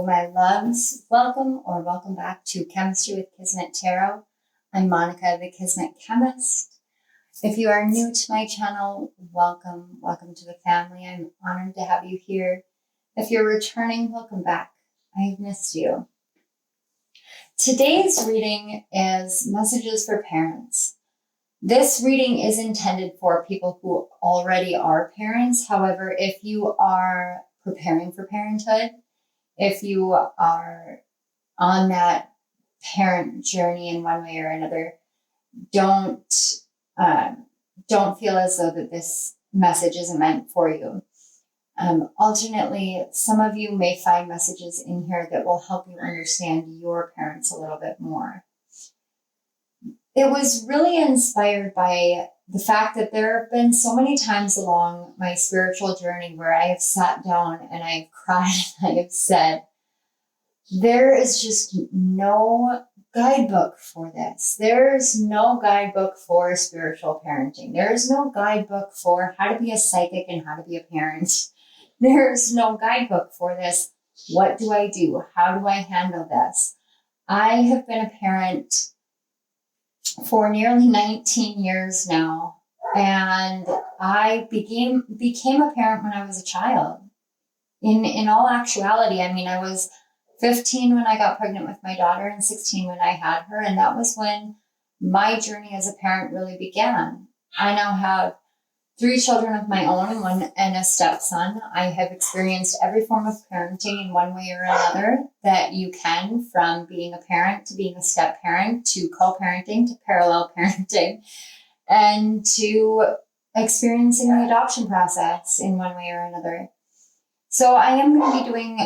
my loves. Welcome or welcome back to Chemistry with Kismet Tarot. I'm Monica, the Kismet Chemist. If you are new to my channel, welcome. Welcome to the family. I'm honored to have you here. If you're returning, welcome back. I've missed you. Today's reading is Messages for Parents. This reading is intended for people who already are parents. However, if you are preparing for parenthood, if you are on that parent journey in one way or another, don't feel as though that this message isn't meant for you. Alternately, some of you may find messages in here that will help you understand your parents a little bit more. It was really inspired by the fact that there have been so many times along my spiritual journey where I have sat down and I've cried and I have said, there is just no guidebook for this. There's no guidebook for spiritual parenting. There's no guidebook for how to be a psychic and how to be a parent. There's no guidebook for this. What do I do? How do I handle this? I have been a parent for nearly 19 years now, and I became a parent when I was a child. In all actuality, I mean, I was 15 when I got pregnant with my daughter and 16 when I had her, and that was when my journey as a parent really began. I now have 3 children of my own and a stepson. I have experienced every form of parenting in one way or another that you can, from being a parent to being a step parent to co-parenting to parallel parenting, and to experiencing the adoption process in one way or another. So I am going to be doing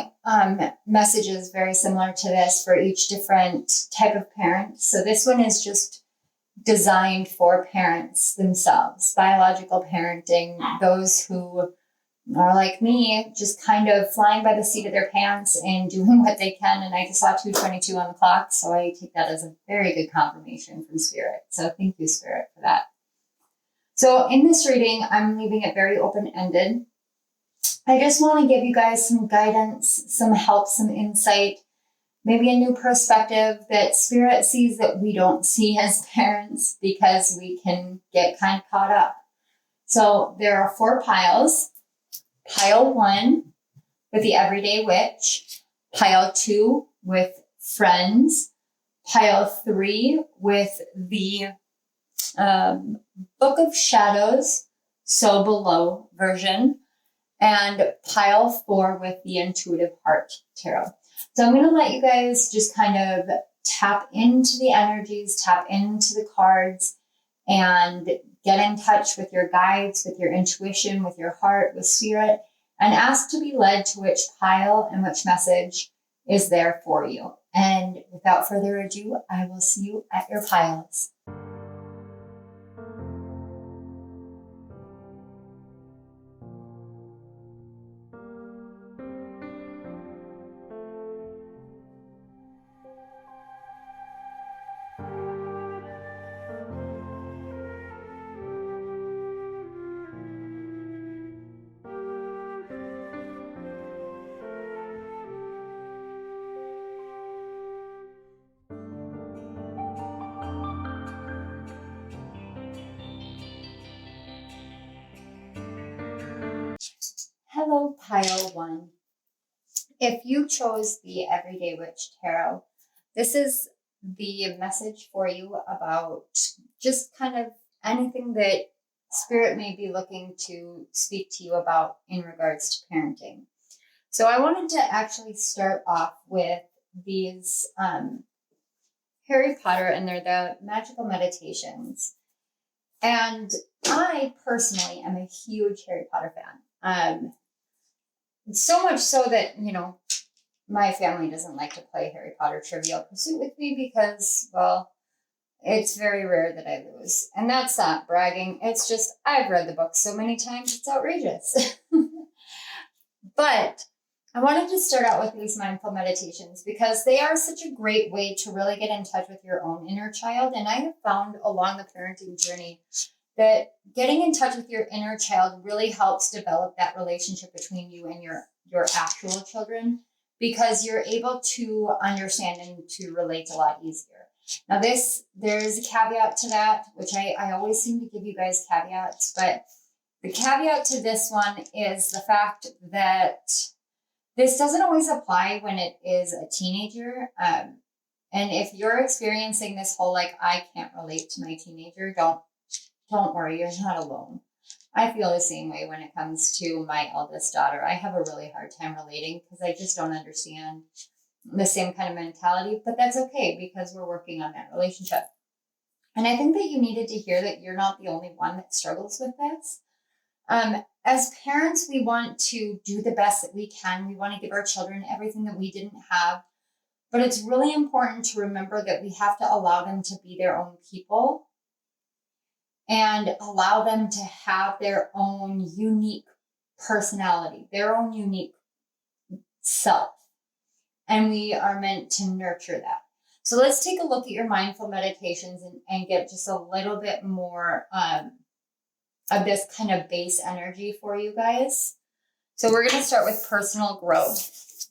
messages very similar to this for each different type of parent. So this one is just designed for parents themselves, biological parenting, those who are like me, just kind of flying by the seat of their pants and doing what they can. And I just saw 2:22 on the clock, so I take that as a very good confirmation from Spirit. So thank you, Spirit, for that. So in this reading, I'm leaving it very open-ended. I just want to give you guys some guidance, some help, some insight, maybe a new perspective that Spirit sees that we don't see as parents, because we can get kind of caught up. So there are 4 piles. Pile 1 with the Everyday Witch. Pile 2 with Friends. Pile 3 with the Book of Shadows, So Below version. And pile 4 with the Intuitive Heart Tarot. So I'm going to let you guys just kind of tap into the energies, tap into the cards, and get in touch with your guides, with your intuition, with your heart, with Spirit, and ask to be led to which pile and which message is there for you. And without further ado, I will see you at your piles. Hello, pile 1. If you chose the Everyday Witch Tarot, this is the message for you about just kind of anything that Spirit may be looking to speak to you about in regards to parenting. So I wanted to actually start off with these Harry Potter, and they're the Magical Meditations. And I personally am a huge Harry Potter fan. So much so that, my family doesn't like to play Harry Potter Trivial Pursuit with me because, well, it's very rare that I lose. And that's not bragging. It's just, I've read the book so many times, it's outrageous. But I wanted to start out with these mindful meditations because they are such a great way to really get in touch with your own inner child. And I have found along the parenting journey that getting in touch with your inner child really helps develop that relationship between you and your actual children, because you're able to understand and to relate a lot easier. Now there's a caveat to that, which I always seem to give you guys caveats, but the caveat to this one is the fact that this doesn't always apply when it is a teenager. And if you're experiencing this whole, like, I can't relate to my teenager, don't worry, you're not alone. I feel the same way when it comes to my eldest daughter. I have a really hard time relating because I just don't understand the same kind of mentality, but that's okay because we're working on that relationship. And I think that you needed to hear that you're not the only one that struggles with this. As parents, we want to do the best that we can. We want to give our children everything that we didn't have. But it's really important to remember that we have to allow them to be their own people and allow them to have their own unique personality, their own unique self. And we are meant to nurture that. So let's take a look at your mindful meditations and get just a little bit more of this kind of base energy for you guys. So we're going to start with personal growth.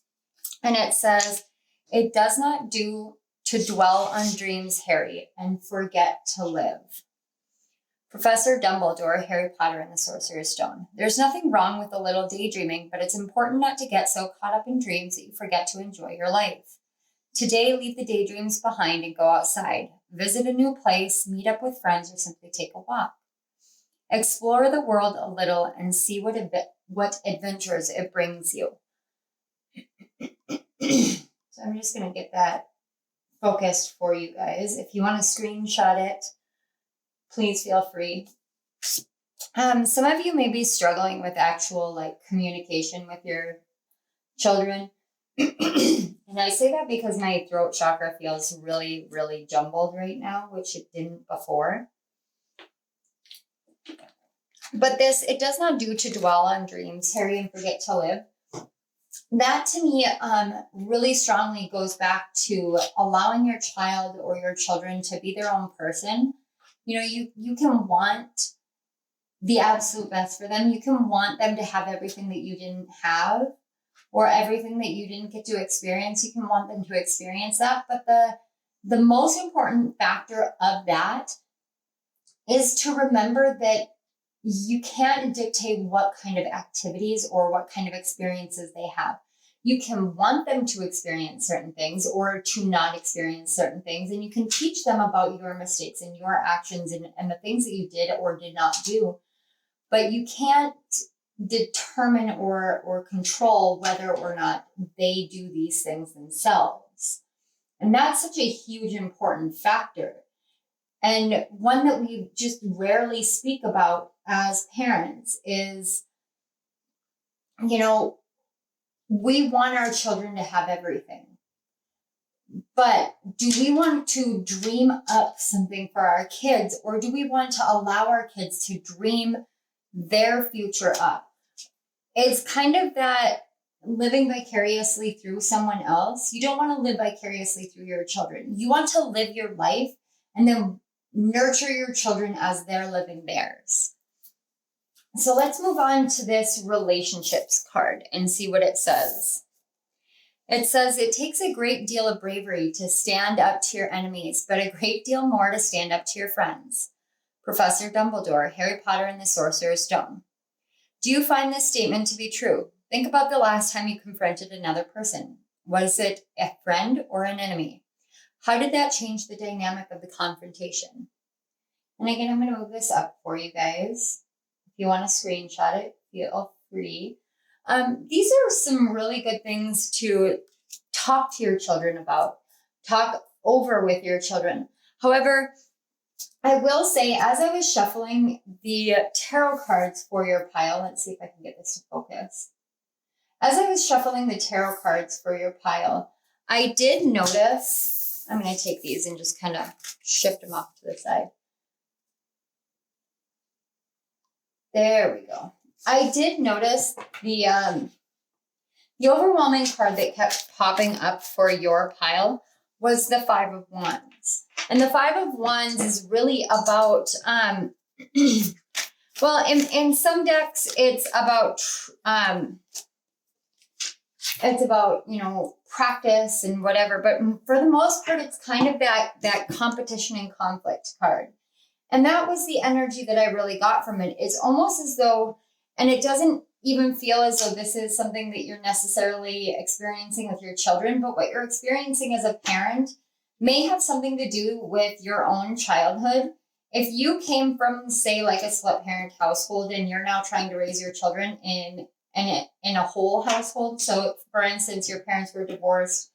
And it says, it does not do to dwell on dreams, Harry, and forget to live. Professor Dumbledore, Harry Potter and the Sorcerer's Stone. There's nothing wrong with a little daydreaming, but it's important not to get so caught up in dreams that you forget to enjoy your life. Today, leave the daydreams behind and go outside. Visit a new place, meet up with friends, or simply take a walk. Explore the world a little and see what adventures it brings you. So I'm just going to get that focused for you guys. If you want to screenshot it, please feel free. Some of you may be struggling with actual communication with your children. And I say that because my throat chakra feels really, really jumbled right now, which it didn't before. But it does not do to dwell on dreams, Harry, and forget to live. That to me really strongly goes back to allowing your child or your children to be their own person. You know, you can want the absolute best for them. You can want them to have everything that you didn't have or everything that you didn't get to experience. You can want them to experience that. But the most important factor of that is to remember that you can't dictate what kind of activities or what kind of experiences they have. You can want them to experience certain things or to not experience certain things. And you can teach them about your mistakes and your actions and the things that you did or did not do. But you can't determine or control whether or not they do these things themselves. And that's such a huge, important factor. And one that we just rarely speak about as parents is, you know, we want our children to have everything. But do we want to dream up something for our kids, or do we want to allow our kids to dream their future up? It's kind of that living vicariously through someone else. You don't want to live vicariously through your children. You want to live your life and then nurture your children as they're living theirs. So let's move on to this relationships card and see what it says. It says, it takes a great deal of bravery to stand up to your enemies, but a great deal more to stand up to your friends. Professor Dumbledore, Harry Potter and the Sorcerer's Stone. Do you find this statement to be true? Think about the last time you confronted another person. Was it a friend or an enemy? How did that change the dynamic of the confrontation? And again, I'm going to move this up for you guys. If you want to screenshot it, feel free. These are some really good things to talk to your children about, talk over with your children. However, I will say, as I was shuffling the tarot cards for your pile, let's see if I can get this to focus. As I was shuffling the tarot cards for your pile, I did notice, I'm going to take these and just kind of shift them off to the side. There we go. I did notice the overwhelming card that kept popping up for your pile was the Five of Wands. And the Five of Wands is really about, well, in some decks, it's about it's about, you know, practice and whatever. But for the most part, it's kind of that competition and conflict card. And that was the energy that I really got from it. It's almost as though, and it doesn't even feel as though this is something that you're necessarily experiencing with your children, but what you're experiencing as a parent may have something to do with your own childhood. If you came from, say, like a split parent household and you're now trying to raise your children in a whole household. So for instance, your parents were divorced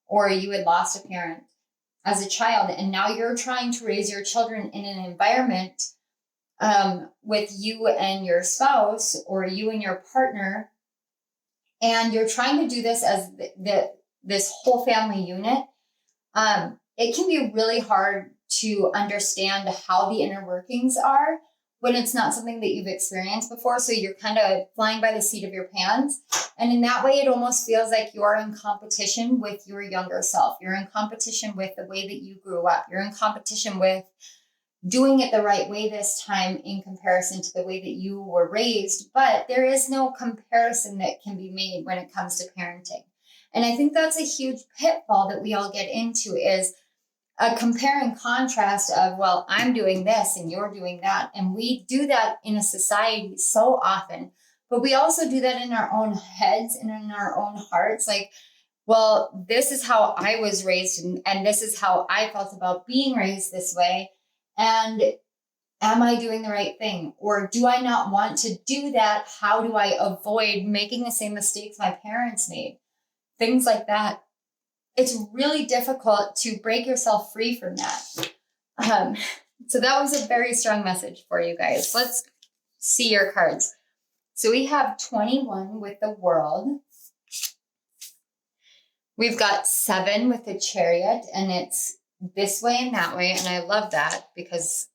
or you had lost a parent as a child, and now you're trying to raise your children in an environment with you and your spouse or you and your partner, and you're trying to do this as this whole family unit, it can be really hard to understand how the inner workings are when it's not something that you've experienced before. So you're kind of flying by the seat of your pants. And in that way, it almost feels like you're in competition with your younger self. You're in competition with the way that you grew up. You're in competition with doing it the right way this time in comparison to the way that you were raised. But there is no comparison that can be made when it comes to parenting. And I think that's a huge pitfall that we all get into, is a compare and contrast of, well, I'm doing this and you're doing that. And we do that in a society so often, but we also do that in our own heads and in our own hearts. Like, well, this is how I was raised and this is how I felt about being raised this way. And am I doing the right thing? Or do I not want to do that? How do I avoid making the same mistakes my parents made? Things like that. It's really difficult to break yourself free from that. So that was a very strong message for you guys. Let's see your cards. So we have 21 with the World. We've got 7 with the Chariot, and it's this way and that way. And I love that because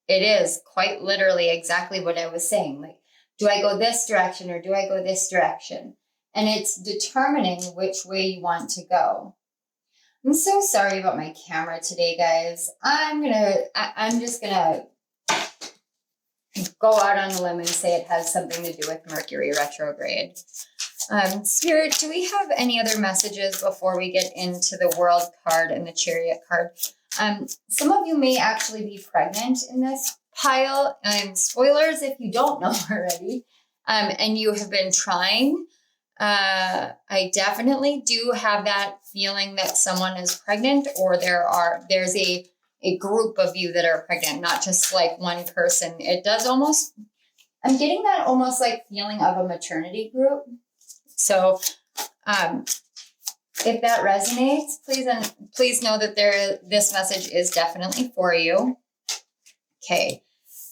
it is quite literally exactly what I was saying. Like, do I go this direction or do I go this direction? And it's determining which way you want to go. I'm so sorry about my camera today, guys. I'm just gonna go out on a limb and say it has something to do with Mercury retrograde. Spirit, do we have any other messages before we get into the World card and the Chariot card? Some of you may actually be pregnant in this pile. Spoilers if you don't know already, and you have been trying. I definitely do have that feeling that someone is pregnant, or there's a group of you that are pregnant, not just like one person. It does almost, I'm getting that almost like feeling of a maternity group. So, if that resonates, please know that this message is definitely for you. Okay.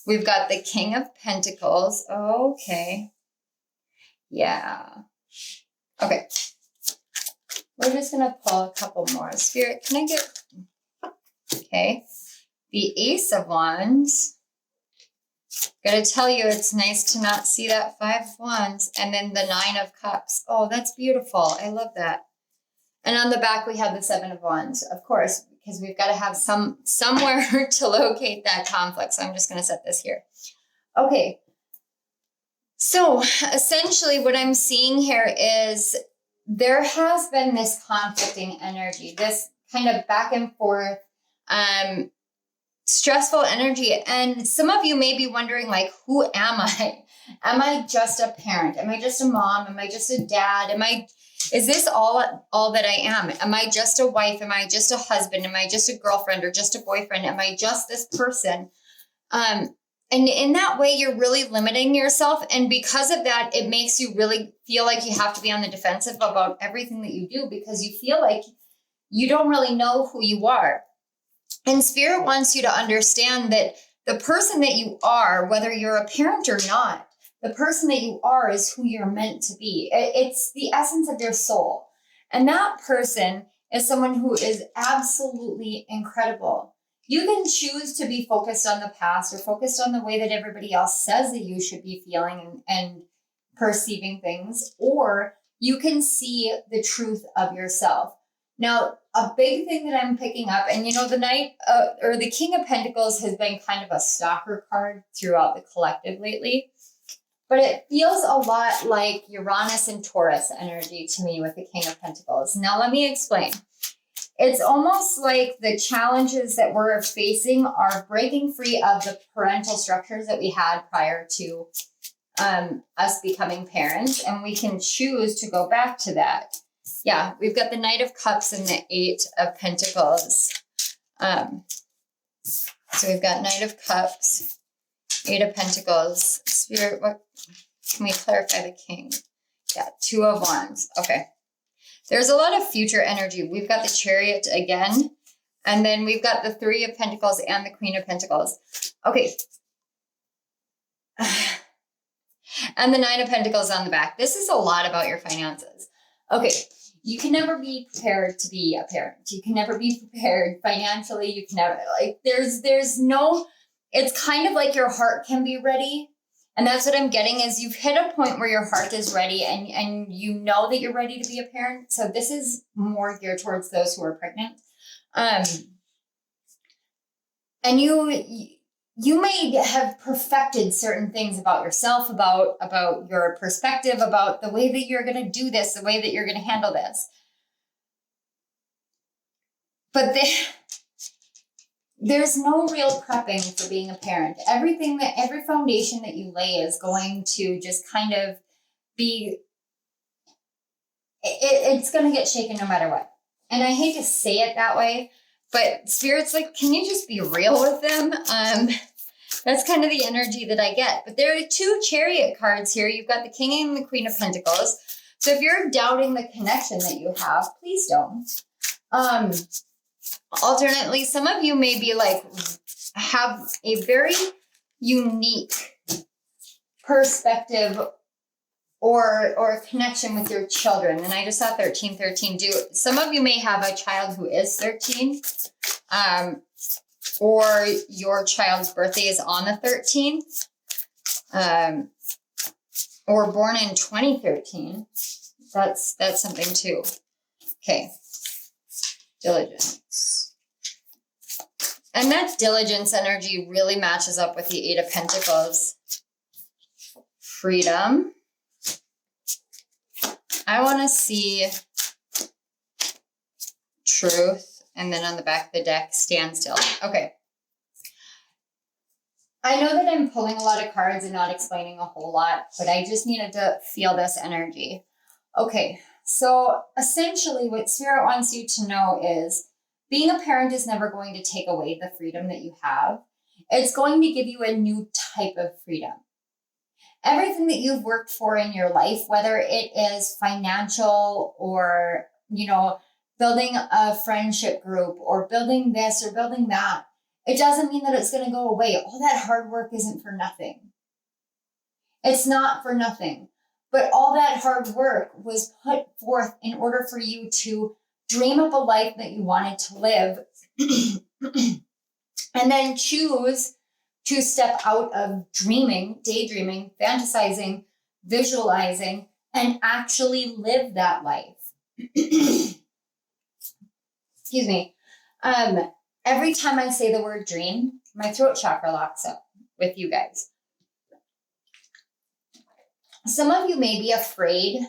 We've got the King of Pentacles. Okay. Yeah. Okay, we're just going to pull a couple more. Spirit, can I get, okay, the Ace of Wands. Got to tell you, it's nice to not see that 5 of Wands. And then the 9 of Cups. Oh, that's beautiful. I love that. And on the back, we have the 7 of Wands, of course, because we've got to have somewhere to locate that conflict. So I'm just going to set this here. Okay. So essentially what I'm seeing here is there has been this conflicting energy, this kind of back and forth, stressful energy. And some of you may be wondering, like, who am I? Am I just a parent? Am I just a mom? Am I just a dad? Is this all that I am? Am I just a wife? Am I just a husband? Am I just a girlfriend or just a boyfriend? Am I just this person? And in that way, you're really limiting yourself. And because of that, it makes you really feel like you have to be on the defensive about everything that you do, because you feel like you don't really know who you are. And Spirit wants you to understand that the person that you are, whether you're a parent or not, the person that you are is who you're meant to be. It's the essence of your soul. And that person is someone who is absolutely incredible. You can choose to be focused on the past or focused on the way that everybody else says that you should be feeling and perceiving things, or you can see the truth of yourself. Now, a big thing that I'm picking up, and you know, the Knight or the King of Pentacles has been kind of a stalker card throughout the collective lately. But it feels a lot like Uranus and Taurus energy to me with the King of Pentacles. Now, let me explain. It's almost like the challenges that we're facing are breaking free of the parental structures that we had prior to us becoming parents, and we can choose to go back to that. Yeah, we've got the Knight of Cups and the Eight of Pentacles. So we've got Knight of Cups, Eight of Pentacles. Spirit, what can we clarify the King? Yeah, Two of Wands. Okay. There's a lot of future energy. We've got the Chariot again, and then we've got the Three of Pentacles and the Queen of Pentacles. Okay. And the Nine of Pentacles on the back. This is a lot about your finances. Okay. You can never be prepared to be a parent. You can never be prepared financially. You can never, like, there's no, it's kind of like your heart can be ready. And that's what I'm getting is you've hit a point where your heart is ready and you know that you're ready to be a parent. So this is more geared towards those who are pregnant. And you may have perfected certain things about yourself, about your perspective, about the way that you're going to do this, the way that you're going to handle this. But there's no real prepping for being a parent. Every foundation that you lay is going to just kind of be, it's going to get shaken no matter what. And I hate to say it that way, but Spirit's like, can you just be real with them? That's kind of the energy that I get. But there are two Chariot cards here. You've got the King and the Queen of Pentacles. So if you're doubting the connection that you have, please don't. Alternately, some of you may be like, have a very unique perspective or connection with your children. And I just saw 1313 do. Some of you may have a child who is 13. Or your child's birthday is on the 13th, or born in 2013. That's something too. Okay. Diligence. And that diligence energy really matches up with the Eight of Pentacles. Freedom. I want to see truth. And then on the back of the deck, stand still. Okay. I know that I'm pulling a lot of cards and not explaining a whole lot, but I just needed to feel this energy. Okay. So essentially what Spirit wants you to know is being a parent is never going to take away the freedom that you have. It's going to give you a new type of freedom. Everything that you've worked for in your life, whether it is financial or, building a friendship group or building this or building that, it doesn't mean that it's going to go away. All that hard work isn't for nothing. It's not for nothing. But all that hard work was put forth in order for you to dream up a life that you wanted to live and then choose to step out of dreaming, daydreaming, fantasizing, visualizing, and actually live that life. Excuse me. Every time I say the word dream, my throat chakra locks up with you guys. Some of you may be afraid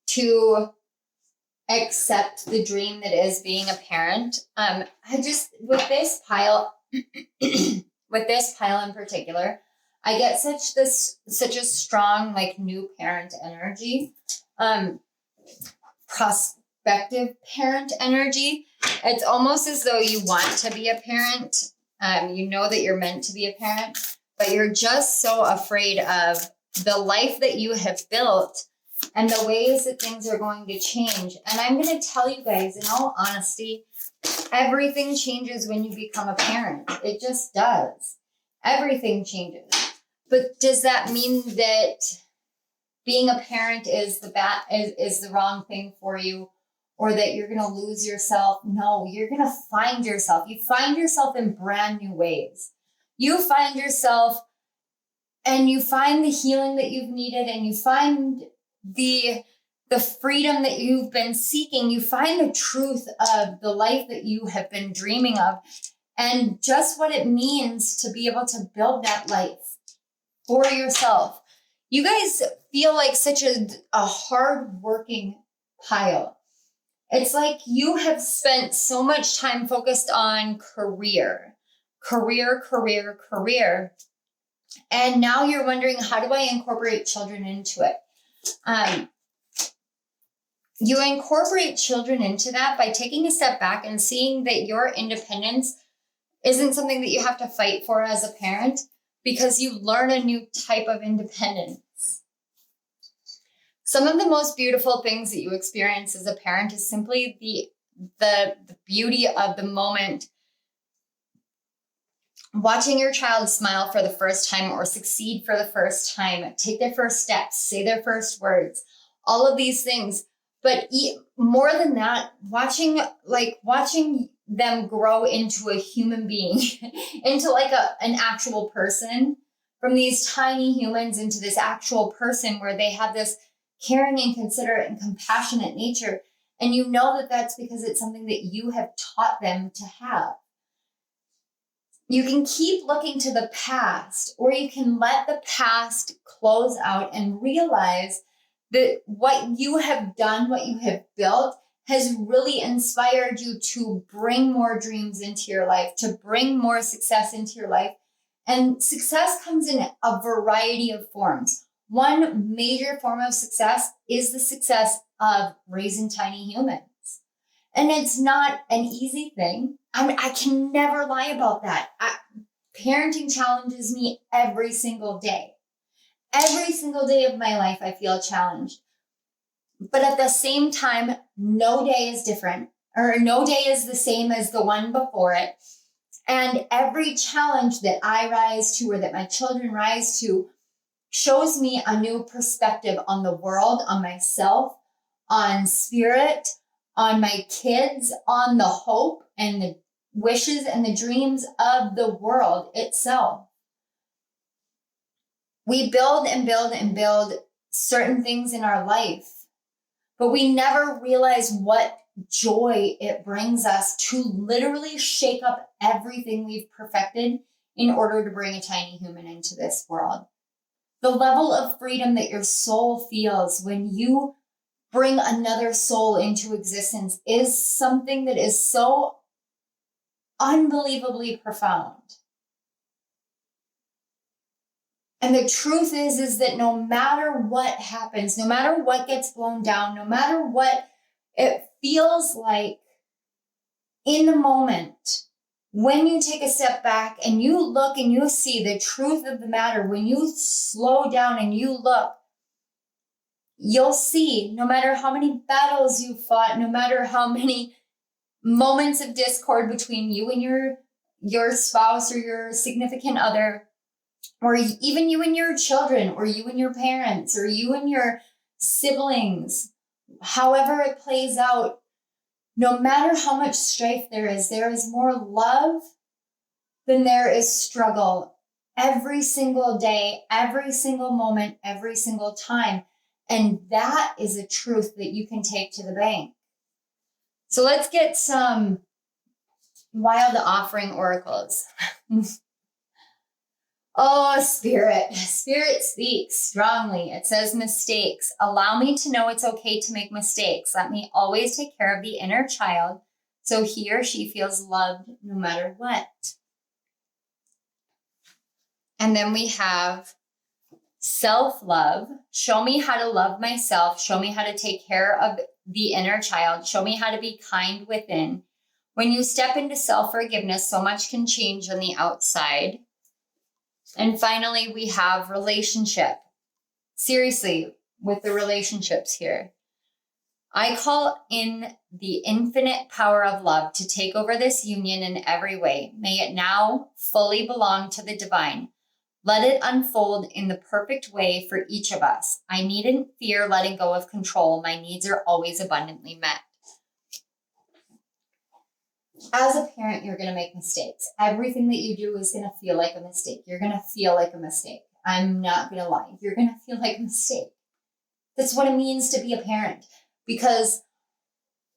to accept the dream that is being a parent. With this pile in particular, I get such a strong, like, new parent energy, prospective parent energy. It's almost as though you want to be a parent. You know that you're meant to be a parent, but you're just so afraid of the life that you have built and the ways that things are going to change. And I'm going to tell you guys, in all honesty, everything changes when you become a parent. It just does. Everything changes. But does that mean that being a parent is the wrong thing for you, or that you're going to lose yourself? No, you're going to find yourself. You find yourself in brand new ways. You find yourself and you find the healing that you've needed, and you find the freedom that you've been seeking. You find the truth of the life that you have been dreaming of, and just what it means to be able to build that life. for yourself. You guys feel like such a hard-working pile. It's like you have spent so much time focused on career. And now you're wondering, how do I incorporate children into it? You incorporate children into that by taking a step back and seeing that your independence isn't something that you have to fight for as a parent, because you learn a new type of independence. Some of the most beautiful things that you experience as a parent is simply the beauty of the moment. Watching your child smile for the first time or succeed for the first time, take their first steps, say their first words, all of these things. But more than that, watching them grow into a human being, into like an actual person, from these tiny humans into this actual person where they have this caring and considerate and compassionate nature. And you know that that's because it's something that you have taught them to have. You can keep looking to the past, or you can let the past close out and realize that what you have done, what you have built, has really inspired you to bring more dreams into your life, to bring more success into your life. And success comes in a variety of forms. One major form of success is the success of raising tiny humans. And it's not an easy thing. I can never lie about that. Parenting challenges me every single day. Every single day of my life, I feel challenged. But at the same time, no day is different, or no day is the same as the one before it. And every challenge that I rise to, or that my children rise to, shows me a new perspective on the world, on myself, on spirit, on my kids, on the hope and the wishes and the dreams of the world itself. We build and build and build certain things in our life, but we never realize what joy it brings us to literally shake up everything we've perfected in order to bring a tiny human into this world. The level of freedom that your soul feels when you bring another soul into existence is something that is so unbelievably profound. And the truth is that no matter what happens, no matter what gets blown down, no matter what it feels like in the moment, when you take a step back and you look and you see the truth of the matter, when you slow down and you look, you'll see, no matter how many battles you fought, no matter how many moments of discord between you and your spouse or your significant other, or even you and your children, or you and your parents, or you and your siblings, however it plays out, no matter how much strife there is more love than there is struggle every single day, every single moment, every single time. And that is a truth that you can take to the bank. So let's get some wild offering oracles. Oh, Spirit. Spirit speaks strongly. It says mistakes. Allow me to know it's okay to make mistakes. Let me always take care of the inner child so he or she feels loved no matter what. And then we have self-love. Show me how to love myself. Show me how to take care of the inner child. Show me how to be kind within. When you step into self-forgiveness, so much can change on the outside. And finally, we have relationship. Seriously, with the relationships here. I call in the infinite power of love to take over this union in every way. May it now fully belong to the divine. Let it unfold in the perfect way for each of us. I needn't fear letting go of control. My needs are always abundantly met. As a parent, you're going to make mistakes. Everything that you do is going to feel like a mistake. You're going to feel like a mistake. I'm not going to lie. You're going to feel like a mistake. That's what it means to be a parent. Because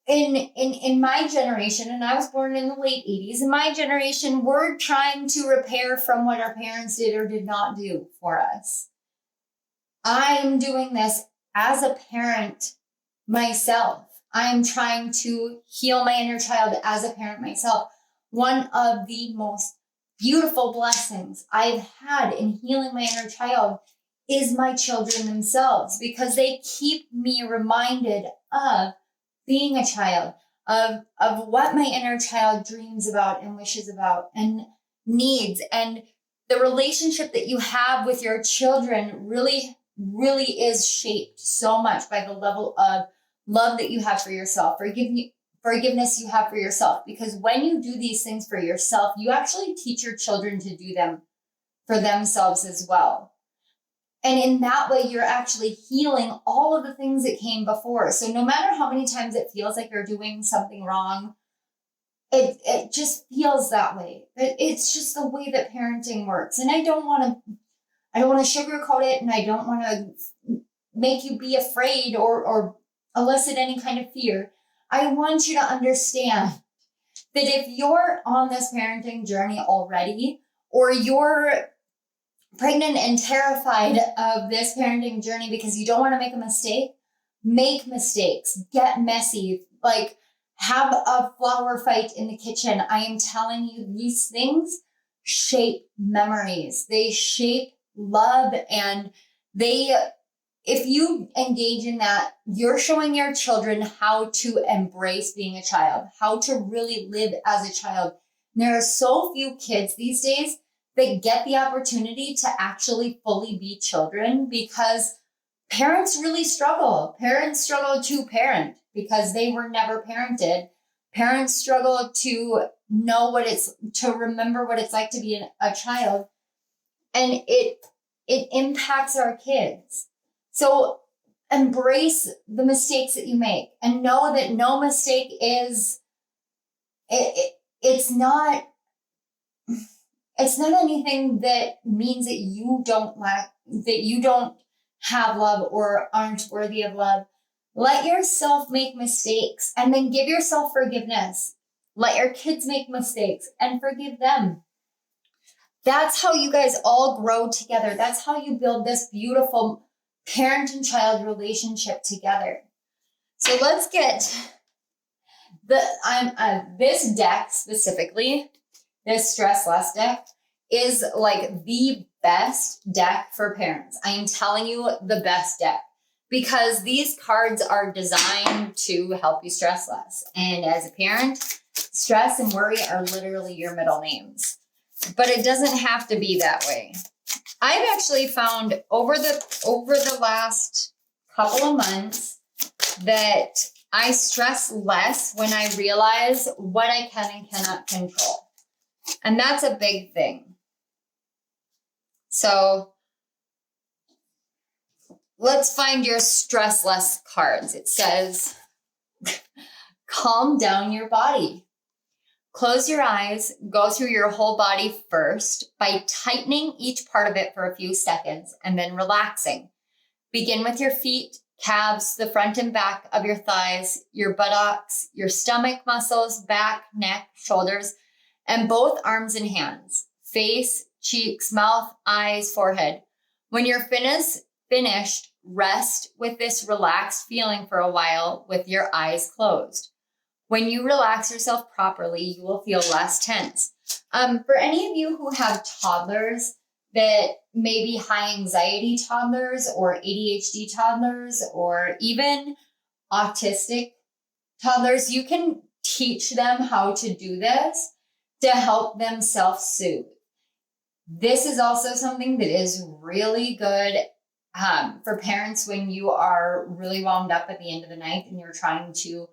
in my generation, and I was born in the late 80s, in my generation, we're trying to repair from what our parents did or did not do for us. I'm doing this as a parent myself. I'm trying to heal my inner child as a parent myself. One of the most beautiful blessings I've had in healing my inner child is my children themselves, because they keep me reminded of being a child, of what my inner child dreams about and wishes about and needs. And the relationship that you have with your children really, really is shaped so much by the level of love that you have for yourself, forgiveness you have for yourself. Because when you do these things for yourself, you actually teach your children to do them for themselves as well. And in that way, you're actually healing all of the things that came before. So no matter how many times it feels like you're doing something wrong, it just feels that way. It's just the way that parenting works. And I don't want to sugarcoat it, and I don't want to make you be afraid or elicit any kind of fear. I want you to understand that if you're on this parenting journey already, or you're pregnant and terrified of this parenting journey because you don't want to make a mistake, make mistakes, get messy, like have a flower fight in the kitchen. I am telling you, these things shape memories. They shape love, and if you engage in that, you're showing your children how to embrace being a child, how to really live as a child. And there are so few kids these days that get the opportunity to actually fully be children, because parents really struggle. Parents struggle to parent because they were never parented. Parents struggle to remember what it's like to be a child. And it impacts our kids. So embrace the mistakes that you make, and know that no mistake is, it's not anything that means that you don't have love or aren't worthy of love. Let yourself make mistakes, and then give yourself forgiveness. Let your kids make mistakes and forgive them. That's how you guys all grow together. That's how you build this beautiful parent and child relationship together. So let's get this deck specifically. This Stress Less deck is like the best deck for parents. I am telling you, the best deck, because these cards are designed to help you stress less. And as a parent, stress and worry are literally your middle names. But it doesn't have to be that way. I've actually found over the last couple of months that I stress less when I realize what I can and cannot control. And that's a big thing. So let's find your stress less cards. It says, calm down your body. Close your eyes, go through your whole body first by tightening each part of it for a few seconds and then relaxing. Begin with your feet, calves, the front and back of your thighs, your buttocks, your stomach muscles, back, neck, shoulders, and both arms and hands, face, cheeks, mouth, eyes, forehead. When you're finished, rest with this relaxed feeling for a while with your eyes closed. When you relax yourself properly, you will feel less tense. For any of you who have toddlers that may be high anxiety toddlers or ADHD toddlers or even autistic toddlers, you can teach them how to do this to help them self-soothe. This is also something that is really good for parents when you are really wound up at the end of the night and you're trying to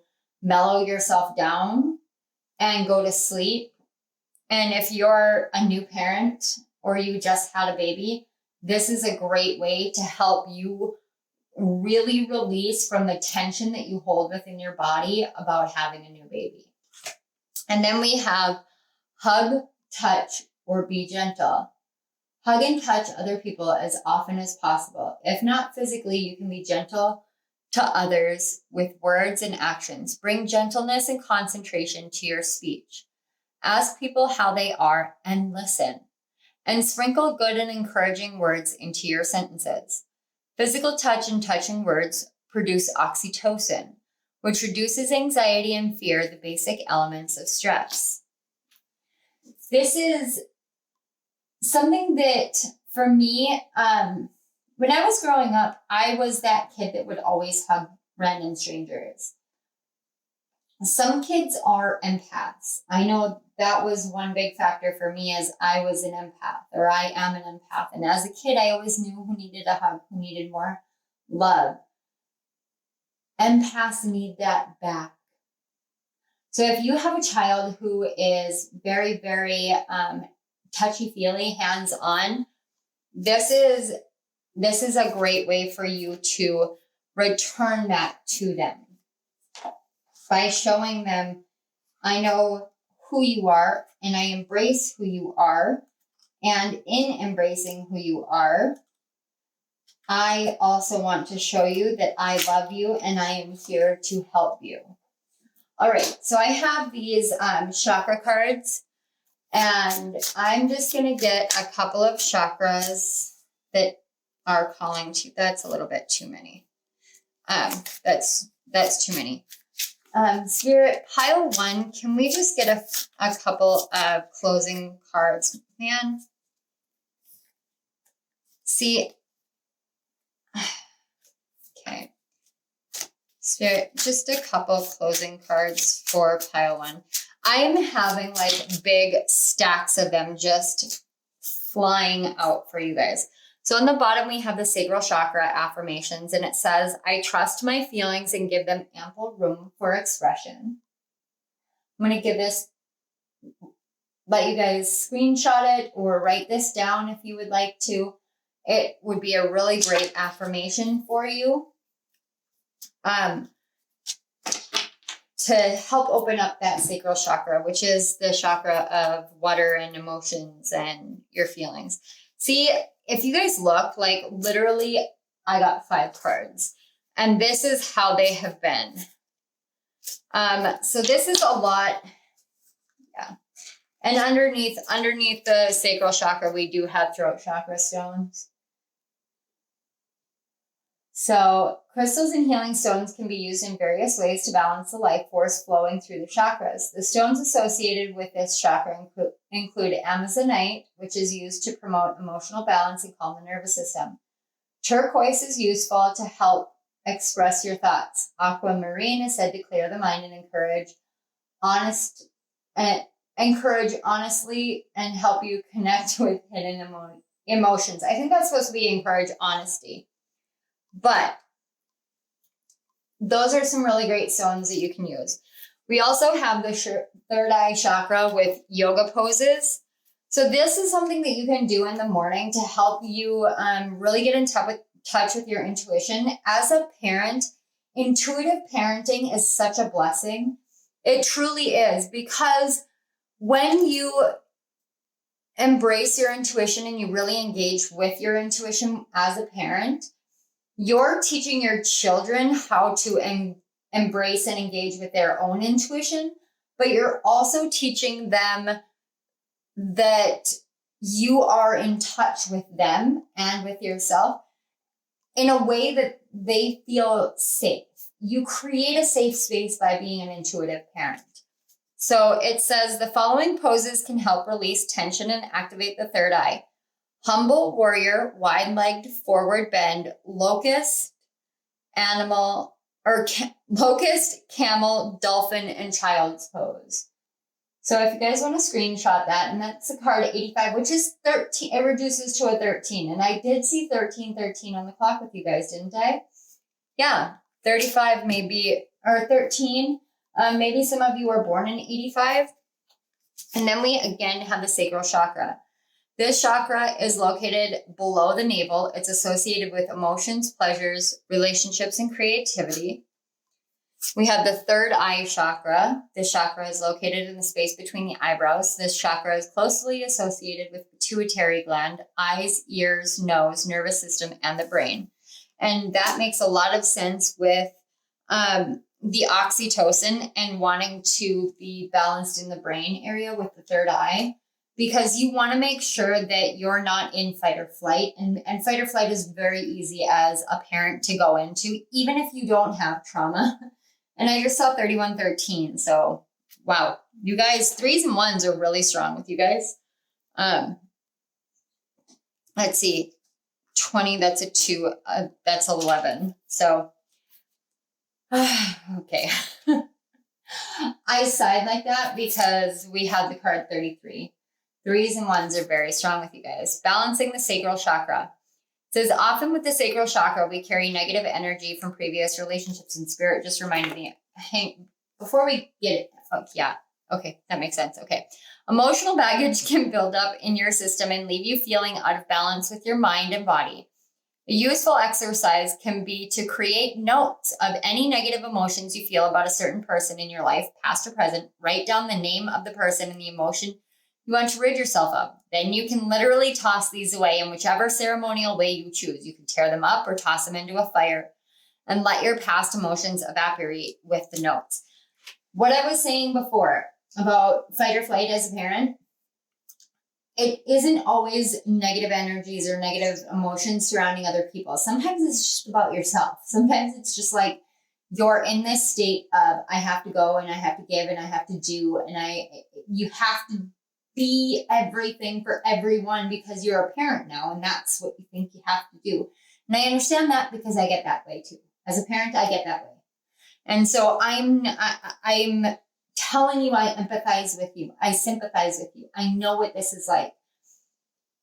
mellow yourself down and go to sleep. And if you're a new parent or you just had a baby, this is a great way to help you really release from the tension that you hold within your body about having a new baby. And then we have hug, touch, or be gentle. Hug and touch other people as often as possible. If not physically, you can be gentle to others with words and actions. Bring gentleness and concentration to your speech. Ask people how they are and listen. And sprinkle good and encouraging words into your sentences. Physical touch and touching words produce oxytocin, which reduces anxiety and fear, the basic elements of stress. This is something that, for me, when I was growing up, I was that kid that would always hug random strangers. Some kids are empaths. I know that was one big factor for me, as I was an empath, or I am an empath. And as a kid, I always knew who needed a hug, who needed more love. Empaths need that back. So if you have a child who is very, very touchy-feely, hands-on, this is a great way for you to return that to them by showing them, I know who you are and I embrace who you are. And in embracing who you are, I also want to show you that I love you and I am here to help you. All right, so I have these chakra cards, and I'm just going to get a couple of chakras that are calling to. That's a little bit too many. That's too many. Spirit, pile 1, can we just get a couple of closing cards, man? See, okay. Spirit, just a couple closing cards for pile 1. I am having like big stacks of them just flying out for you guys. So on the bottom, we have the sacral chakra affirmations, and it says, I trust my feelings and give them ample room for expression. I'm going to give this, let you guys screenshot it or write this down if you would like to. It would be a really great affirmation for you to help open up that sacral chakra, which is the chakra of water and emotions and your feelings. See, if you guys look, like literally, I got 5 cards, and this is how they have been. So this is a lot. Yeah. And underneath the sacral chakra, we do have throat chakra stones. So crystals and healing stones can be used in various ways to balance the life force flowing through the chakras. The stones associated with this chakra include amazonite, which is used to promote emotional balance and calm the nervous system. Turquoise is useful to help express your thoughts. Aquamarine is said to clear the mind and encourage honestly and help you connect with hidden emotions. I think that's supposed to be encourage honesty. But those are some really great stones that you can use. We also have the third eye chakra with yoga poses. So this is something that you can do in the morning to help you really get in touch with your intuition. As a parent, intuitive parenting is such a blessing. It truly is, because when you embrace your intuition and you really engage with your intuition as a parent, you're teaching your children how to embrace and engage with their own intuition, but you're also teaching them that you are in touch with them and with yourself in a way that they feel safe. You create a safe space by being an intuitive parent. So it says the following poses can help release tension and activate the third eye. Humble warrior, wide-legged forward bend, locust, camel, dolphin, and child's pose. So if you guys want to screenshot that, and that's a card 85, which is 13, it reduces to a 13. And I did see 1313 on the clock with you guys, didn't I? Yeah, 35 maybe, or 13. Maybe some of you were born in 85. And then we again have the sacral chakra. This chakra is located below the navel. It's associated with emotions, pleasures, relationships, and creativity. We have the third eye chakra. This chakra is located in the space between the eyebrows. This chakra is closely associated with pituitary gland, eyes, ears, nose, nervous system, and the brain. And that makes a lot of sense with the oxytocin and wanting to be balanced in the brain area with the third eye, because you want to make sure that you're not in fight or flight. And fight or flight is very easy as a parent to go into, even if you don't have trauma. And I just saw 3113. So, wow, you guys, 3s and 1s are really strong with you guys. Let's see, 20, that's a 2, that's 11. So, okay. I sighed like that because we had the card 33. 3s and 1s are very strong with you guys. Balancing the sacral chakra. It says, often with the sacral chakra, we carry negative energy from previous relationships, and spirit just reminded me, before we get it, okay, that makes sense. Okay. Emotional baggage can build up in your system and leave you feeling out of balance with your mind and body. A useful exercise can be to create notes of any negative emotions you feel about a certain person in your life, past or present. Write down the name of the person and the emotion you want to rid yourself of. Then you can literally toss these away in whichever ceremonial way you choose. You can tear them up or toss them into a fire and let your past emotions evaporate with the notes. What I was saying before about fight or flight as a parent, it isn't always negative energies or negative emotions surrounding other people. Sometimes it's just about yourself. Sometimes it's just like you're in this state of, I have to go and I have to give and I have to do, and you have to be everything for everyone because you're a parent now and that's what you think you have to do. And I understand that because I get that way too. As a parent, I get that way. And so I'm telling you, I empathize with you. I sympathize with you. I know what this is like.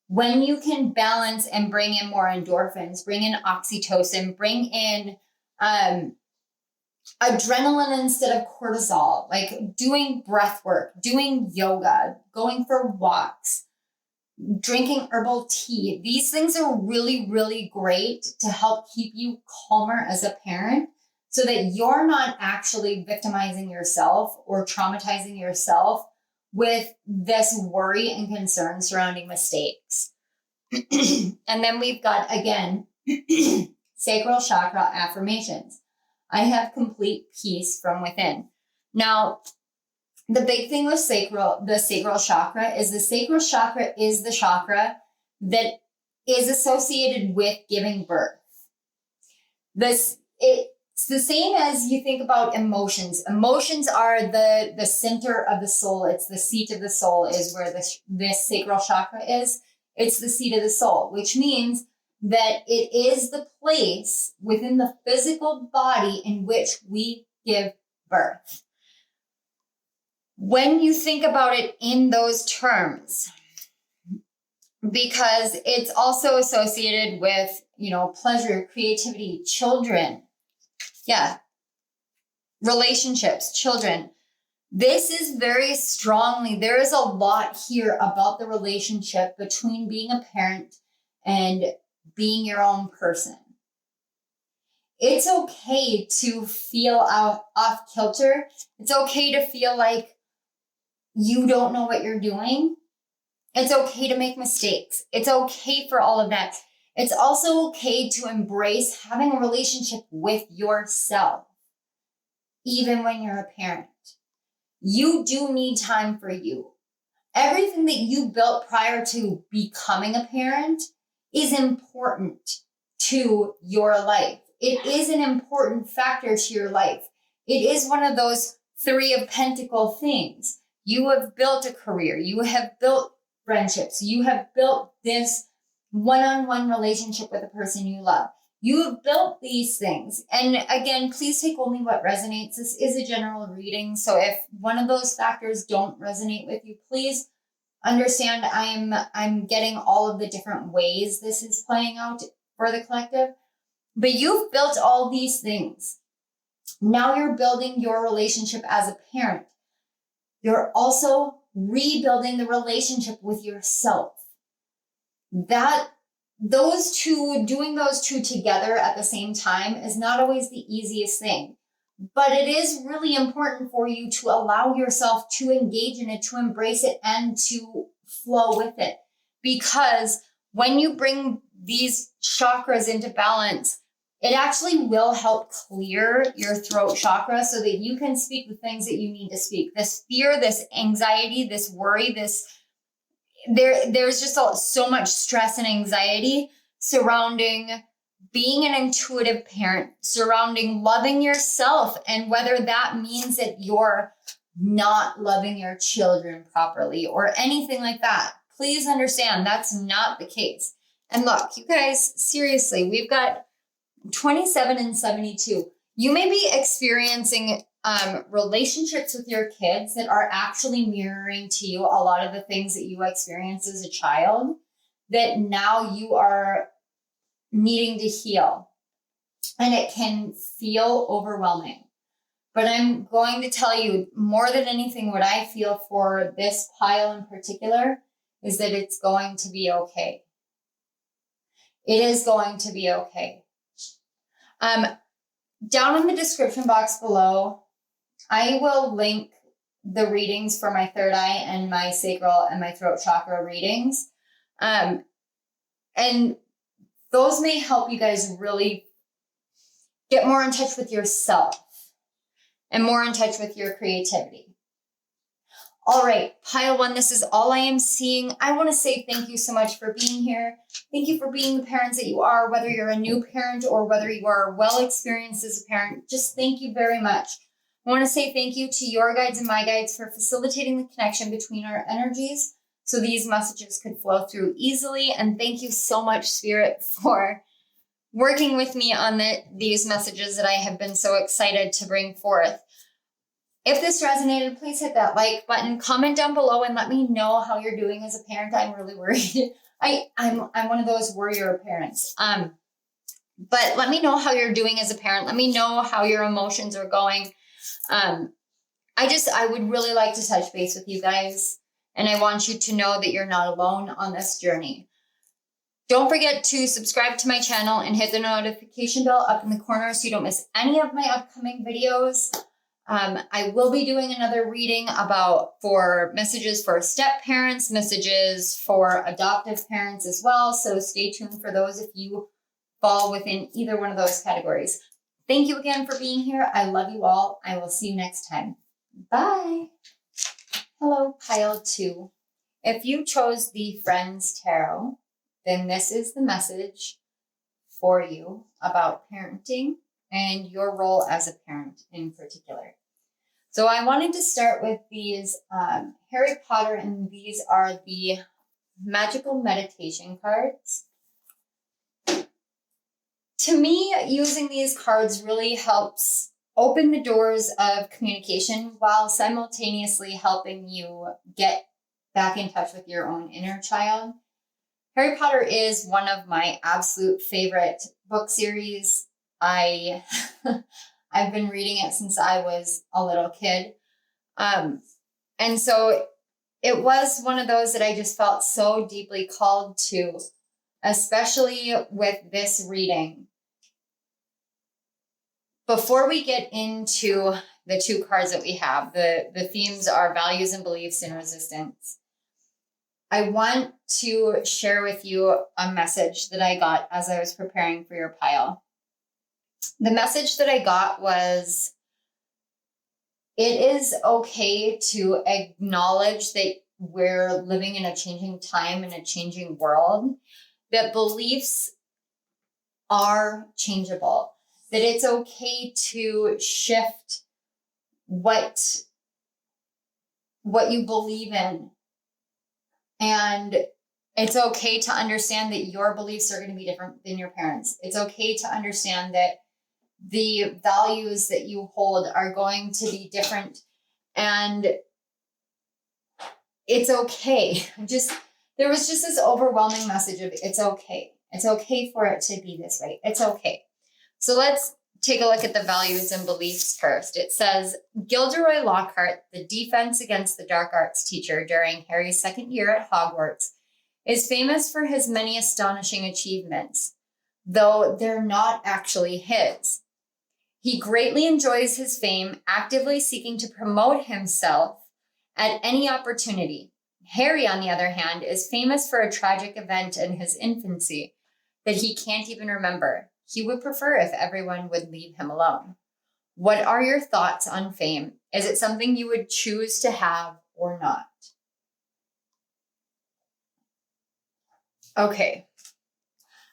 When you can balance and bring in more endorphins, bring in oxytocin, bring in adrenaline instead of cortisol, like doing breath work, doing yoga, going for walks, drinking herbal tea. These things are really, really great to help keep you calmer as a parent so that you're not actually victimizing yourself or traumatizing yourself with this worry and concern surrounding mistakes. And then we've got, again, sacral chakra affirmations. I have complete peace from within. Now, the big thing with the sacral chakra is the chakra that is associated with giving birth. It's the same as you think about emotions. Emotions are the center of the soul. It's the seat of the soul is where this sacral chakra is. It's the seat of the soul, which means that it is the place within the physical body in which we give birth. When you think about it in those terms, because it's also associated with, pleasure, creativity, children, relationships, children. This is very strongly, there is a lot here about the relationship between being a parent and being your own person. It's okay to feel off kilter. It's okay to feel like you don't know what you're doing. It's okay to make mistakes. It's okay for all of that. It's also okay to embrace having a relationship with yourself, even when you're a parent. You do need time for you. Everything that you built prior to becoming a parent is important to your life. It is an important factor to your life. It is one of those 3 of Pentacles things. You have built a career. You have built friendships. You have built this one-on-one relationship with a person you love. You have built these things. And again, please take only what resonates. This is a general reading. So if one of those factors don't resonate with you, please understand I'm getting all of the different ways this is playing out for the collective. But you've built all these things. Now you're building your relationship as a parent. You're also rebuilding the relationship with yourself. Doing those two together at the same time is not always the easiest thing, but it is really important for you to allow yourself to engage in it, to embrace it, and to flow with it. Because when you bring these chakras into balance, It actually will help clear your throat chakra so that you can speak the things that you need to speak. This fear, this anxiety, this worry, there's just so much stress and anxiety surrounding being an intuitive parent, surrounding loving yourself, and whether that means that you're not loving your children properly or anything like that. Please understand that's not the case. And look, you guys, seriously, we've got 27 and 72. You may be experiencing relationships with your kids that are actually mirroring to you a lot of the things that you experienced as a child that now you are needing to heal. And it can feel overwhelming. But I'm going to tell you, more than anything, what I feel for this pile in particular is that it's going to be okay. It is going to be okay. Down in the description box below, I will link the readings for my third eye and my sacral and my throat chakra readings. And those may help you guys really get more in touch with yourself and more in touch with your creativity. All right, pile one, this is all I am seeing. I want to say thank you so much for being here. Thank you for being the parents that you are, whether you're a new parent or whether you are well experienced as a parent. Just thank you very much. I want to say thank you to your guides and my guides for facilitating the connection between our energies so these messages could flow through easily. And thank you so much, Spirit, for working with me on these messages that I have been so excited to bring forth. If this resonated, please hit that like button, comment down below, and let me know how you're doing as a parent. I'm really worried. I'm one of those worrier parents. But let me know how you're doing as a parent. Let me know how your emotions are going. I would really like to touch base with you guys, and I want you to know that you're not alone on this journey. Don't forget to subscribe to my channel and hit the notification bell up in the corner so you don't miss any of my upcoming videos. I will be doing another reading for messages for step parents, messages for adoptive parents as well. So stay tuned for those if you fall within either one of those categories. Thank you again for being here. I love you all. I will see you next time. Bye. Hello, pile 2. If you chose the Friends Tarot, then this is the message for you about parenting and your role as a parent in particular. So I wanted to start with these Harry Potter, and these are the magical meditation cards. To me, using these cards really helps open the doors of communication while simultaneously helping you get back in touch with your own inner child. Harry Potter is one of my absolute favorite book series. I've been reading it since I was a little kid. And so it was one of those that I just felt so deeply called to, especially with this reading. Before we get into the 2 cards that we have, the themes are values and beliefs and resistance. I want to share with you a message that I got as I was preparing for your pile. The message that I got was, it is okay to acknowledge that we're living in a changing time and a changing world, that beliefs are changeable, that it's okay to shift what you believe in. And it's okay to understand that your beliefs are going to be different than your parents'. It's okay to understand that the values that you hold are going to be different. And it's okay. There was just this overwhelming message of it's okay. It's okay for it to be this way. It's okay. So let's take a look at the values and beliefs first. It says, Gilderoy Lockhart, the defense against the dark arts teacher during Harry's second year at Hogwarts, is famous for his many astonishing achievements, though they're not actually his. He greatly enjoys his fame, actively seeking to promote himself at any opportunity. Harry, on the other hand, is famous for a tragic event in his infancy that he can't even remember. He would prefer if everyone would leave him alone. What are your thoughts on fame? Is it something you would choose to have or not? Okay.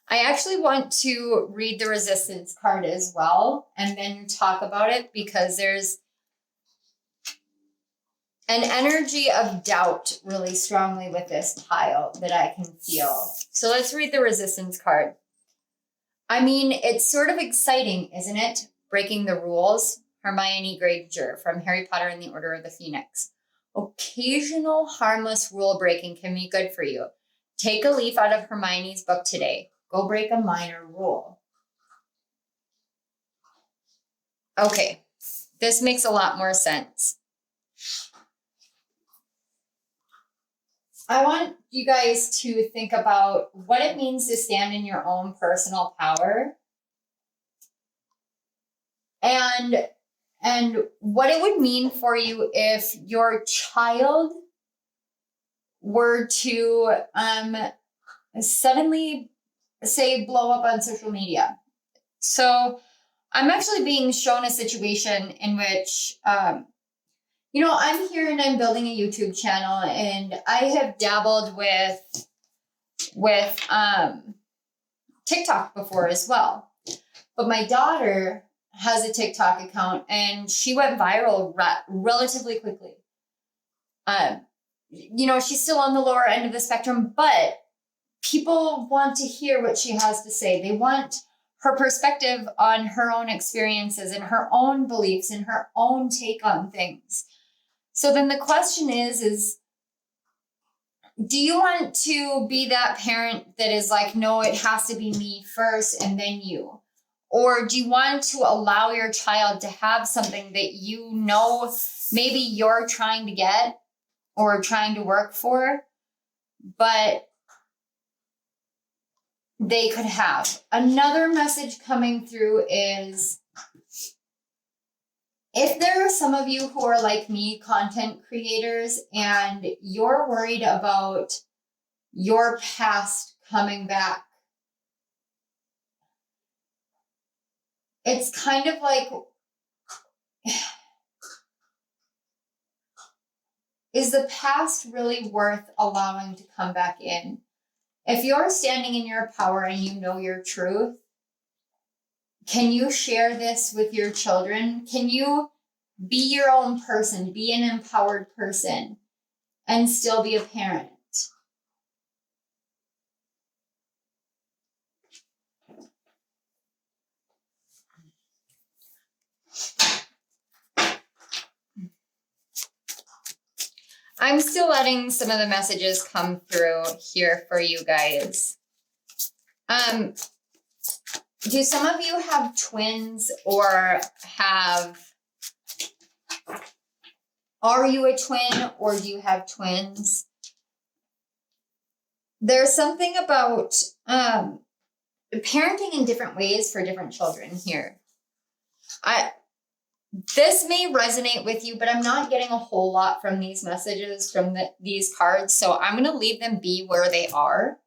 I actually want to read the resistance card as well and then talk about it, because there's an energy of doubt really strongly with this pile that I can feel. So let's read the resistance card. I mean, it's sort of exciting, isn't it? Breaking the rules. Hermione Granger from Harry Potter and the Order of the Phoenix. Occasional harmless rule breaking can be good for you. Take a leaf out of Hermione's book today. Go break a minor rule. Okay, this makes a lot more sense. I want you guys to think about what it means to stand in your own personal power, and what it would mean for you if your child were to suddenly, say, blow up on social media. So I'm actually being shown a situation in which I'm here and I'm building a YouTube channel, and I have dabbled with TikTok before as well. But my daughter has a TikTok account and she went viral relatively quickly. She's still on the lower end of the spectrum, but people want to hear what she has to say. They want her perspective on her own experiences and her own beliefs and her own take on things. So then the question is, do you want to be that parent that is like, no, it has to be me first and then you? Or do you want to allow your child to have something that you know maybe you're trying to get or trying to work for, but they could have? Another message coming through is, if there are some of you who are like me, content creators, and you're worried about your past coming back, it's kind of like, is the past really worth allowing to come back in? If you're standing in your power and you know your truth, can you share this with your children? Can you be your own person, be an empowered person, and still be a parent? I'm still letting some of the messages come through here for you guys. Do some of you have twins, or are you a twin, or do you have twins? There's something about parenting in different ways for different children here. This may resonate with you, but I'm not getting a whole lot from these messages, from these cards. So I'm going to leave them be where they are.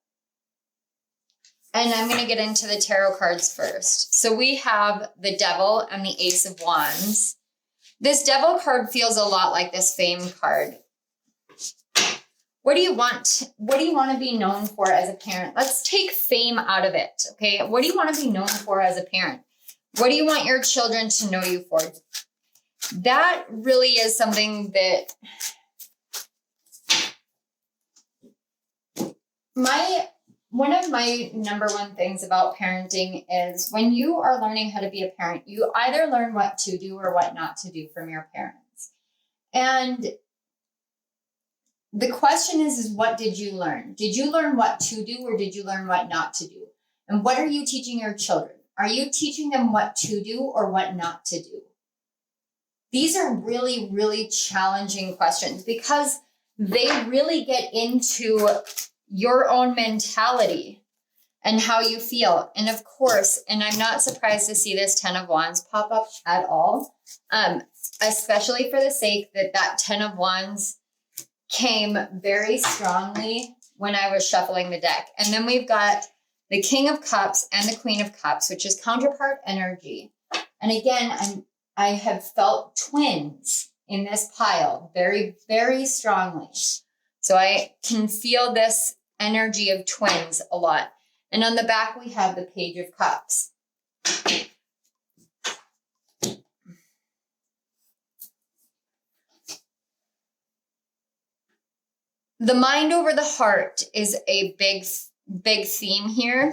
And I'm going to get into the tarot cards first. So we have the Devil and the Ace of Wands. This Devil card feels a lot like this Fame card. What do you want? What do you want to be known for as a parent? Let's take fame out of it, okay? What do you want to be known for as a parent? What do you want your children to know you for? That really is something that one of my number one things about parenting is, when you are learning how to be a parent, you either learn what to do or what not to do from your parents. And the question is what did you learn? Did you learn what to do, or did you learn what not to do? And what are you teaching your children? Are you teaching them what to do or what not to do? These are really, really challenging questions, because they really get into your own mentality and how you feel. And of course, and I'm not surprised to see this 10 of Wands pop up at all, especially for the sake that 10 of Wands came very strongly when I was shuffling the deck. And then we've got the King of Cups and the Queen of Cups, which is counterpart energy. And again, I have felt twins in this pile very, very strongly. So I can feel this energy of twins a lot. And on the back, we have the Page of Cups. The mind over the heart is a big theme here.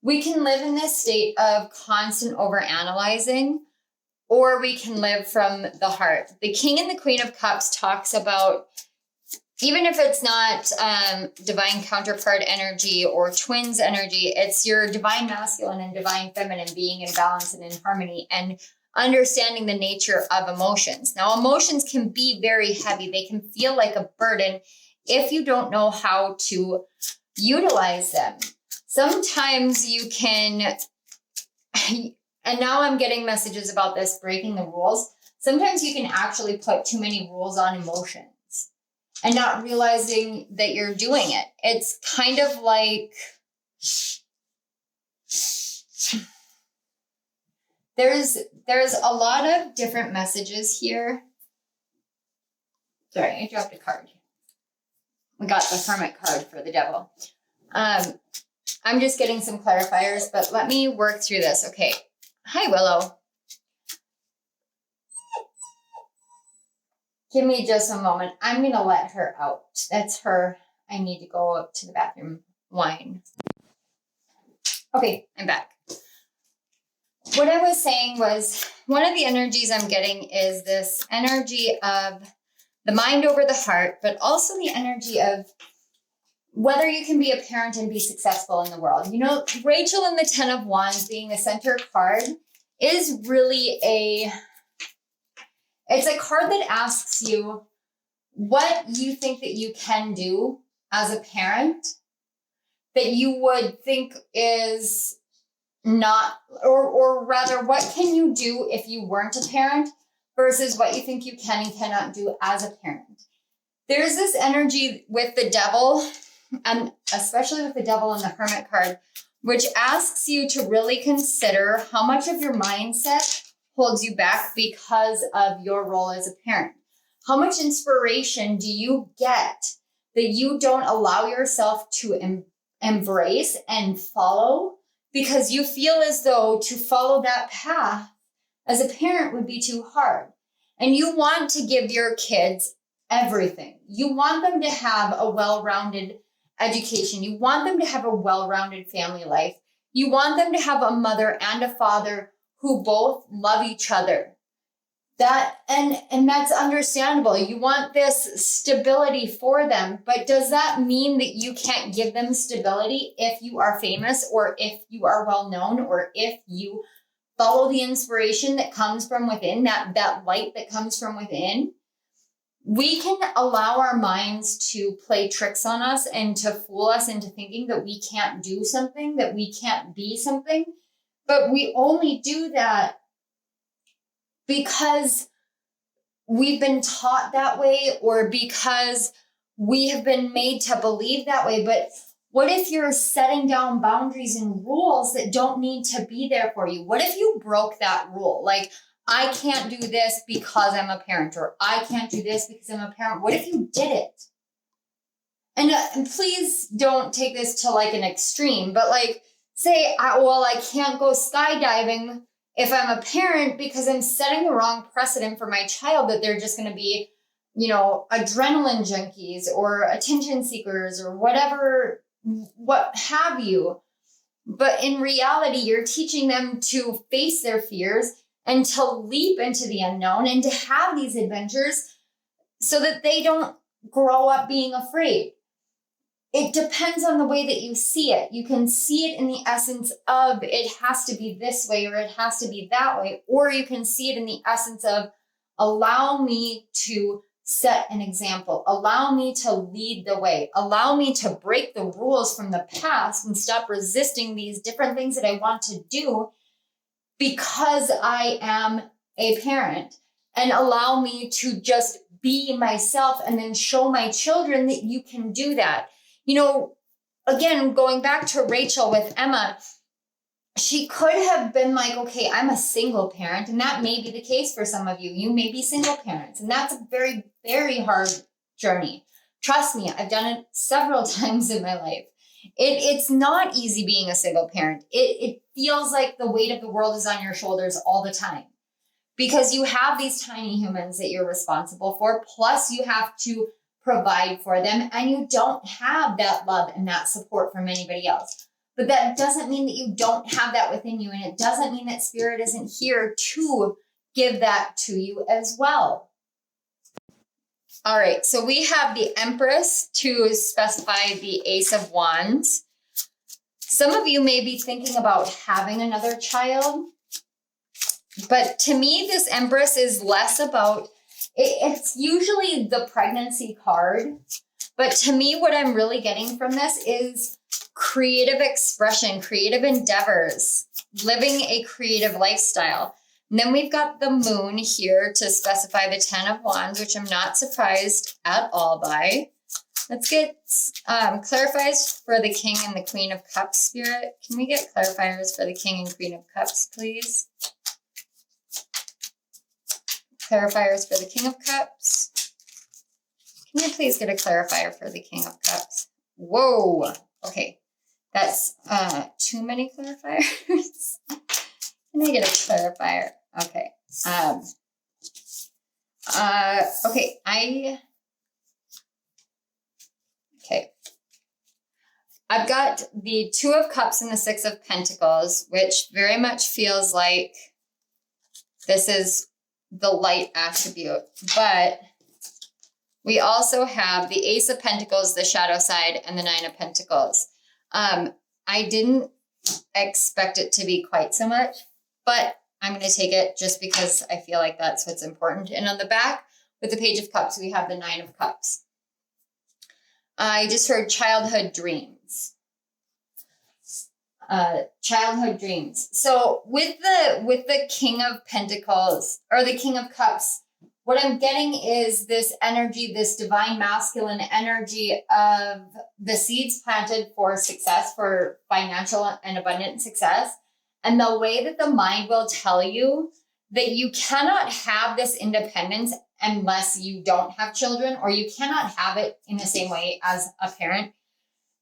We can live in this state of constant overanalyzing, or we can live from the heart. The King and the Queen of Cups talks about, even if it's not divine counterpart energy or twins energy, it's your divine masculine and divine feminine being in balance and in harmony and understanding the nature of emotions. Now, emotions can be very heavy. They can feel like a burden if you don't know how to utilize them. Sometimes you can, and now I'm getting messages about this, breaking the rules. Sometimes you can actually put too many rules on emotions and not realizing that you're doing it. It's kind of like, there's a lot of different messages here. Sorry, I dropped a card. We got the Hermit card for the devil. I'm just getting some clarifiers, but let me work through this. Okay. Hi, Willow. Give me just a moment. I'm going to let her out. That's her. I need to go up to the bathroom. Wine. Okay, I'm back. What I was saying was, one of the energies I'm getting is this energy of the mind over the heart, but also the energy of whether you can be a parent and be successful in the world. You know, Rachel and the 10 of Wands being the center card is really it's a card that asks you what you think that you can do as a parent that you would think is not, or rather, what can you do if you weren't a parent versus what you think you can and cannot do as a parent. There's this energy with the devil, and especially with the devil and the Hermit card, which asks you to really consider how much of your mindset holds you back because of your role as a parent. How much inspiration do you get that you don't allow yourself to embrace and follow because you feel as though to follow that path as a parent would be too hard. And you want to give your kids everything. You want them to have a well-rounded education. You want them to have a well-rounded family life. You want them to have a mother and a father who both love each other. And that's understandable. You want this stability for them, but does that mean that you can't give them stability if you are famous or if you are well known or if you follow the inspiration that comes from within, that light that comes from within? We can allow our minds to play tricks on us and to fool us into thinking that we can't do something, that we can't be something, but we only do that because we've been taught that way or because we have been made to believe that way. But what if you're setting down boundaries and rules that don't need to be there for you? What if you broke that rule? Like, I can't do this because I'm a parent, or I can't do this because I'm a parent. What if you did it? And please don't take this to like an extreme, but like say, I can't go skydiving if I'm a parent because I'm setting the wrong precedent for my child that they're just going to be, adrenaline junkies or attention seekers or whatever, what have you. But in reality, you're teaching them to face their fears and to leap into the unknown and to have these adventures so that they don't grow up being afraid. It depends on the way that you see it. You can see it in the essence of it has to be this way or it has to be that way, or you can see it in the essence of allow me to set an example, allow me to lead the way, allow me to break the rules from the past and stop resisting these different things that I want to do because I am a parent, and allow me to just be myself and then show my children that you can do that. again, going back to Rachel with Emma, she could have been like, okay, I'm a single parent. And that may be the case for some of you. You may be single parents. And that's a very, very hard journey. Trust me, I've done it several times in my life. It's not easy being a single parent. It feels like the weight of the world is on your shoulders all the time because you have these tiny humans that you're responsible for. Plus you have to provide for them and you don't have that love and that support from anybody else. But that doesn't mean that you don't have that within you. And it doesn't mean that spirit isn't here to give that to you as well. All right, so we have the Empress to specify the Ace of Wands. Some of you may be thinking about having another child, but to me, this Empress is less about, it's usually the pregnancy card, but to me, what I'm really getting from this is creative expression, creative endeavors, living a creative lifestyle. And then we've got the Moon here to specify the 10 of Wands, which I'm not surprised at all by. Let's get clarifiers for the King and the Queen of Cups, Spirit. Can we get clarifiers for the King and Queen of Cups, please? Clarifiers for the King of Cups. Can you please get a clarifier for the King of Cups? Whoa. Okay. That's too many clarifiers. Can I get a clarifier? Okay. Okay. I've got the 2 of Cups and the 6 of Pentacles, which very much feels like this is the light attribute. But we also have the Ace of Pentacles, the shadow side, and the 9 of Pentacles. I didn't expect it to be quite so much, but I'm going to take it just because I feel like that's what's important. And on the back with the Page of Cups, we have the 9 of Cups. I just heard childhood dreams. Childhood dreams. So with the King of Pentacles or the King of Cups, what I'm getting is this energy, this divine masculine energy of the seeds planted for success, for financial and abundant success. And the way that the mind will tell you that you cannot have this independence unless you don't have children, or you cannot have it in the same way as a parent.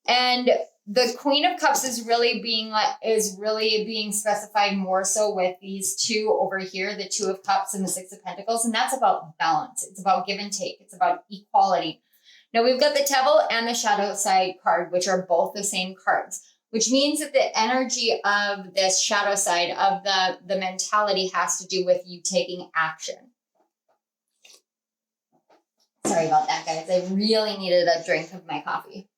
And the Queen of Cups is really being specified more so with these 2 over here, the 2 of Cups and the 6 of Pentacles. And that's about balance. It's about give and take. It's about equality. Now we've got the Devil and the shadow side card, which are both the same cards, which means that the energy of this shadow side of the mentality has to do with you taking action. Sorry about that, guys. I really needed a drink of my coffee.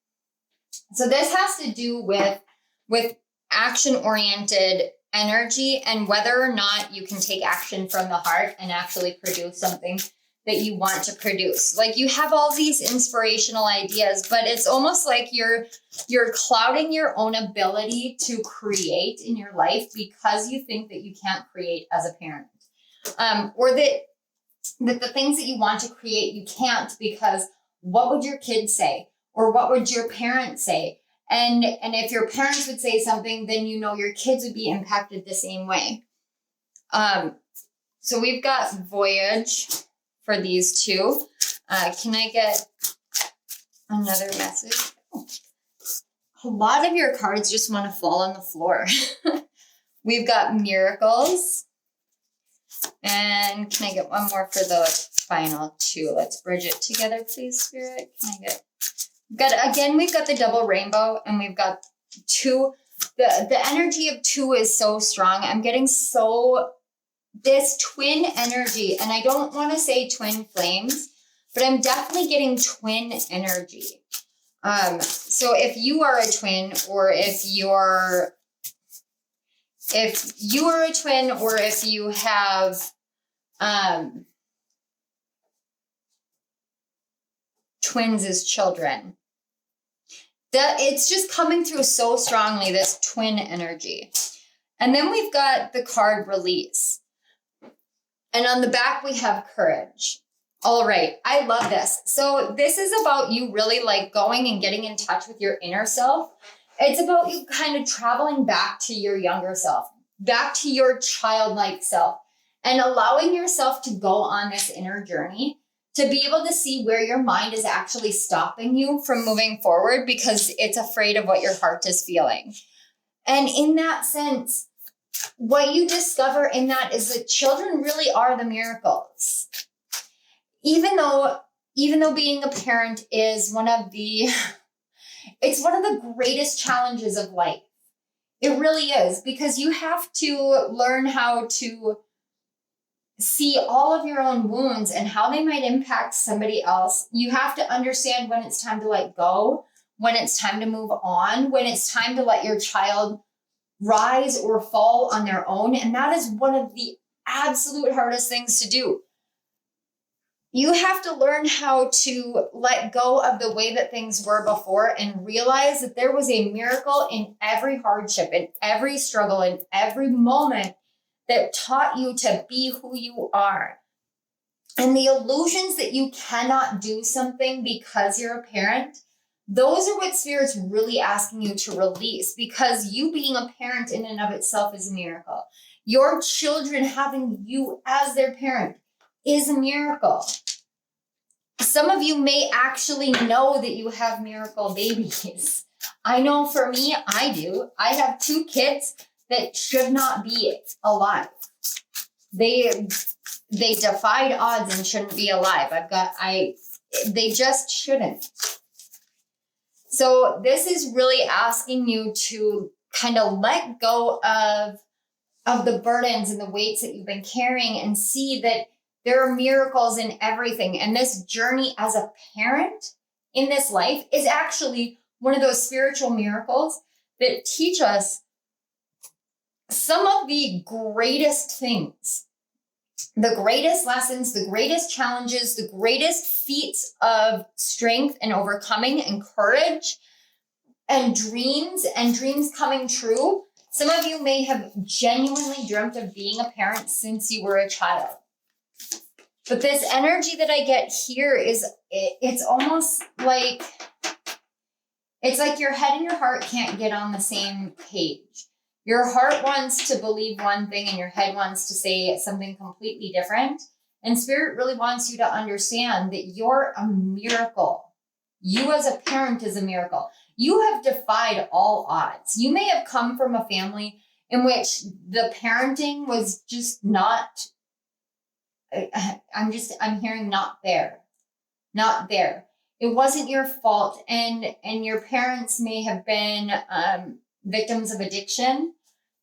So this has to do with action-oriented energy and whether or not you can take action from the heart and actually produce something that you want to produce. Like you have all these inspirational ideas, but it's almost like you're clouding your own ability to create in your life because you think that you can't create as a parent. Or that the things that you want to create, you can't because what would your kids say? Or what would your parents say? And if your parents would say something, then you know your kids would be impacted the same way. So we've got Voyage for these 2. Can I get another message? Oh, a lot of your cards just want to fall on the floor. We've got Miracles. And can I get one more for the final 2? Let's bridge it together, please, Spirit. We've got the double rainbow, and we've got 2. The energy of 2 is so strong. I'm getting this twin energy, and I don't want to say twin flames, but I'm definitely getting twin energy. So if you are a twin, or if you are a twin, or if you have twins as children, that it's just coming through so strongly, this twin energy. And then we've got the card Release. And on the back, we have Courage. All right. I love this. So this is about you really like going and getting in touch with your inner self. It's about you kind of traveling back to your younger self, back to your childlike self, and allowing yourself to go on this inner journey to be able to see where your mind is actually stopping you from moving forward because it's afraid of what your heart is feeling. And in that sense, what you discover in that is that children really are the miracles. Even though being a parent is it's one of the greatest challenges of life. It really is, because you have to learn how to see all of your own wounds and how they might impact somebody else. You have to understand when it's time to let go, when it's time to move on, when it's time to let your child rise or fall on their own. And that is one of the absolute hardest things to do. You have to learn how to let go of the way that things were before and realize that there was a miracle in every hardship, in every struggle, in every moment that taught you to be who you are. And the illusions that you cannot do something because you're a parent, those are what Spirit's really asking you to release, because you being a parent in and of itself is a miracle. Your children having you as their parent is a miracle. Some of you may actually know that you have miracle babies. I know for me, I do. I have 2 kids that should not be alive. They defied odds and shouldn't be alive. They just shouldn't. So this is really asking you to kind of let go of the burdens and the weights that you've been carrying and see that there are miracles in everything. And this journey as a parent in this life is actually one of those spiritual miracles that teach us some of the greatest things, the greatest lessons, the greatest challenges, the greatest feats of strength and overcoming and courage and dreams coming true. Some of you may have genuinely dreamt of being a parent since you were a child. But this energy that I get here it's almost like, it's like your head and your heart can't get on the same page. Your heart wants to believe one thing and your head wants to say something completely different. And Spirit really wants you to understand that you're a miracle. You as a parent is a miracle. You have defied all odds. You may have come from a family in which the parenting was just not, I'm hearing not there. It wasn't your fault. And your parents may have been victims of addiction.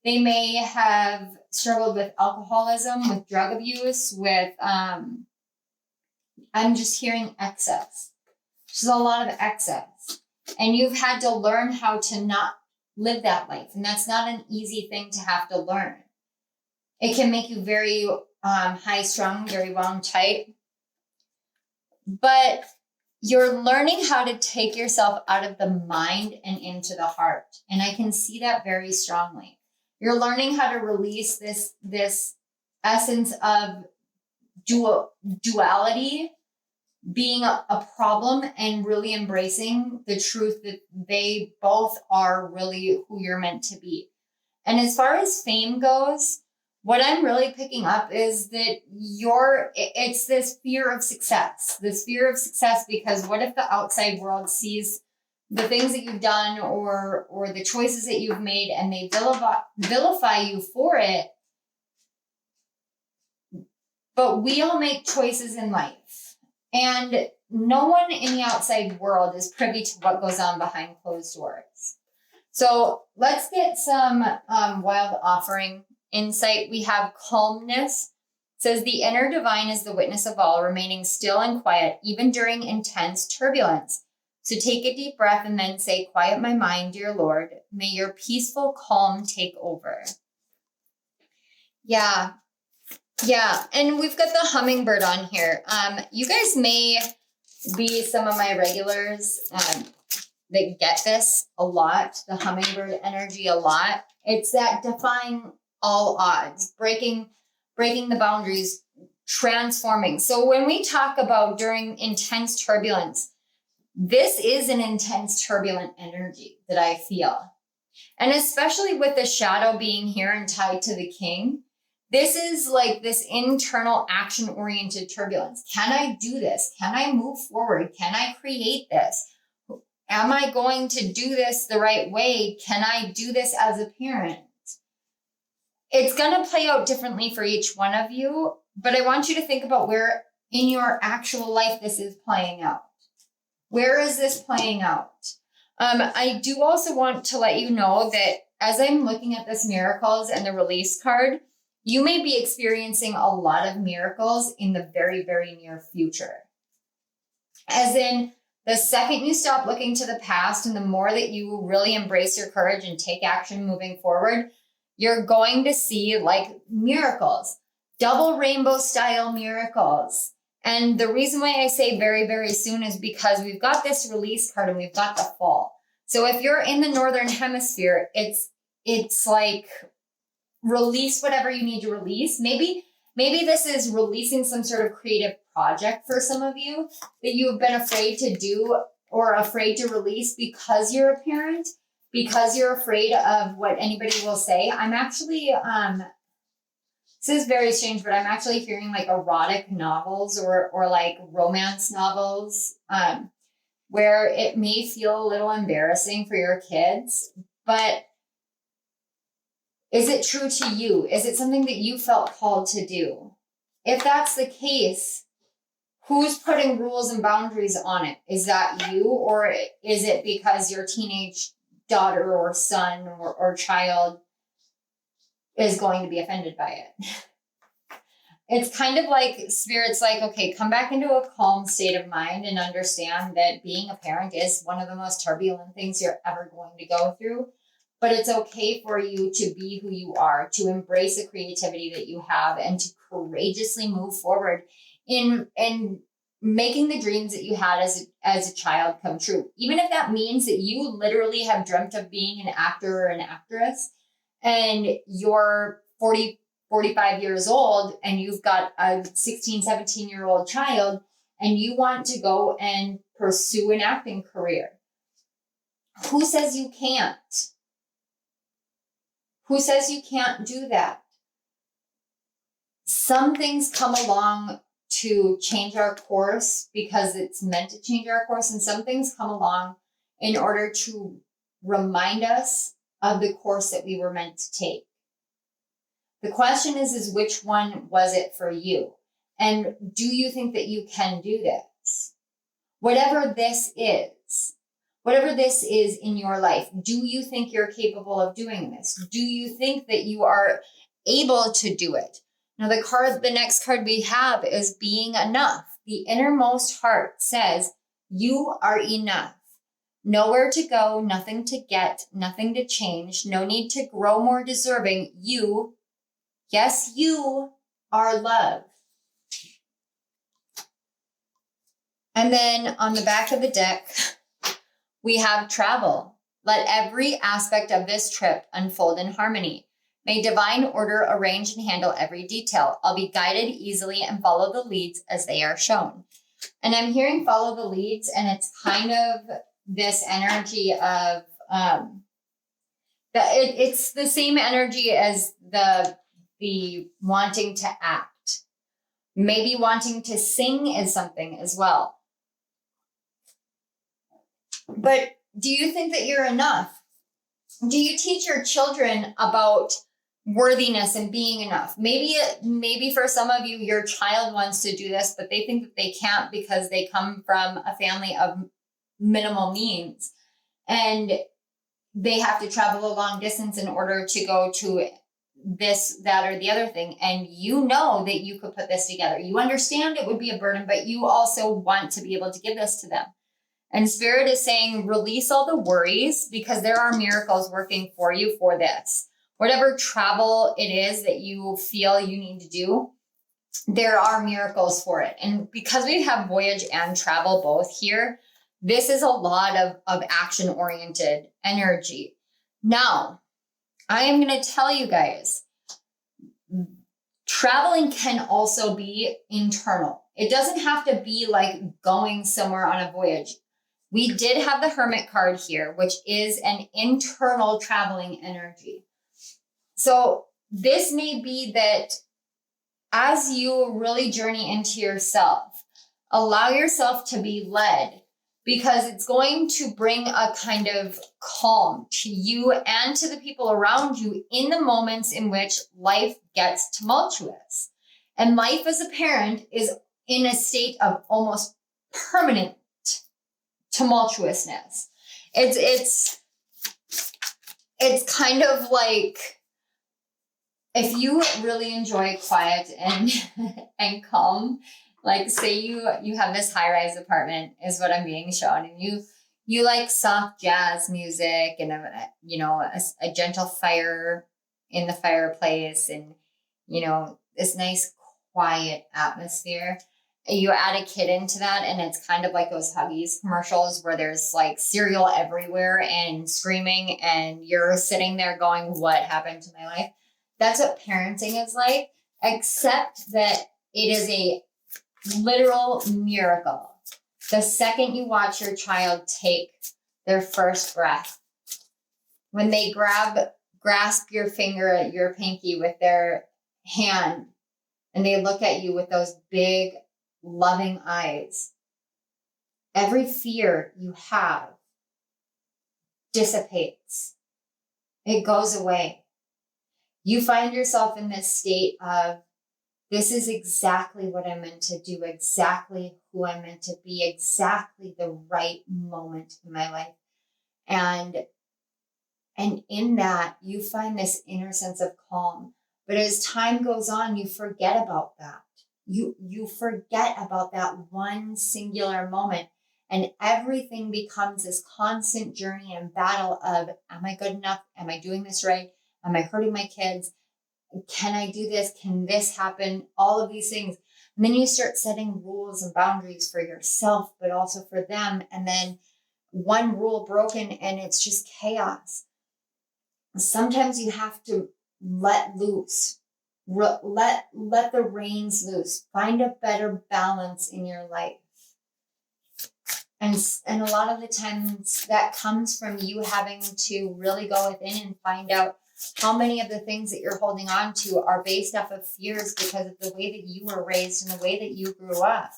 They may have struggled with alcoholism, with drug abuse, with, I'm just hearing excess. There's a lot of excess. And you've had to learn how to not live that life. And that's not an easy thing to have to learn. It can make you very high strung, very wound tight. But you're learning how to take yourself out of the mind and into the heart. And I can see that very strongly. You're learning how to release this essence of duality being a problem and really embracing the truth that they both are really who you're meant to be. And as far as fame goes, what I'm really picking up is that it's this fear of success, because what if the outside world sees the things that you've done or the choices that you've made and they vilify you for it? But we all make choices in life, and no one in the outside world is privy to what goes on behind closed doors. So let's get some wild offering insight. We have calmness. It says the inner divine is the witness of all, remaining still and quiet, even during intense turbulence. So take a deep breath and then say, quiet my mind, dear Lord. May your peaceful calm take over. Yeah. And we've got the hummingbird on here. You guys may be some of my regulars that get this a lot, the hummingbird energy a lot. It's that defying all odds, breaking the boundaries, transforming. So when we talk about during intense turbulence, this is an intense turbulent energy that I feel. And especially with the shadow being here and tied to the king, this is like this internal action-oriented turbulence. Can I do this? Can I move forward? Can I create this? Am I going to do this the right way? Can I do this as a parent? It's going to play out differently for each one of you, but I want you to think about where in your actual life this is playing out. Where is this playing out? I do also want to let you know that as I'm looking at this miracles and the release card, you may be experiencing a lot of miracles in the very, very near future. As in, the second you stop looking to the past and the more that you really embrace your courage and take action moving forward, you're going to see like miracles, double rainbow style miracles. And the reason why I say very, very soon is because we've got this release card and we've got the fall. So if you're in the Northern Hemisphere, it's like release whatever you need to release. Maybe this is releasing some sort of creative project for some of you that you've been afraid to do or afraid to release because you're a parent, because you're afraid of what anybody will say. I'm actually, this is very strange, but I'm actually hearing like erotic novels or like romance novels, where it may feel a little embarrassing for your kids, but is it true to you? Is it something that you felt called to do? If that's the case, who's putting rules and boundaries on it? Is that you, or is it because your teenage daughter or son or child is going to be offended by it? It's kind of like Spirit's like, okay, come back into a calm state of mind and understand that being a parent is one of the most turbulent things you're ever going to go through. But it's okay for you to be who you are, to embrace the creativity that you have, and to courageously move forward in making the dreams that you had as a child come true. Even if that means that you literally have dreamt of being an actor or an actress, and you're 45 years old, and you've got a 16, 17-year-old child, and you want to go and pursue an acting career. Who says you can't? Who says you can't do that? Some things come along to change our course because it's meant to change our course, and some things come along in order to remind us of the course that we were meant to take. The question is which one was it for you? And do you think that you can do this? Whatever this is in your life, do you think you're capable of doing this? Do you think that you are able to do it? Now, the next card we have is being enough. The innermost heart says, you are enough. Nowhere to go, nothing to get, nothing to change, no need to grow more deserving. You, yes, you are love. And then on the back of the deck, we have travel. Let every aspect of this trip unfold in harmony. May divine order arrange and handle every detail. I'll be guided easily and follow the leads as they are shown. And I'm hearing follow the leads, and it's kind of this energy of, it's the same energy as the wanting to act. Maybe wanting to sing is something as well. But do you think that you're enough? Do you teach your children about worthiness and being enough? Maybe for some of you, your child wants to do this, but they think that they can't because they come from a family of minimal means, and they have to travel a long distance in order to go to this, that, or the other thing. And you know that you could put this together. You understand it would be a burden, but you also want to be able to give this to them. And Spirit is saying, release all the worries, because there are miracles working for you for this. Whatever travel it is that you feel you need to do, there are miracles for it. And because we have voyage and travel both here, this is a lot of action-oriented energy. Now, I am going to tell you guys, Traveling can also be internal. It doesn't have to be like going somewhere on a voyage. We did have the Hermit card here, which is an internal traveling energy. So this may be that as you really journey into yourself, allow yourself to be led, because it's going to bring a kind of calm to you and to the people around you in the moments in which life gets tumultuous. And life as a parent is in a state of almost permanent tumultuousness. It's kind of like, if you really enjoy quiet and calm, like say you have this high-rise apartment is what I'm being shown, and you like soft jazz music and a gentle fire in the fireplace, and this nice quiet atmosphere. You add a kid into that, and it's kind of like those Huggies commercials where there's like cereal everywhere and screaming, and you're sitting there going, what happened to my life? That's what parenting is like, except that it is a literal miracle. The second you watch your child take their first breath, when they grasp your finger, your pinky with their hand, and they look at you with those big, loving eyes, every fear you have dissipates. It goes away. You find yourself in this state of, this is exactly what I'm meant to do, exactly who I'm meant to be, exactly the right moment in my life. And in that, you find this inner sense of calm. But as time goes on, you forget about that. You forget about that one singular moment, and everything becomes this constant journey and battle of, am I good enough? Am I doing this right? Am I hurting my kids? Can I do this? Can this happen? All of these things. And then you start setting rules and boundaries for yourself, but also for them. And then one rule broken and it's just chaos. Sometimes you have to let loose, let the reins loose, find a better balance in your life. And a lot of the times that comes from you having to really go within and find out how many of the things that you're holding on to are based off of fears because of the way that you were raised and the way that you grew up.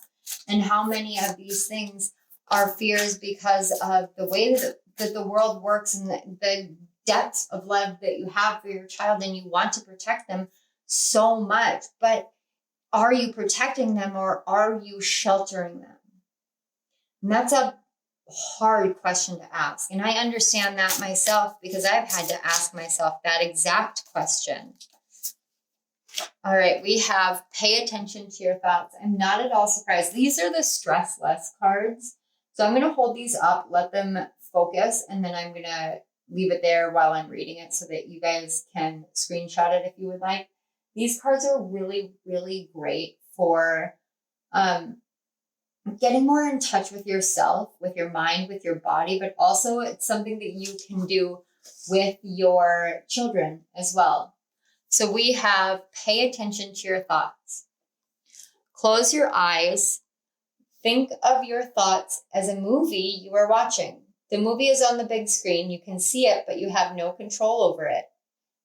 And how many of these things are fears because of the way that the world works and the depths of love that you have for your child, and you want to protect them so much. But are you protecting them, or are you sheltering them? And that's a hard question to ask. And I understand that myself, because I've had to ask myself that exact question. All right, we have pay attention to your thoughts. I'm not at all surprised. These are the stress less cards. So I'm going to hold these up, let them focus, and then I'm going to leave it there while I'm reading it so that you guys can screenshot it if you would like. These cards are really, really great for getting more in touch with yourself, with your mind, with your body, but also it's something that you can do with your children as well. So we have pay attention to your thoughts. Close your eyes. Think of your thoughts as a movie you are watching. The movie is on the big screen. You can see it, but you have no control over it.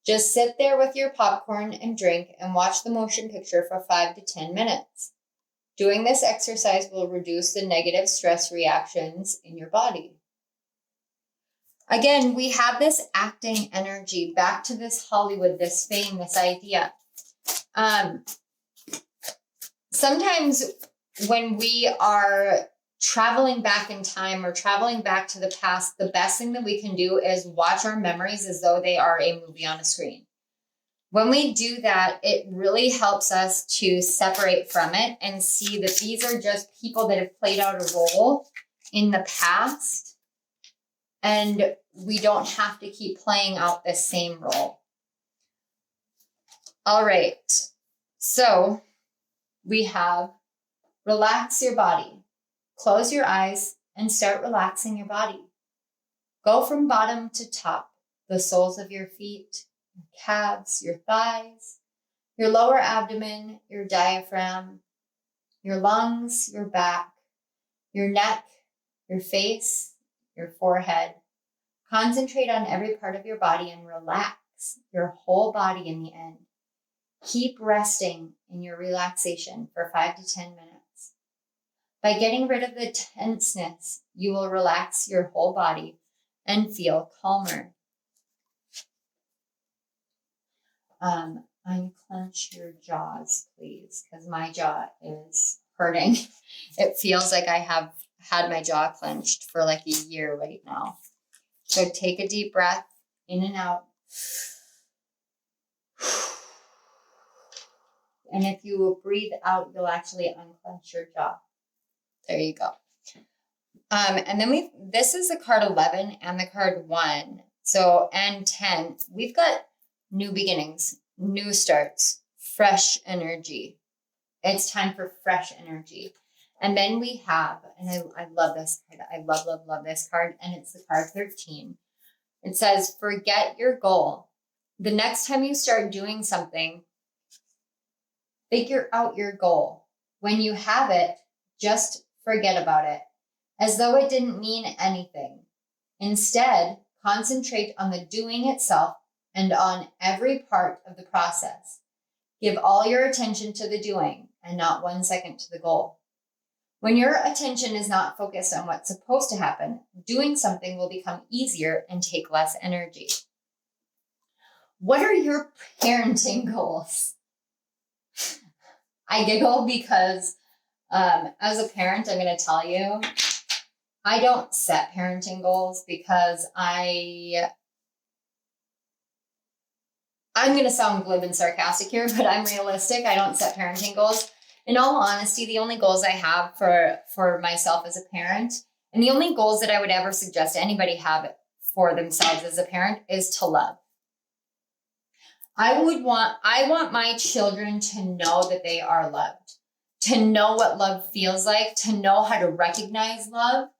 Just sit there with your popcorn and drink and watch the motion picture for 5 to 10 minutes. Doing this exercise will reduce the negative stress reactions in your body. Again, we have this acting energy, back to this Hollywood, this fame, this idea. Sometimes when we are traveling back in time or traveling back to the past, the best thing that we can do is watch our memories as though they are a movie on a screen. When we do that, it really helps us to separate from it and see that these are just people that have played out a role in the past, and we don't have to keep playing out the same role. All right, so we have relax your body. Close your eyes and start relaxing your body. Go from bottom to top, the soles of your feet, your calves, your thighs, your lower abdomen, your diaphragm, your lungs, your back, your neck, your face, your forehead. Concentrate on every part of your body and relax your whole body in the end. Keep resting in your relaxation for 5 to 10 minutes. By getting rid of the tenseness, you will relax your whole body and feel calmer. Unclench your jaws, please, because my jaw is hurting. It feels like I have had my jaw clenched for like a year right now. So take a deep breath in and out. And if you breathe out, you'll actually unclench your jaw. There you go. And then this is the card 11 and the card 1. So, and 10. We've got new beginnings, new starts, fresh energy. It's time for fresh energy. And then we have, and I love this card. I love this card. And it's the card 13. It says, forget your goal. The next time you start doing something, figure out your goal. When you have it, just forget about it, as though it didn't mean anything. Instead, concentrate on the doing itself and on every part of the process. Give all your attention to the doing and not 1 second to the goal. When your attention is not focused on what's supposed to happen, doing something will become easier and take less energy. What are your parenting goals? I giggle because as a parent, I'm going to tell you, I don't set parenting goals because I'm going to sound glib and sarcastic here, but I'm realistic. I don't set parenting goals. In all honesty, the only goals I have for myself as a parent, and the only goals that I would ever suggest anybody have for themselves as a parent, is to love. I want my children to know that they are loved, to know what love feels like, to know how to recognize love,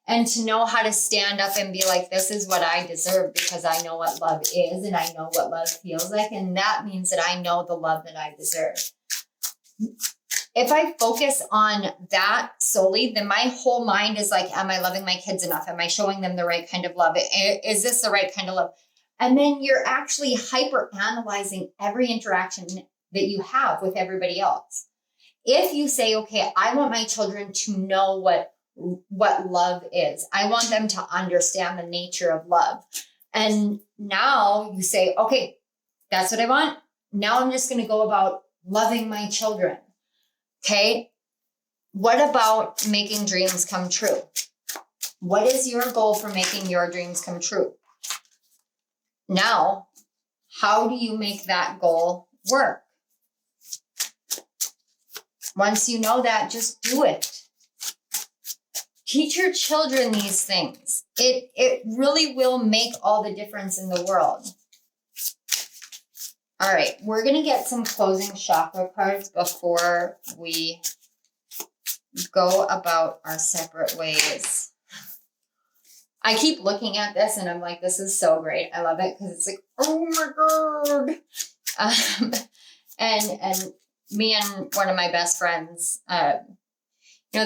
and to know how to stand up and be like, this is what I deserve because I know what love is and I know what love feels like. And that means that I know the love that I deserve. If I focus on that solely, then my whole mind is like, am I loving my kids enough? Am I showing them the right kind of love? Is this the right kind of love? And then you're actually hyper analyzing every interaction that you have with everybody else. If you say, okay, I want my children to know what love is. I want them to understand the nature of love. And now you say, okay, that's what I want. Now I'm just going to go about loving my children. Okay. What about making dreams come true? What is your goal for making your dreams come true? Now, how do you make that goal work? Once you know that, just do it. Teach your children these things. It really will make all the difference in the world. All right, we're going to get some closing chakra cards before we go about our separate ways. I keep looking at this and I'm like, this is so great. I love it because it's like, oh my God. And me and one of my best friends, you know,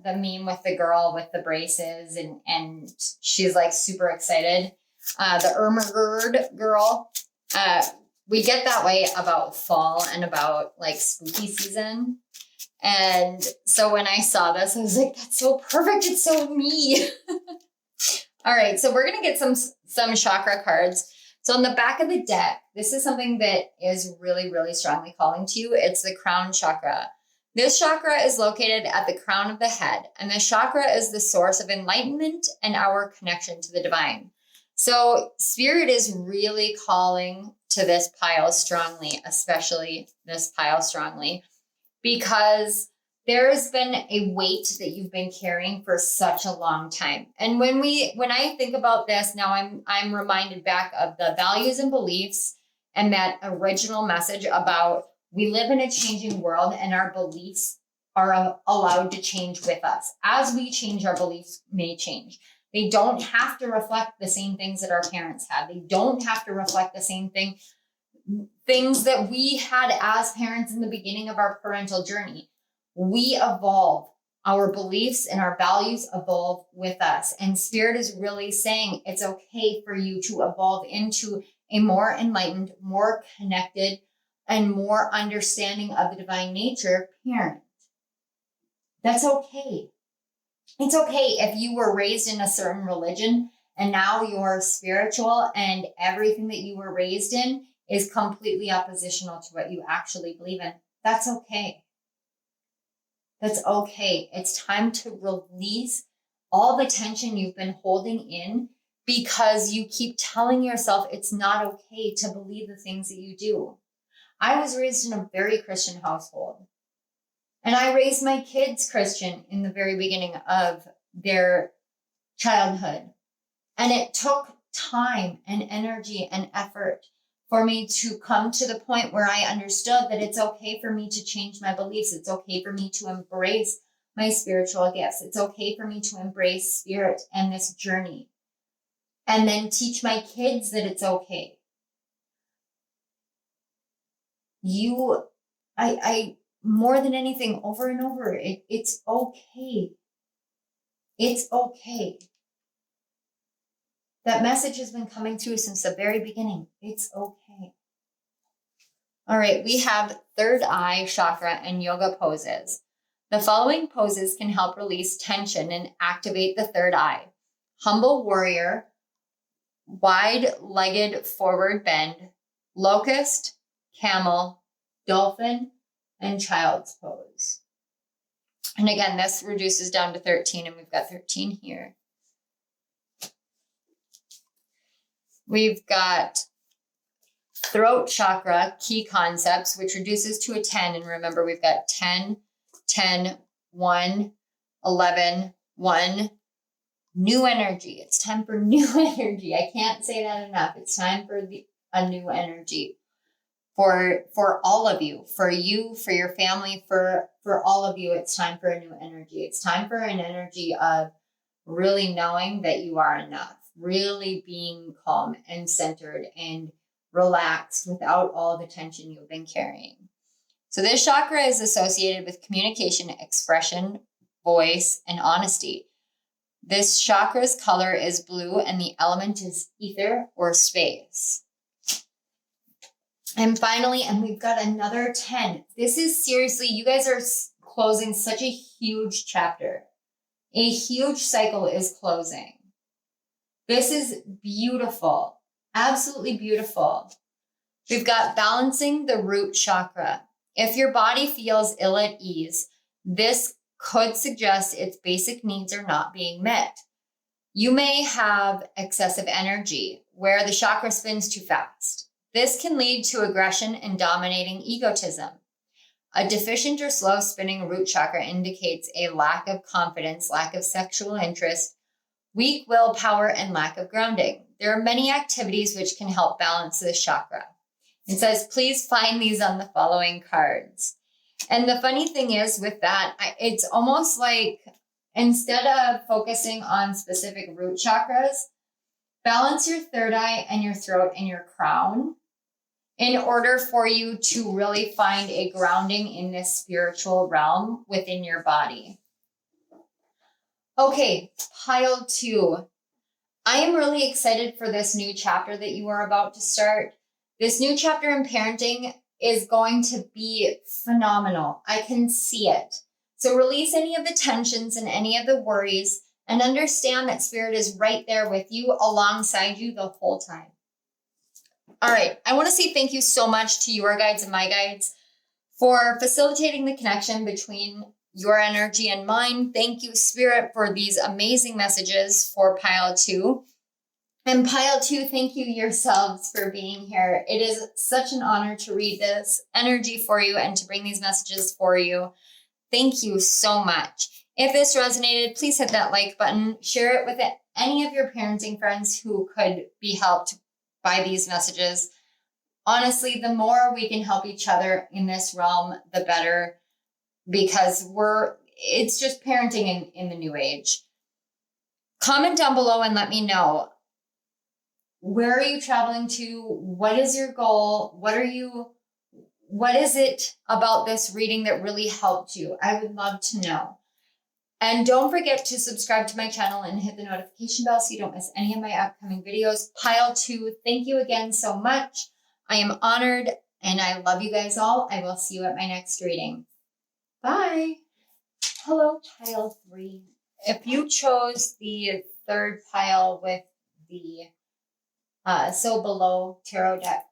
the meme with the girl with the braces and she's like super excited. The Ermagerd girl. We get that way about fall and about like spooky season. And so when I saw this, I was like, that's so perfect. It's so me. All right. So we're going to get some chakra cards. So on the back of the deck, this is something that is really, really strongly calling to you. It's the crown chakra. This chakra is located at the crown of the head, and the chakra is the source of enlightenment and our connection to the divine. So Spirit is really calling to this pile strongly, especially this pile strongly, because there has been a weight that you've been carrying for such a long time. And when I think about this now, I'm reminded back of the values and beliefs and that original message about we live in a changing world and our beliefs are allowed to change with us. As we change, our beliefs may change. They don't have to reflect the same things that our parents had. They don't have to reflect the same thing things that we had as parents in the beginning of our parental journey. We evolve. Our beliefs and our values evolve with us. And Spirit is really saying it's okay for you to evolve into a more enlightened, more connected, and more understanding of the divine nature parent. That's okay. It's okay if you were raised in a certain religion and now you're spiritual and everything that you were raised in is completely oppositional to what you actually believe in. That's okay. That's okay. It's time to release all the tension you've been holding in because you keep telling yourself it's not okay to believe the things that you do. I was raised in a very Christian household, and I raised my kids Christian in the very beginning of their childhood. And it took time and energy and effort for me to come to the point where I understood that it's okay for me to change my beliefs. It's okay for me to embrace my spiritual gifts. It's okay for me to embrace spirit and this journey. And then teach my kids that it's okay. I more than anything, over and over, it's okay. It's okay. That message has been coming through since the very beginning. It's okay. All right, we have third eye chakra and yoga poses. The following poses can help release tension and activate the third eye. Humble warrior, wide-legged forward bend, locust, camel, dolphin, and child's pose. And again, this reduces down to 13, and we've got 13 here. We've got throat chakra, key concepts, which reduces to a 10. And remember, we've got 10, 10, 1, 11, 1. New energy. It's time for new energy. I can't say that enough. It's time for a new energy for all of you, for your family, for all of you. It's time for a new energy. It's time for an energy of really knowing that you are enough. Really being calm and centered and relaxed without all the tension you've been carrying. So this chakra is associated with communication, expression, voice, and honesty. This chakra's color is blue and the element is ether or space. And finally, and we've got another 10. This is seriously, you guys are closing such a huge chapter. A huge cycle is closing. This is beautiful, absolutely beautiful. We've got balancing the root chakra. If your body feels ill at ease, this could suggest its basic needs are not being met. You may have excessive energy where the chakra spins too fast. This can lead to aggression and dominating egotism. A deficient or slow spinning root chakra indicates a lack of confidence, lack of sexual interest, weak willpower, and lack of grounding. There are many activities which can help balance this chakra. It says, please find these on the following cards. And the funny thing is with that, it's almost like instead of focusing on specific root chakras, balance your third eye and your throat and your crown in order for you to really find a grounding in this spiritual realm within your body. Okay, pile 2. I am really excited for this new chapter that you are about to start. This new chapter in parenting is going to be phenomenal. I can see it. So release any of the tensions and any of the worries and understand that Spirit is right there with you, alongside you the whole time. All right, I want to say thank you so much to your guides and my guides for facilitating the connection between your energy and mine. Thank you, Spirit, for these amazing messages for pile 2. And pile 2, thank you yourselves for being here. It is such an honor to read this energy for you and to bring these messages for you. Thank you so much. If this resonated, please hit that like button. Share it with any of your parenting friends who could be helped by these messages. Honestly, the more we can help each other in this realm, the better, because it's just parenting in the new age. Comment down below and let me know, Where are you traveling to? What is your goal? What is it about this reading that really helped you? I would love to know. And don't forget to subscribe to my channel and hit the notification bell so you don't miss any of my upcoming videos. Pile 2, thank you again so much. I am honored and I love you guys all. I will see you at my next reading. Bye. Hello, pile 3. If you chose the third pile with the So Below tarot deck,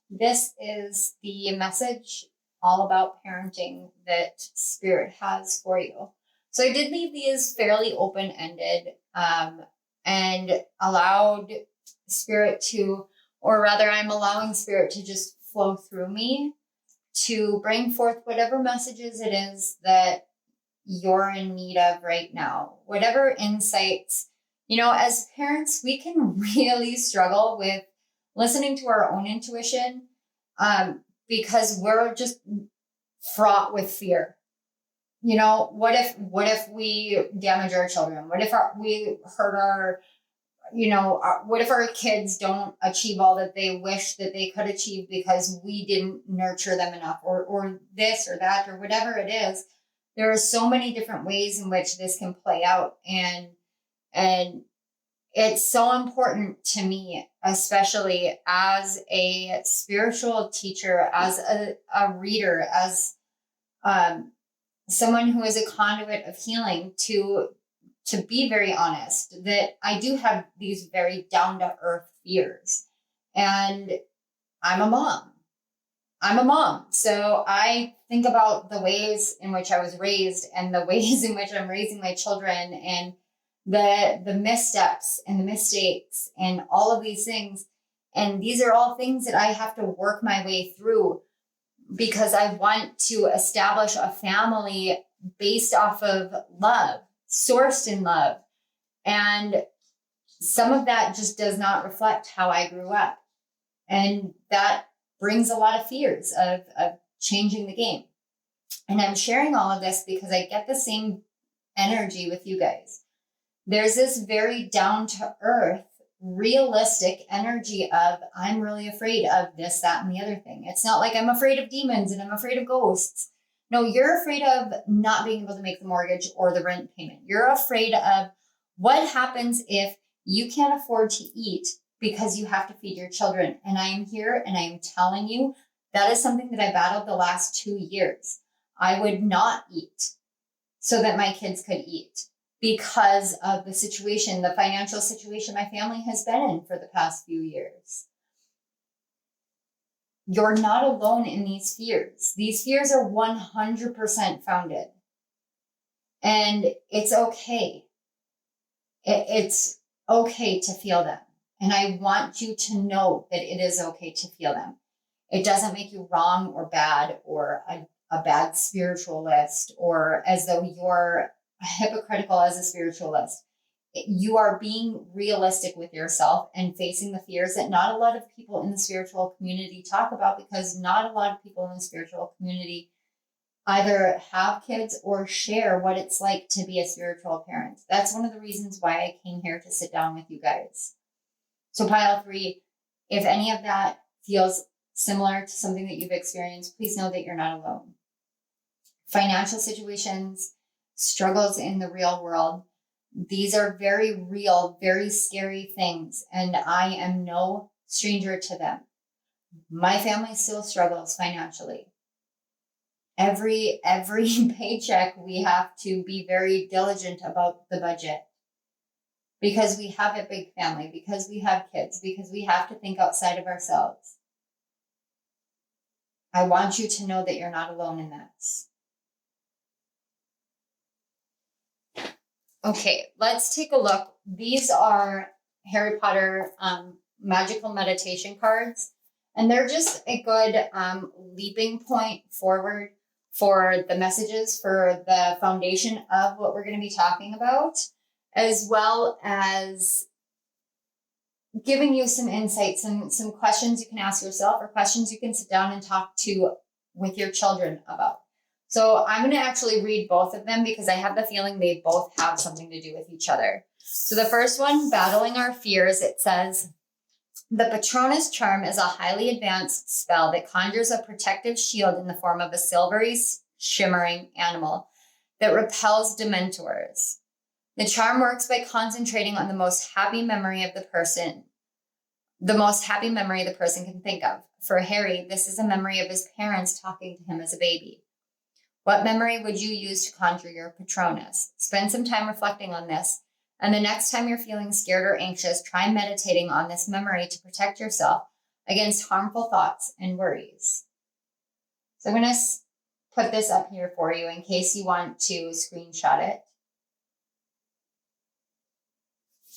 this is the message all about parenting that Spirit has for you. So I did leave these fairly open-ended and allowed Spirit to, or rather I'm allowing Spirit to just flow through me to bring forth whatever messages it is that you're in need of right now. Whatever insights, as parents, we can really struggle with listening to our own intuition because we're just fraught with fear. What if we damage our children? What if we hurt what if our kids don't achieve all that they wish that they could achieve because we didn't nurture them enough, or this or that, or whatever it is. There are so many different ways in which this can play out. And it's so important to me, especially as a spiritual teacher, as a reader, as someone who is a conduit of healing, to be very honest, that I do have these very down-to-earth fears. And I'm a mom. So I think about the ways in which I was raised and the ways in which I'm raising my children and the missteps and the mistakes and all of these things. And these are all things that I have to work my way through because I want to establish a family based off of love, sourced in love. And some of that just does not reflect how I grew up. And that brings a lot of fears of changing the game. And I'm sharing all of this because I get the same energy with you guys. There's this very down to earth, realistic energy of, I'm really afraid of this, that, and the other thing. It's not like I'm afraid of demons and I'm afraid of ghosts. No, you're afraid of not being able to make the mortgage or the rent payment. You're afraid of what happens if you can't afford to eat because you have to feed your children. And I am here and I am telling you, that is something that I battled the last 2 years. I would not eat so that my kids could eat because of the situation, the financial situation my family has been in for the past few years. You're not alone in these fears. These fears are 100% founded. And it's okay. It's okay to feel them. And I want you to know that it is okay to feel them. It doesn't make you wrong or bad or a bad spiritualist or as though you're hypocritical as a spiritualist. You are being realistic with yourself and facing the fears that not a lot of people in the spiritual community talk about, because not a lot of people in the spiritual community either have kids or share what it's like to be a spiritual parent. That's one of the reasons why I came here to sit down with you guys. So pile 3, if any of that feels similar to something that you've experienced, please know that you're not alone. Financial situations, struggles in the real world, these are very real, very scary things, and I am no stranger to them. My family still struggles financially. Every paycheck, we have to be very diligent about the budget because we have a big family, because we have kids, because we have to think outside of ourselves. I want you to know that you're not alone in this. Okay, let's take a look. These are Harry Potter magical meditation cards, and they're just a good leaping point forward for the messages, for the foundation of what we're going to be talking about, as well as giving you some insights and some questions you can ask yourself or questions you can sit down and talk to with your children about. So I'm going to actually read both of them because I have the feeling they both have something to do with each other. So the first one, Battling Our Fears, it says, The Patronus charm is a highly advanced spell that conjures a protective shield in the form of a silvery, shimmering animal that repels dementors. The charm works by concentrating on the most happy memory the person can think of. For Harry, this is a memory of his parents talking to him as a baby. What memory would you use to conjure your Patronus? Spend some time reflecting on this, and the next time you're feeling scared or anxious, try meditating on this memory to protect yourself against harmful thoughts and worries. So I'm going to put this up here for you in case you want to screenshot it.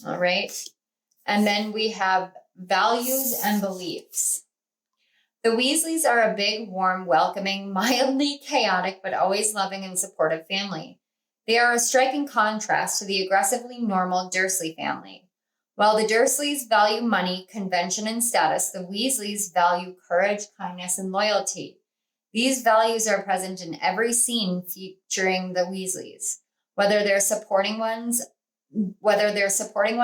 All right. And then we have values and beliefs. The Weasleys are a big, warm, welcoming, mildly chaotic, but always loving and supportive family. They are a striking contrast to the aggressively normal Dursley family. While the Dursleys value money, convention, and status, the Weasleys value courage, kindness, and loyalty. These values are present in every scene featuring the Weasleys, whether they're supporting one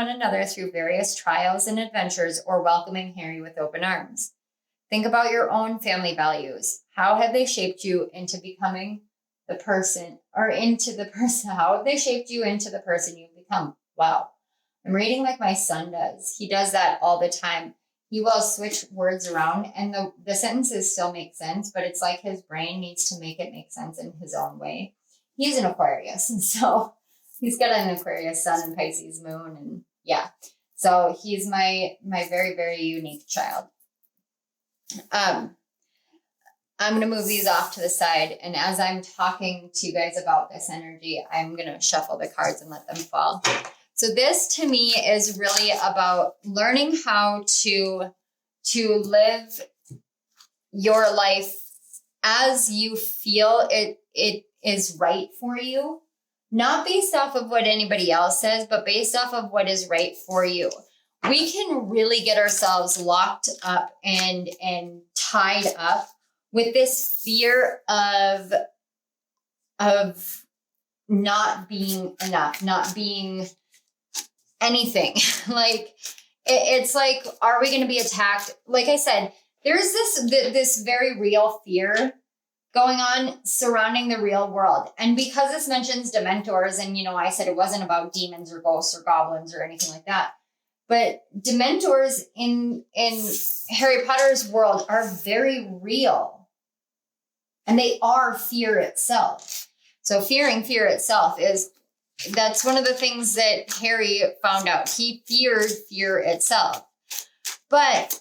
another through various trials and adventures or welcoming Harry with open arms. Think about your own family values. How have they shaped you into becoming how have they shaped you into the person you've become? Wow. I'm reading like my son does. He does that all the time. He will switch words around and the sentences still make sense, but it's like his brain needs to make it make sense in his own way. He's an Aquarius, and so he's got an Aquarius sun and Pisces moon, and yeah. So he's my very, very unique child. I'm going to move these off to the side. And as I'm talking to you guys about this energy, I'm going to shuffle the cards and let them fall. So this to me is really about learning how to live your life as you feel it is right for you, not based off of what anybody else says, but based off of what is right for you. We can really get ourselves locked up and tied up with this fear of not being enough, not being anything. Like it's like, are we going to be attacked? Like I said, there's this very real fear going on surrounding the real world. And because this mentions Dementors, and I said it wasn't about demons or ghosts or goblins or anything like that, but Dementors in Harry Potter's world are very real. And they are fear itself. So fearing fear itself that's one of the things that Harry found out. He feared fear itself. But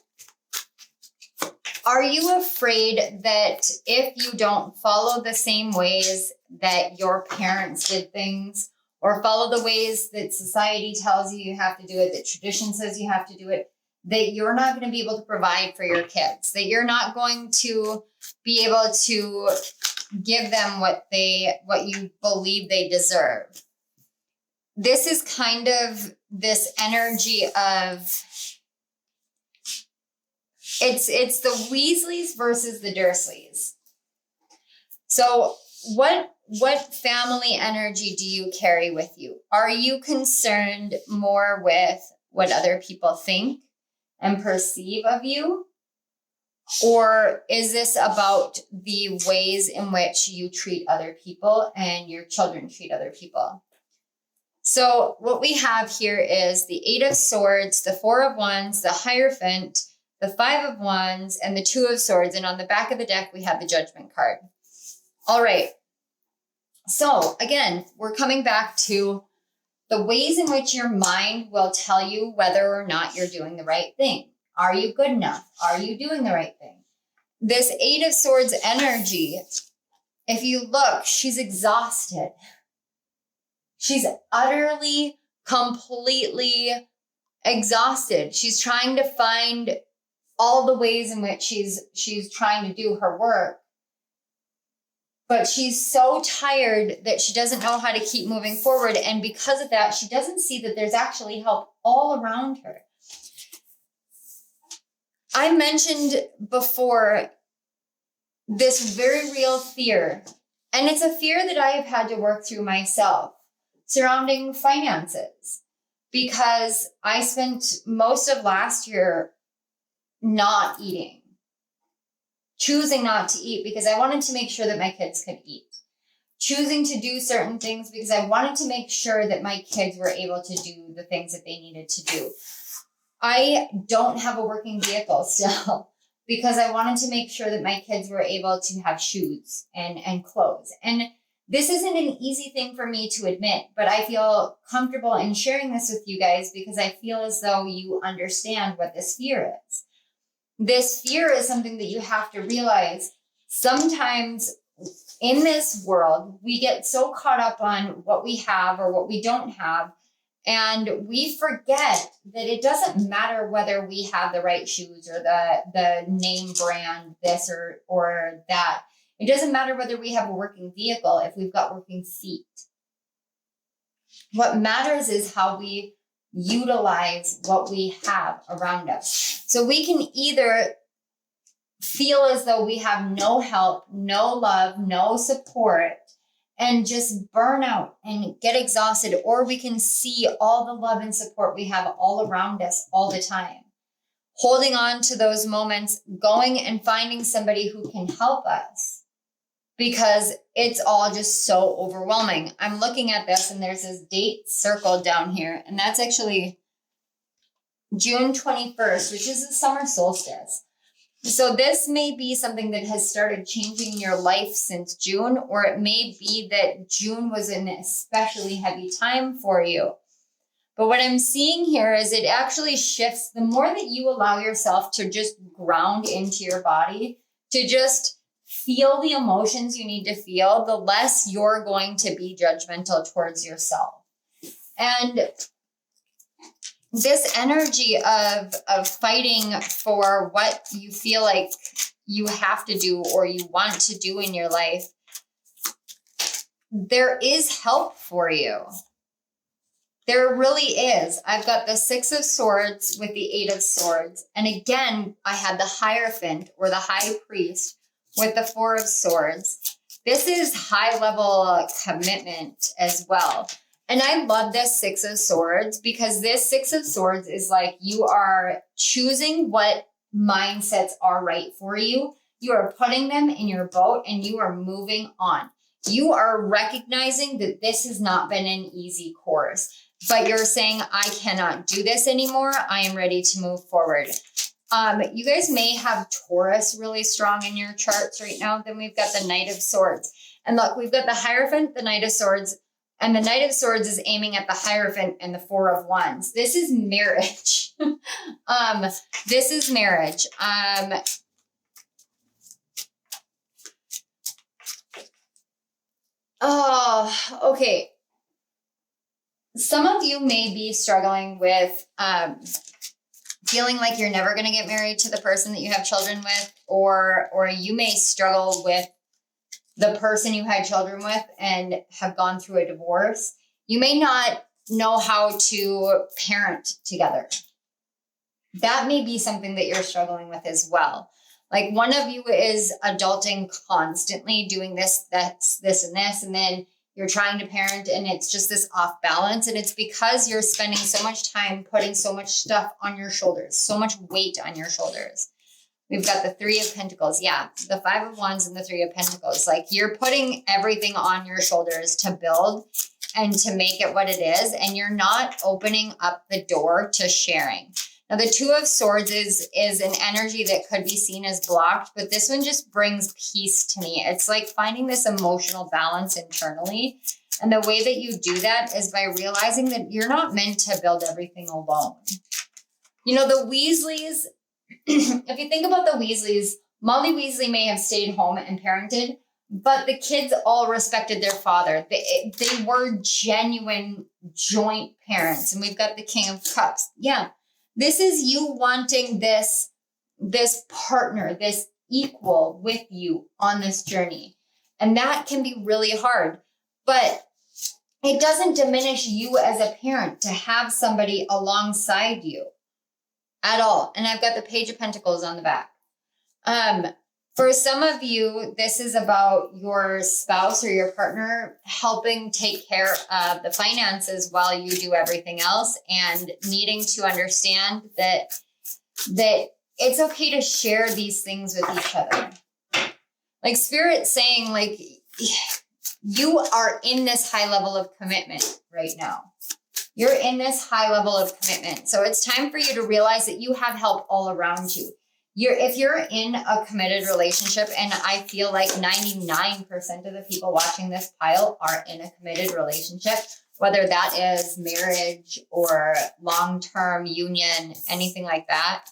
are you afraid that if you don't follow the same ways that your parents did things, or follow the ways that society tells you have to do it, that tradition says you have to do it, that you're not going to be able to provide for your kids, that you're not going to be able to give them what you believe they deserve? This is kind of this energy of it's the Weasleys versus the Dursleys. So what family energy do you carry with you? Are you concerned more with what other people think and perceive of you? Or is this about the ways in which you treat other people and your children treat other people? So what we have here is the 8 of Swords, the 4 of Wands, the Hierophant, the 5 of Wands, and the 2 of Swords. And on the back of the deck, we have the Judgment card. All right. So again, we're coming back to the ways in which your mind will tell you whether or not you're doing the right thing. Are you good enough? Are you doing the right thing? This 8 of Swords energy, if you look, she's exhausted. She's utterly, completely exhausted. She's trying to find all the ways in which she's trying to do her work. But she's so tired that she doesn't know how to keep moving forward. And because of that, she doesn't see that there's actually help all around her. I mentioned before this very real fear, and it's a fear that I have had to work through myself surrounding finances, because I spent most of last year not eating, choosing not to eat because I wanted to make sure that my kids could eat, choosing to do certain things because I wanted to make sure that my kids were able to do the things that they needed to do. I don't have a working vehicle still because I wanted to make sure that my kids were able to have shoes and clothes. And this isn't an easy thing for me to admit, but I feel comfortable in sharing this with you guys because I feel as though you understand what this fear is. This fear is something that you have to realize. Sometimes in this world, we get so caught up on what we have or what we don't have. And we forget that it doesn't matter whether we have the right shoes or the name brand, this or that. It doesn't matter whether we have a working vehicle if we've got working feet. What matters is how we utilize what we have around us. So we can either feel as though we have no help, no love, no support, and just burn out and get exhausted, or we can see all the love and support we have all around us all the time. Holding on to those moments, going and finding somebody who can help us because it's all just so overwhelming. I'm looking at this and there's this date circled down here, and that's actually June 21st, which is the summer solstice. So this may be something that has started changing your life since June, or it may be that June was an especially heavy time for you. But what I'm seeing here is it actually shifts the more that you allow yourself to just ground into your body, to just feel the emotions you need to feel, the less you're going to be judgmental towards yourself. And this energy of fighting for what you feel like you have to do or you want to do in your life, there is help for you. There really is. I've got the 6 of Swords with the 8 of Swords. And again, I had the Hierophant or the High Priest with the 4 of Swords. This is high level commitment as well. And I love this 6 of Swords because this 6 of Swords is like you are choosing what mindsets are right for you. You are putting them in your boat and you are moving on. You are recognizing that this has not been an easy course, but you're saying, I cannot do this anymore. I am ready to move forward. You guys may have Taurus really strong in your charts right now. Then we've got the Knight of Swords. And look, we've got the Hierophant, the Knight of Swords, and the Knight of Swords is aiming at the Hierophant and the 4 of Wands. This is marriage. This is marriage. Oh, okay. Some of you may be struggling with feeling like you're never going to get married to the person that you have children with, or you may struggle with the person you had children with and have gone through a divorce. You may not know how to parent together. That may be something that you're struggling with as well. Like one of you is adulting constantly, doing this, that's this, and this, and then you're trying to parent and it's just this off balance. And it's because you're spending so much time putting so much stuff on your shoulders, so much weight on your shoulders. We've got the 3 of Pentacles. Yeah, the 5 of Wands and the 3 of Pentacles. Like you're putting everything on your shoulders to build and to make it what it is. And you're not opening up the door to sharing. Now, the 2 of Swords is an energy that could be seen as blocked, but this one just brings peace to me. It's like finding this emotional balance internally. And the way that you do that is by realizing that you're not meant to build everything alone. You know, the Weasleys, if you think about the Weasleys, Molly Weasley may have stayed home and parented, but the kids all respected their father. They were genuine joint parents. And we've got the King of Cups. Yeah. This is you wanting this partner, this equal with you on this journey. And that can be really hard, but it doesn't diminish you as a parent to have somebody alongside you at all. And I've got the Page of Pentacles on the back. For some of you, this is about your spouse or your partner helping take care of the finances while you do everything else and needing to understand that it's okay to share these things with each other. Like Spirit's saying, like, you are in this high level of commitment right now. You're in this high level of commitment. So it's time for you to realize that you have help all around you. If you're in a committed relationship, and I feel like 99% of the people watching this pile are in a committed relationship, whether that is marriage or long-term union, anything like that.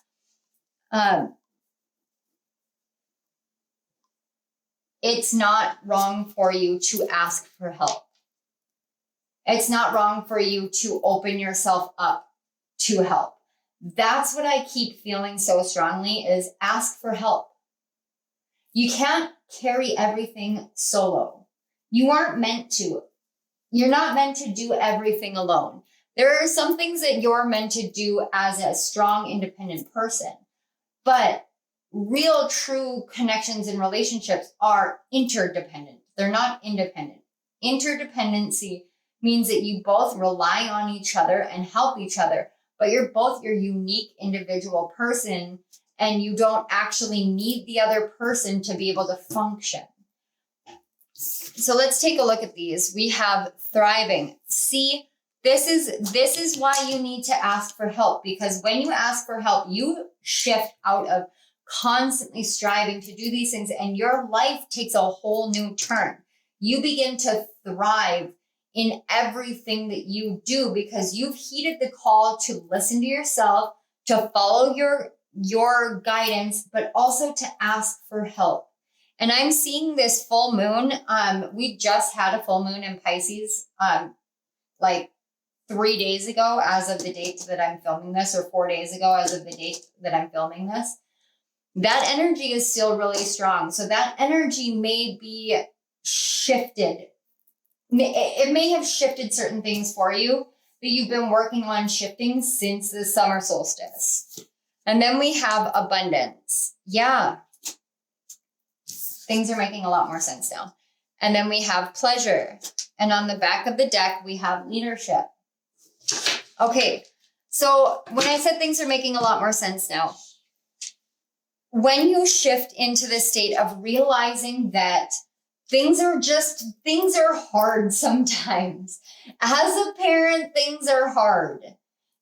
It's not wrong for you to ask for help. It's not wrong for you to open yourself up to help. That's what I keep feeling so strongly, is ask for help. You can't carry everything solo. You aren't meant to. You're not meant to do everything alone. There are some things that you're meant to do as a strong, independent person. But real, true connections and relationships are interdependent. They're not independent. Interdependency means that you both rely on each other and help each other, but you're both your unique individual person, and you don't actually need the other person to be able to function. So let's take a look at these. We have thriving. See, this is why you need to ask for help, because when you ask for help, you shift out of constantly striving to do these things, and your life takes a whole new turn. You begin to thrive in everything that you do because you've heeded the call to listen to yourself, to follow your guidance, but also to ask for help. And I'm seeing this full moon. We just had a full moon in Pisces, like 3 days ago, as of the date that I'm filming this, or 4 days ago, as of the date that I'm filming this. That energy is still really strong. So that energy may be shifted. It may have shifted certain things for you that you've been working on shifting since the summer solstice. And then we have abundance. Yeah. Things are making a lot more sense now. And then we have pleasure. And on the back of the deck, we have leadership. Okay. So when I said things are making a lot more sense now, when you shift into the state of realizing that things are hard sometimes. As a parent, things are hard.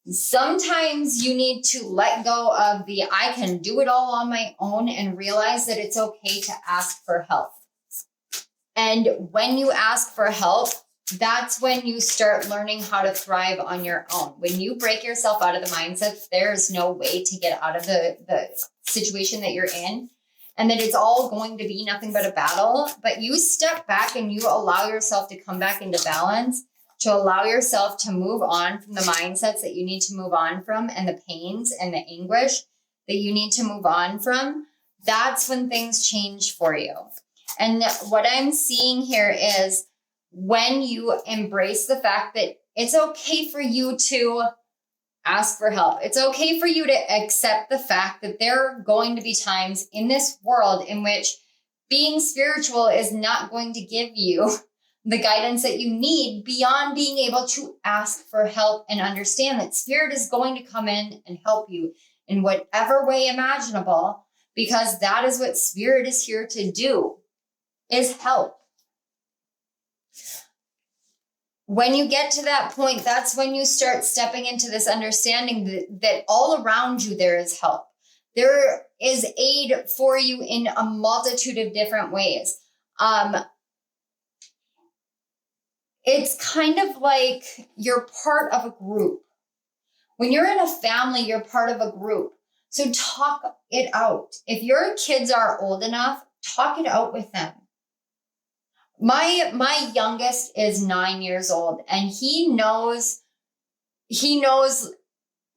Sometimes you need to let go of the I can do it all on my own and realize that it's okay to ask for help. And when you ask for help, that's when you start learning how to thrive on your own. When you break yourself out of the mindset, there's no way to get out of the situation that you're in, and that it's all going to be nothing but a battle, but you step back and you allow yourself to come back into balance, to allow yourself to move on from the mindsets that you need to move on from, and the pains and the anguish that you need to move on from, that's when things change for you. And what I'm seeing here is when you embrace the fact that it's okay for you to ask for help. It's okay for you to accept the fact that there are going to be times in this world in which being spiritual is not going to give you the guidance that you need beyond being able to ask for help and understand that Spirit is going to come in and help you in whatever way imaginable, because that is what Spirit is here to do, is help. When you get to that point, that's when you start stepping into this understanding that all around you there is help. There is aid for you in a multitude of different ways. It's kind of like you're part of a group. When you're in a family, you're part of a group. So talk it out. If your kids are old enough, talk it out with them. My youngest is 9 years old, and he knows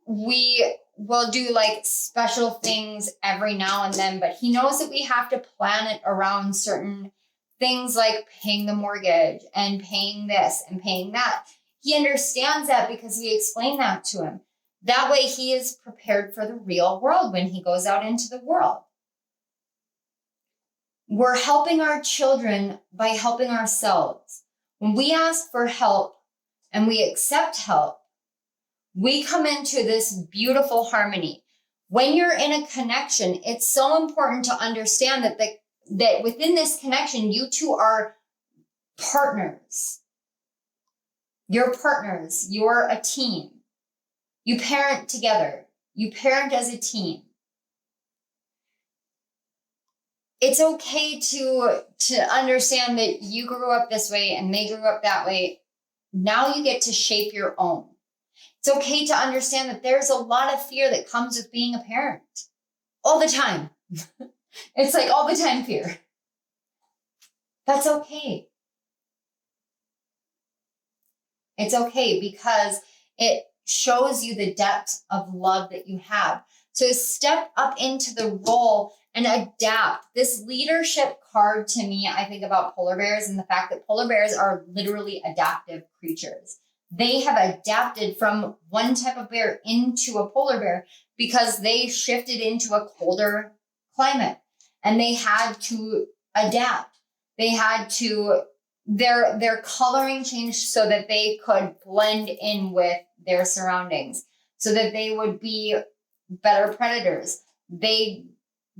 we will do like special things every now and then, but he knows that we have to plan it around certain things like paying the mortgage and paying this and paying that. He understands that because we explain that to him. That way he is prepared for the real world when he goes out into the world. We're helping our children by helping ourselves. When we ask for help and we accept help, we come into this beautiful harmony. When you're in a connection, it's so important to understand that within this connection, you two are partners. You're partners. You're a team. You parent together. You parent as a team. It's okay to understand that you grew up this way and they grew up that way. Now you get to shape your own. It's okay to understand that there's a lot of fear that comes with being a parent. All the time. It's like all the time fear. That's okay. It's okay because it shows you the depth of love that you have. So step up into the role and adapt. This leadership card, to me, I think about polar bears and the fact that polar bears are literally adaptive creatures. They have adapted from one type of bear into a polar bear because they shifted into a colder climate and they had to adapt. They had to, their coloring changed so that they could blend in with their surroundings, so that they would be better predators. They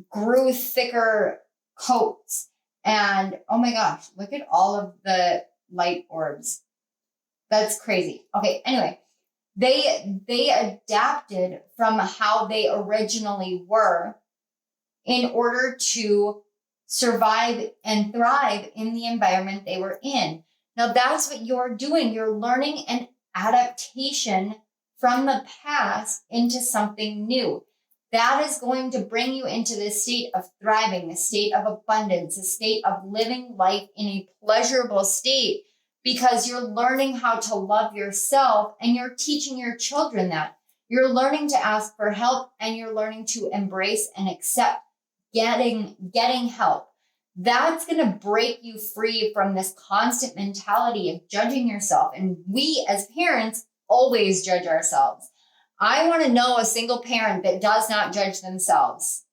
grew thicker coats. And oh my gosh, look at all of the light orbs. That's crazy. Okay, anyway, they adapted from how they originally were in order to survive and thrive in the environment they were in. Now that's what you're doing. You're learning an adaptation from the past into something new. That is going to bring you into this state of thriving, a state of abundance, a state of living life in a pleasurable state, because you're learning how to love yourself and you're teaching your children that. You're learning to ask for help and you're learning to embrace and accept getting help. That's going to break you free from this constant mentality of judging yourself. And we as parents always judge ourselves. I want to know a single parent that does not judge themselves.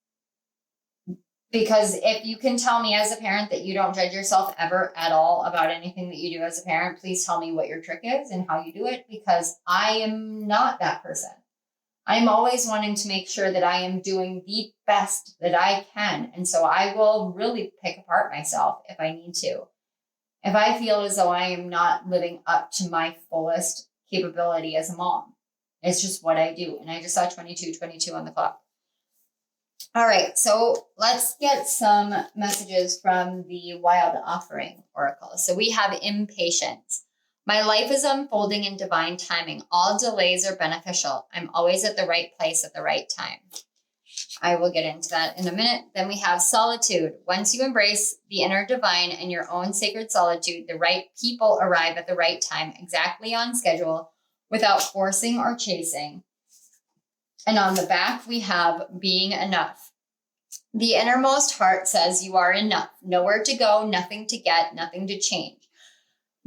Because if you can tell me as a parent that you don't judge yourself ever at all about anything that you do as a parent, please tell me what your trick is and how you do it, because I am not that person. I'm always wanting to make sure that I am doing the best that I can. And so I will really pick apart myself if I need to. If I feel as though I am not living up to my fullest capability as a mom. It's just what I do. And I just saw 22:22 on the clock. All right, so let's get some messages from the Wild Offering Oracle. So we have impatience. My life is unfolding in divine timing. All delays are beneficial. I'm always at the right place at the right time. I will get into that in a minute. Then we have solitude. Once you embrace the inner divine and your own sacred solitude, the right people arrive at the right time, exactly on schedule, without forcing or chasing. And on the back, we have being enough. The innermost heart says you are enough. Nowhere to go, nothing to get, nothing to change.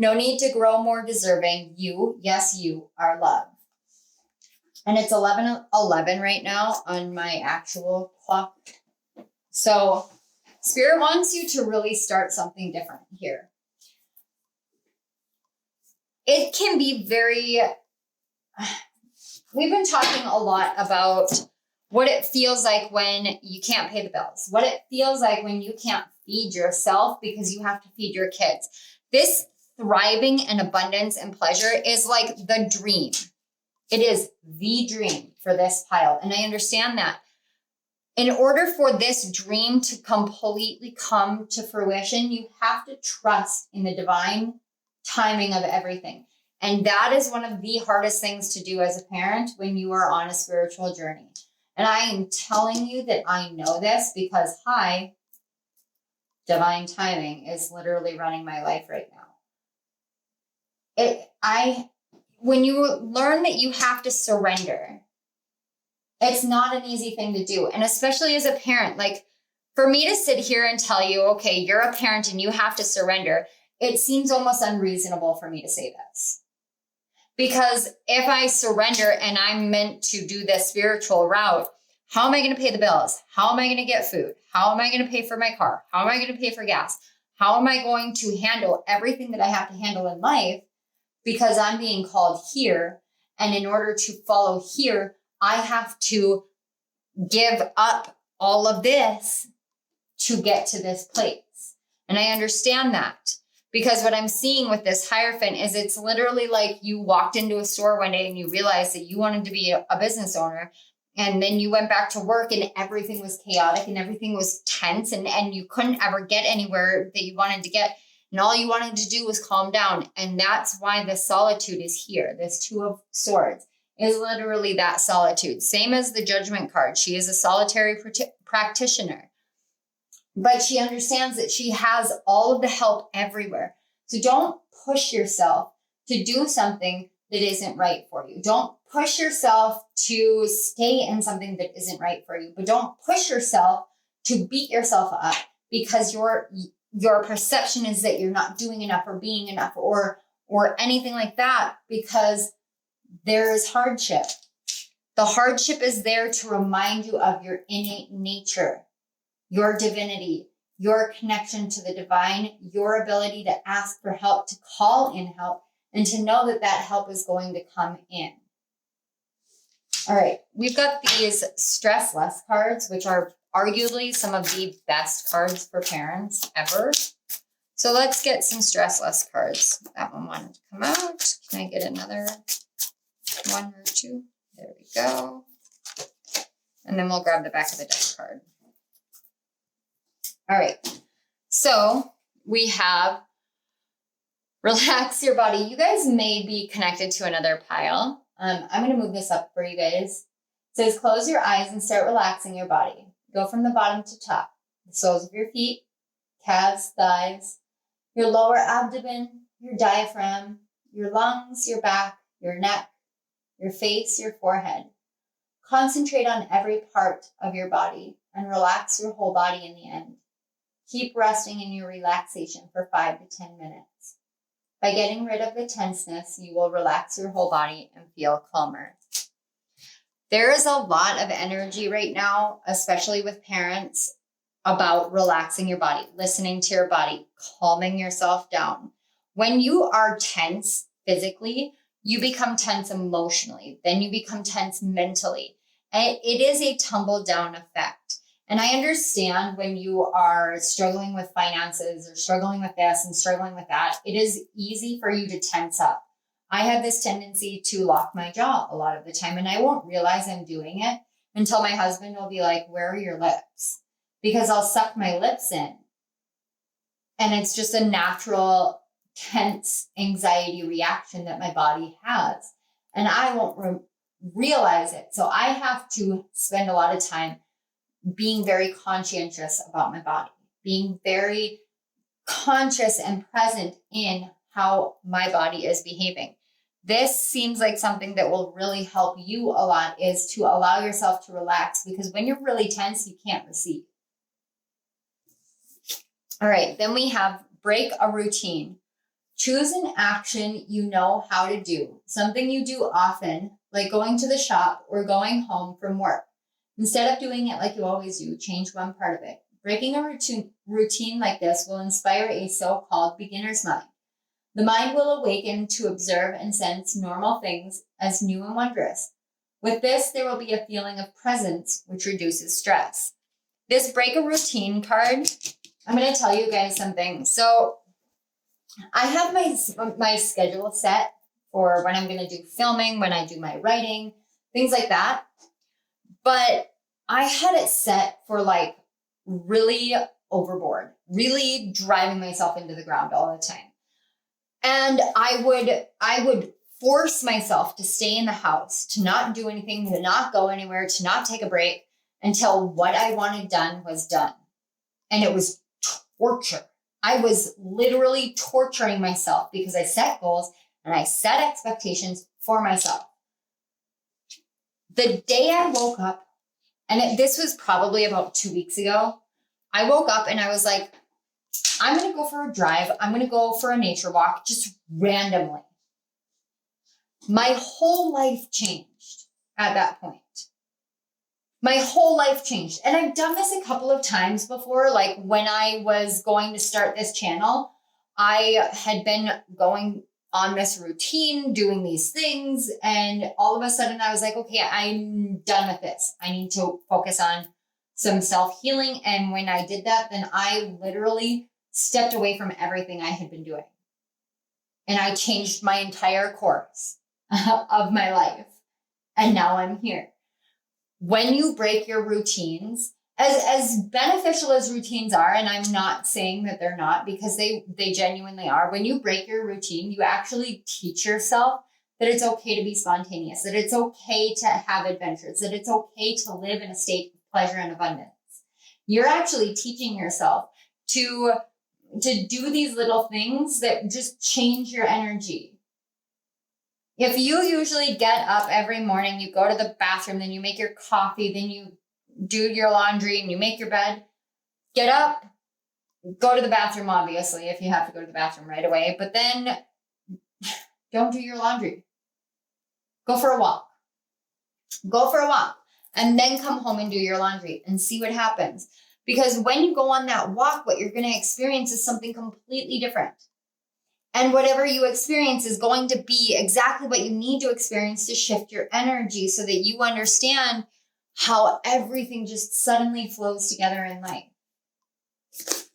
No need to grow more deserving. You, yes, you are loved. And it's 11:11 right now on my actual clock. So Spirit wants you to really start something different here. It can be we've been talking a lot about what it feels like when you can't pay the bills, what it feels like when you can't feed yourself because you have to feed your kids. This thriving and abundance and pleasure is like the dream. It is the dream for this pile. And I understand that. In order for this dream to completely come to fruition, you have to trust in the divine timing of everything. And that is one of the hardest things to do as a parent when you are on a spiritual journey. And I am telling you that I know this because divine timing is literally running my life right now. When you learn that you have to surrender, it's not an easy thing to do. And especially as a parent, like for me to sit here and tell you, okay, you're a parent and you have to surrender, it seems almost unreasonable for me to say this. Because if I surrender and I'm meant to do this spiritual route, how am I going to pay the bills? How am I going to get food? How am I going to pay for my car? How am I going to pay for gas? How am I going to handle everything that I have to handle in life? Because I'm being called here. And in order to follow here, I have to give up all of this to get to this place. And I understand that, because what I'm seeing with this Hierophant is it's literally like you walked into a store one day and you realized that you wanted to be a business owner. And then you went back to work and everything was chaotic and everything was tense and you couldn't ever get anywhere that you wanted to get. And all you wanted to do was calm down. And that's why the solitude is here. This Two of Swords is literally that solitude. Same as the Judgment card. She is a solitary practitioner. But she understands that she has all of the help everywhere. So don't push yourself to do something that isn't right for you. Don't push yourself to stay in something that isn't right for you. But don't push yourself to beat yourself up because your perception is that you're not doing enough or being enough or anything like that, because there is hardship. The hardship is there to remind you of your innate nature, your divinity, your connection to the divine, your ability to ask for help, to call in help, and to know that that help is going to come in. All right, we've got these Stress Less cards, which are arguably some of the best cards for parents ever. So let's get some Stress Less cards. That one wanted to come out. Can I get another one or two? There we go. And then we'll grab the back of the deck card. All right, so we have Relax Your Body. You guys may be connected to another pile. I'm going to move this up for you guys. It says, close your eyes and start relaxing your body. Go from the bottom to top. The soles of your feet, calves, thighs, your lower abdomen, your diaphragm, your lungs, your back, your neck, your face, your forehead. Concentrate on every part of your body and relax your whole body in the end. Keep resting in your relaxation for 5 to 10 minutes. By getting rid of the tenseness, you will relax your whole body and feel calmer. There is a lot of energy right now, especially with parents, about relaxing your body, listening to your body, calming yourself down. When you are tense physically, you become tense emotionally, then you become tense mentally. And it is a tumble down effect. And I understand when you are struggling with finances or struggling with this and struggling with that, it is easy for you to tense up. I have this tendency to lock my jaw a lot of the time, and I won't realize I'm doing it until my husband will be like, where are your lips? Because I'll suck my lips in. And it's just a natural tense anxiety reaction that my body has. And I won't realize it. So I have to spend a lot of time being very conscientious about my body, being very conscious and present in how my body is behaving. This seems like something that will really help you a lot, is to allow yourself to relax, because when you're really tense, you can't receive. All right, then we have break a routine. Choose an action you know how to do, something you do often, like going to the shop or going home from work. Instead of doing it like you always do, change one part of it. Breaking a routine like this will inspire a so-called beginner's mind. The mind will awaken to observe and sense normal things as new and wondrous. With this, there will be a feeling of presence, which reduces stress. This break a routine card, I'm going to tell you guys something. So I have my schedule set for when I'm going to do filming, when I do my writing, things like that. But I had it set for like really overboard, really driving myself into the ground all the time. And I would force myself to stay in the house, to not do anything, to not go anywhere, to not take a break until what I wanted done was done. And it was torture. I was literally torturing myself because I set goals and I set expectations for myself. The day I woke up, and this was probably about 2 weeks ago, I woke up and I was like, I'm going to go for a drive. I'm going to go for a nature walk, just randomly. My whole life changed at that point. My whole life changed. And I've done this a couple of times before. Like when I was going to start this channel, I had been going on this routine, doing these things. And all of a sudden I was like, okay, I'm done with this. I need to focus on some self-healing. And when I did that, then I literally stepped away from everything I had been doing. And I changed my entire course of my life. And now I'm here. When you break your routines, as beneficial as routines are, and I'm not saying that they're not, because they genuinely are, when you break your routine, you actually teach yourself that it's okay to be spontaneous, that it's okay to have adventures, that it's okay to live in a state of pleasure and abundance. You're actually teaching yourself to do these little things that just change your energy. If you usually get up every morning, you go to the bathroom, then you make your coffee, then you do your laundry and you make your bed, get up, go to the bathroom, obviously, if you have to go to the bathroom right away, but then don't do your laundry. Go for a walk. Go for a walk and then come home and do your laundry and see what happens. Because when you go on that walk, what you're going to experience is something completely different. And whatever you experience is going to be exactly what you need to experience to shift your energy so that you understand how everything just suddenly flows together in life.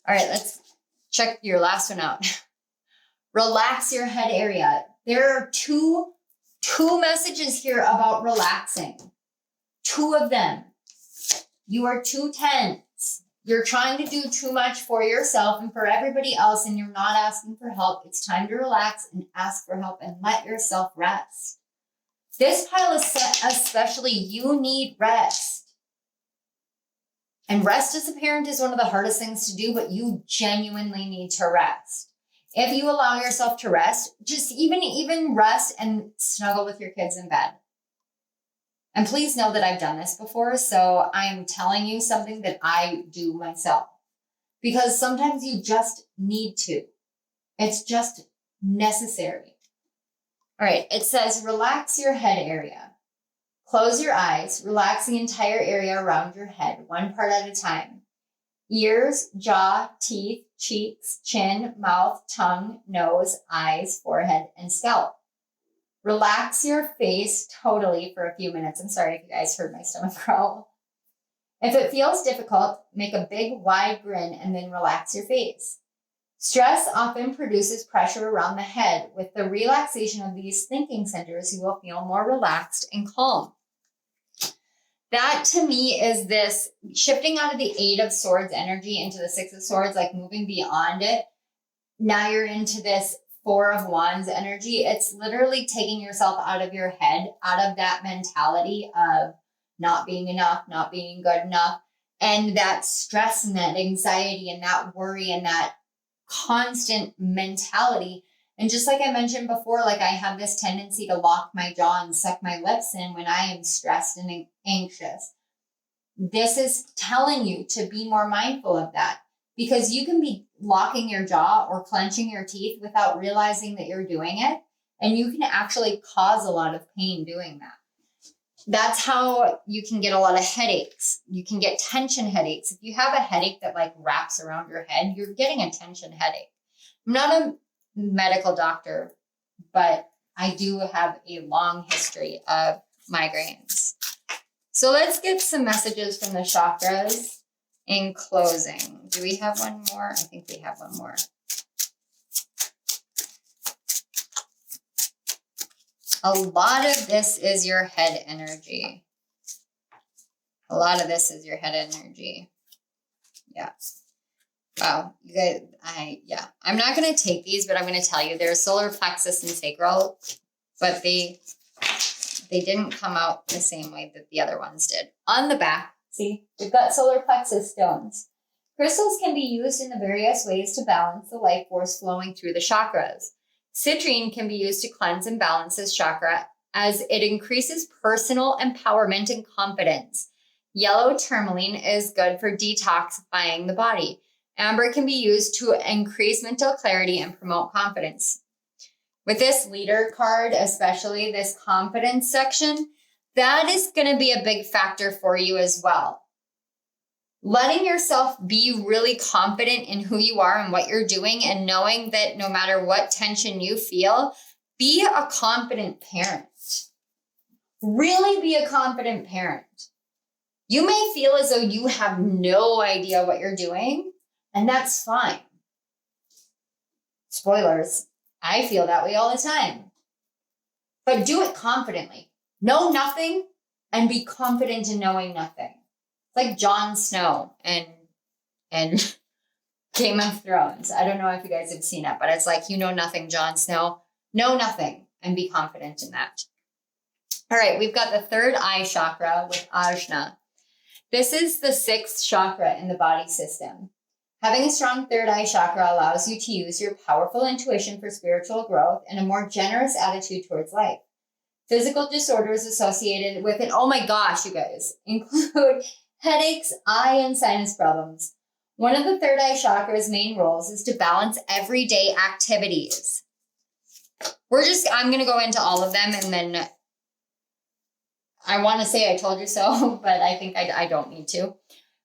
All right, let's check your last one out. Relax your head area. There are two messages here about relaxing. Two of them. You are too tense. You're trying to do too much for yourself and for everybody else, and you're not asking for help. It's time to relax and ask for help and let yourself rest. This pile is set, especially you need rest. And rest as a parent is one of the hardest things to do, but you genuinely need to rest. If you allow yourself to rest, just even rest and snuggle with your kids in bed. And please know that I've done this before, so I'm telling you something that I do myself. Because sometimes you just need to. It's just necessary. All right, it says relax your head area. Close your eyes, relax the entire area around your head, one part at a time. Ears, jaw, teeth, cheeks, chin, mouth, tongue, nose, eyes, forehead, and scalp. Relax your face totally for a few minutes. I'm sorry if you guys heard my stomach growl. If it feels difficult, make a big, wide grin and then relax your face. Stress often produces pressure around the head. With the relaxation of these thinking centers, you will feel more relaxed and calm. That to me is this shifting out of the 8 of Swords energy into the 6 of Swords, like moving beyond it. Now you're into this 4 of Wands energy. It's literally taking yourself out of your head, out of that mentality of not being enough, not being good enough, and that stress and that anxiety and that worry and that constant mentality. And just like I mentioned before, like I have this tendency to lock my jaw and suck my lips in when I am stressed and anxious. This is telling you to be more mindful of that, because you can be locking your jaw or clenching your teeth without realizing that you're doing it. And you can actually cause a lot of pain doing that. That's how you can get a lot of headaches. You can get tension headaches. If you have a headache that like wraps around your head, you're getting a tension headache. I'm not a medical doctor, but I do have a long history of migraines. So let's get some messages from the chakras in closing. Do we have one more? I think we have one more. A lot of this is your head energy. A lot of this is your head energy. Yeah. Wow. You guys, I'm not going to take these, but I'm going to tell you there's solar plexus and sacral, but they didn't come out the same way that the other ones did. On the back, see, we've got solar plexus stones. Crystals can be used in the various ways to balance the life force flowing through the chakras. Citrine can be used to cleanse and balance this chakra as it increases personal empowerment and confidence. Yellow tourmaline is good for detoxifying the body. Amber can be used to increase mental clarity and promote confidence. With this leader card, especially this confidence section, that is going to be a big factor for you as well. letting yourself be really confident in who you are and what you're doing, and knowing that no matter what tension you feel, be a confident parent. Really be a confident parent. You may feel as though you have no idea what you're doing, and that's fine. Spoilers, I feel that way all the time. But do it confidently. Know nothing and be confident in knowing nothing. It's like Jon Snow and Game of Thrones. I don't know if you guys have seen it, but it's like, you know nothing, Jon Snow. Know nothing and be confident in that. All right, we've got the third eye chakra with Ajna. This is the sixth chakra in the body system. Having a strong third eye chakra allows you to use your powerful intuition for spiritual growth and a more generous attitude towards life. Physical disorders associated with it, oh my gosh, you guys, include headaches, eye and sinus problems. One of the third eye chakra's main roles is to balance everyday activities. I'm going to go into all of them, and then I want to say I told you so, but I think I don't need to.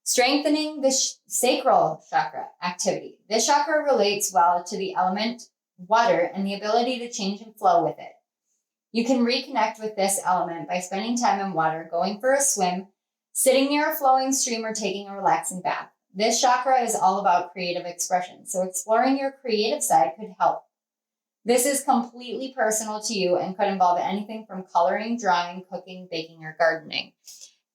Strengthening the sacral chakra activity. This chakra relates well to the element water and the ability to change and flow with it. You can reconnect with this element by spending time in water, going for a swim, sitting near a flowing stream, or taking a relaxing bath. This chakra is all about creative expression, so exploring your creative side could help. This is completely personal to you and could involve anything from coloring, drawing, cooking, baking, or gardening.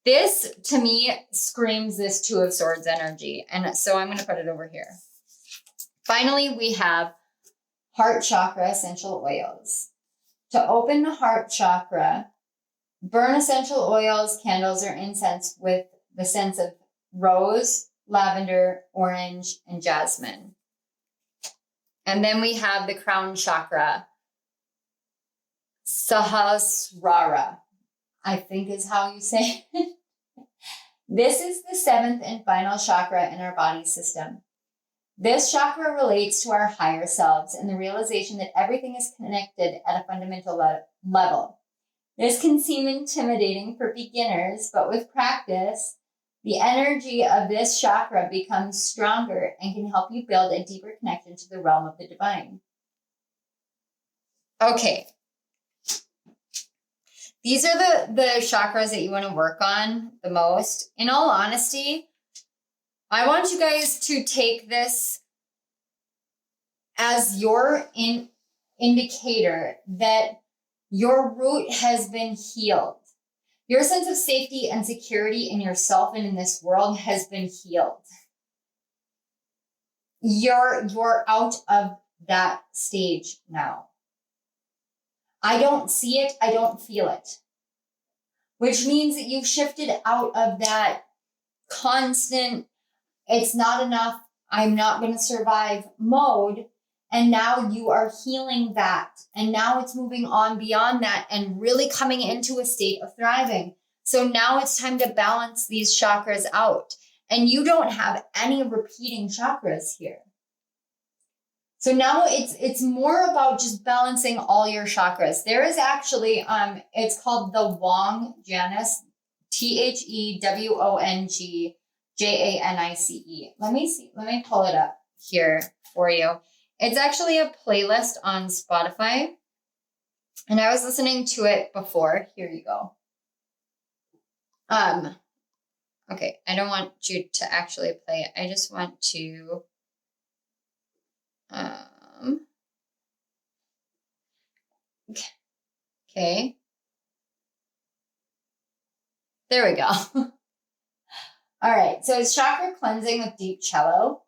This, to me, screams this Two of Swords energy, and so I'm going to put it over here. Finally, we have heart chakra essential oils. To open the heart chakra, burn essential oils, candles, or incense with the scents of rose, lavender, orange, and jasmine. And then we have the crown chakra, Sahasrara, I think is how you say it. This is the seventh and final chakra in our body system. This chakra relates to our higher selves and the realization that everything is connected at a fundamental level. This can seem intimidating for beginners, but with practice, the energy of this chakra becomes stronger and can help you build a deeper connection to the realm of the divine. Okay. These are the chakras that you want to work on the most. In all honesty, I want you guys to take this as your indicator that your root has been healed. Your sense of safety and security in yourself and in this world has been healed. You're out of that stage now. I don't see it, I don't feel it. Which means that you've shifted out of that constant, it's not enough, I'm not going to survive mode. And now you are healing that. And now it's moving on beyond that and really coming into a state of thriving. So now it's time to balance these chakras out. And you don't have any repeating chakras here. So now it's more about just balancing all your chakras. There is actually, it's called the Wong Janice, THEWONG Let me see. Let me pull it up here for you. It's actually a playlist on Spotify. And I was listening to it before. Here you go. Okay, I don't want you to actually play it. I just want to okay. There we go. All right, so it's chakra cleansing with deep cello.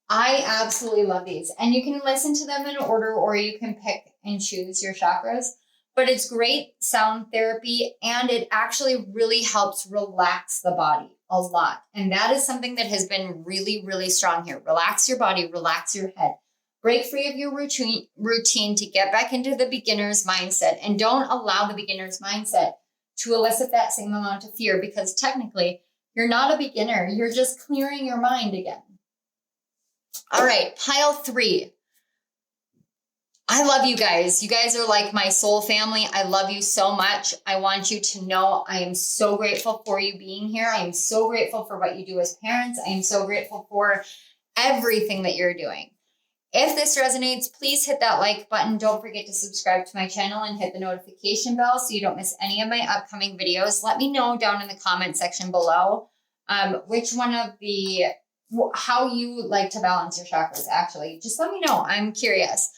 I absolutely love these. And you can listen to them in order, or you can pick and choose your chakras. But it's great sound therapy, and it actually really helps relax the body a lot. And that is something that has been really, really strong here. Relax your body, relax your head. Break free of your routine to get back into the beginner's mindset. And don't allow the beginner's mindset to elicit that same amount of fear, because technically you're not a beginner. You're just clearing your mind again. All right, pile 3. I love you guys. You guys are like my soul family. I love you so much. I want you to know I am so grateful for you being here. I am so grateful for what you do as parents. I am so grateful for everything that you're doing. If this resonates, please hit that like button. Don't forget to subscribe to my channel and hit the notification bell so you don't miss any of my upcoming videos. Let me know down in the comment section below which one of how you like to balance your chakras, actually. Just let me know. I'm curious.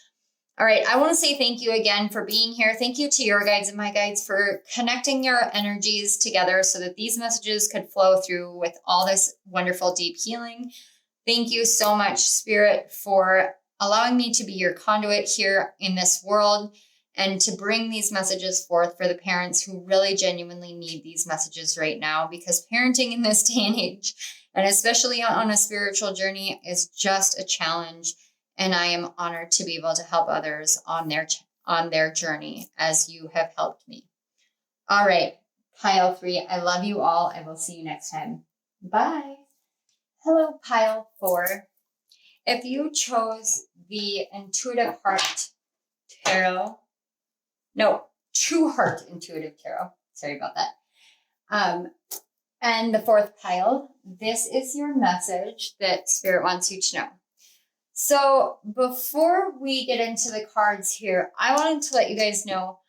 All right, I want to say thank you again for being here. Thank you to your guides and my guides for connecting your energies together so that these messages could flow through with all this wonderful deep healing. Thank you so much, Spirit, for allowing me to be your conduit here in this world and to bring these messages forth for the parents who really genuinely need these messages right now, because parenting in this day and age, and especially on a spiritual journey, is just a challenge. And I am honored to be able to help others on their journey as you have helped me. All right, pile 3, I love you all. I will see you next time. Bye. Hello, pile 4. If you chose the Intuitive Heart Tarot, True Heart Intuitive Tarot, sorry about that. And the 4th pile, this is your message that Spirit wants you to know. So before we get into the cards here, I wanted to let you guys know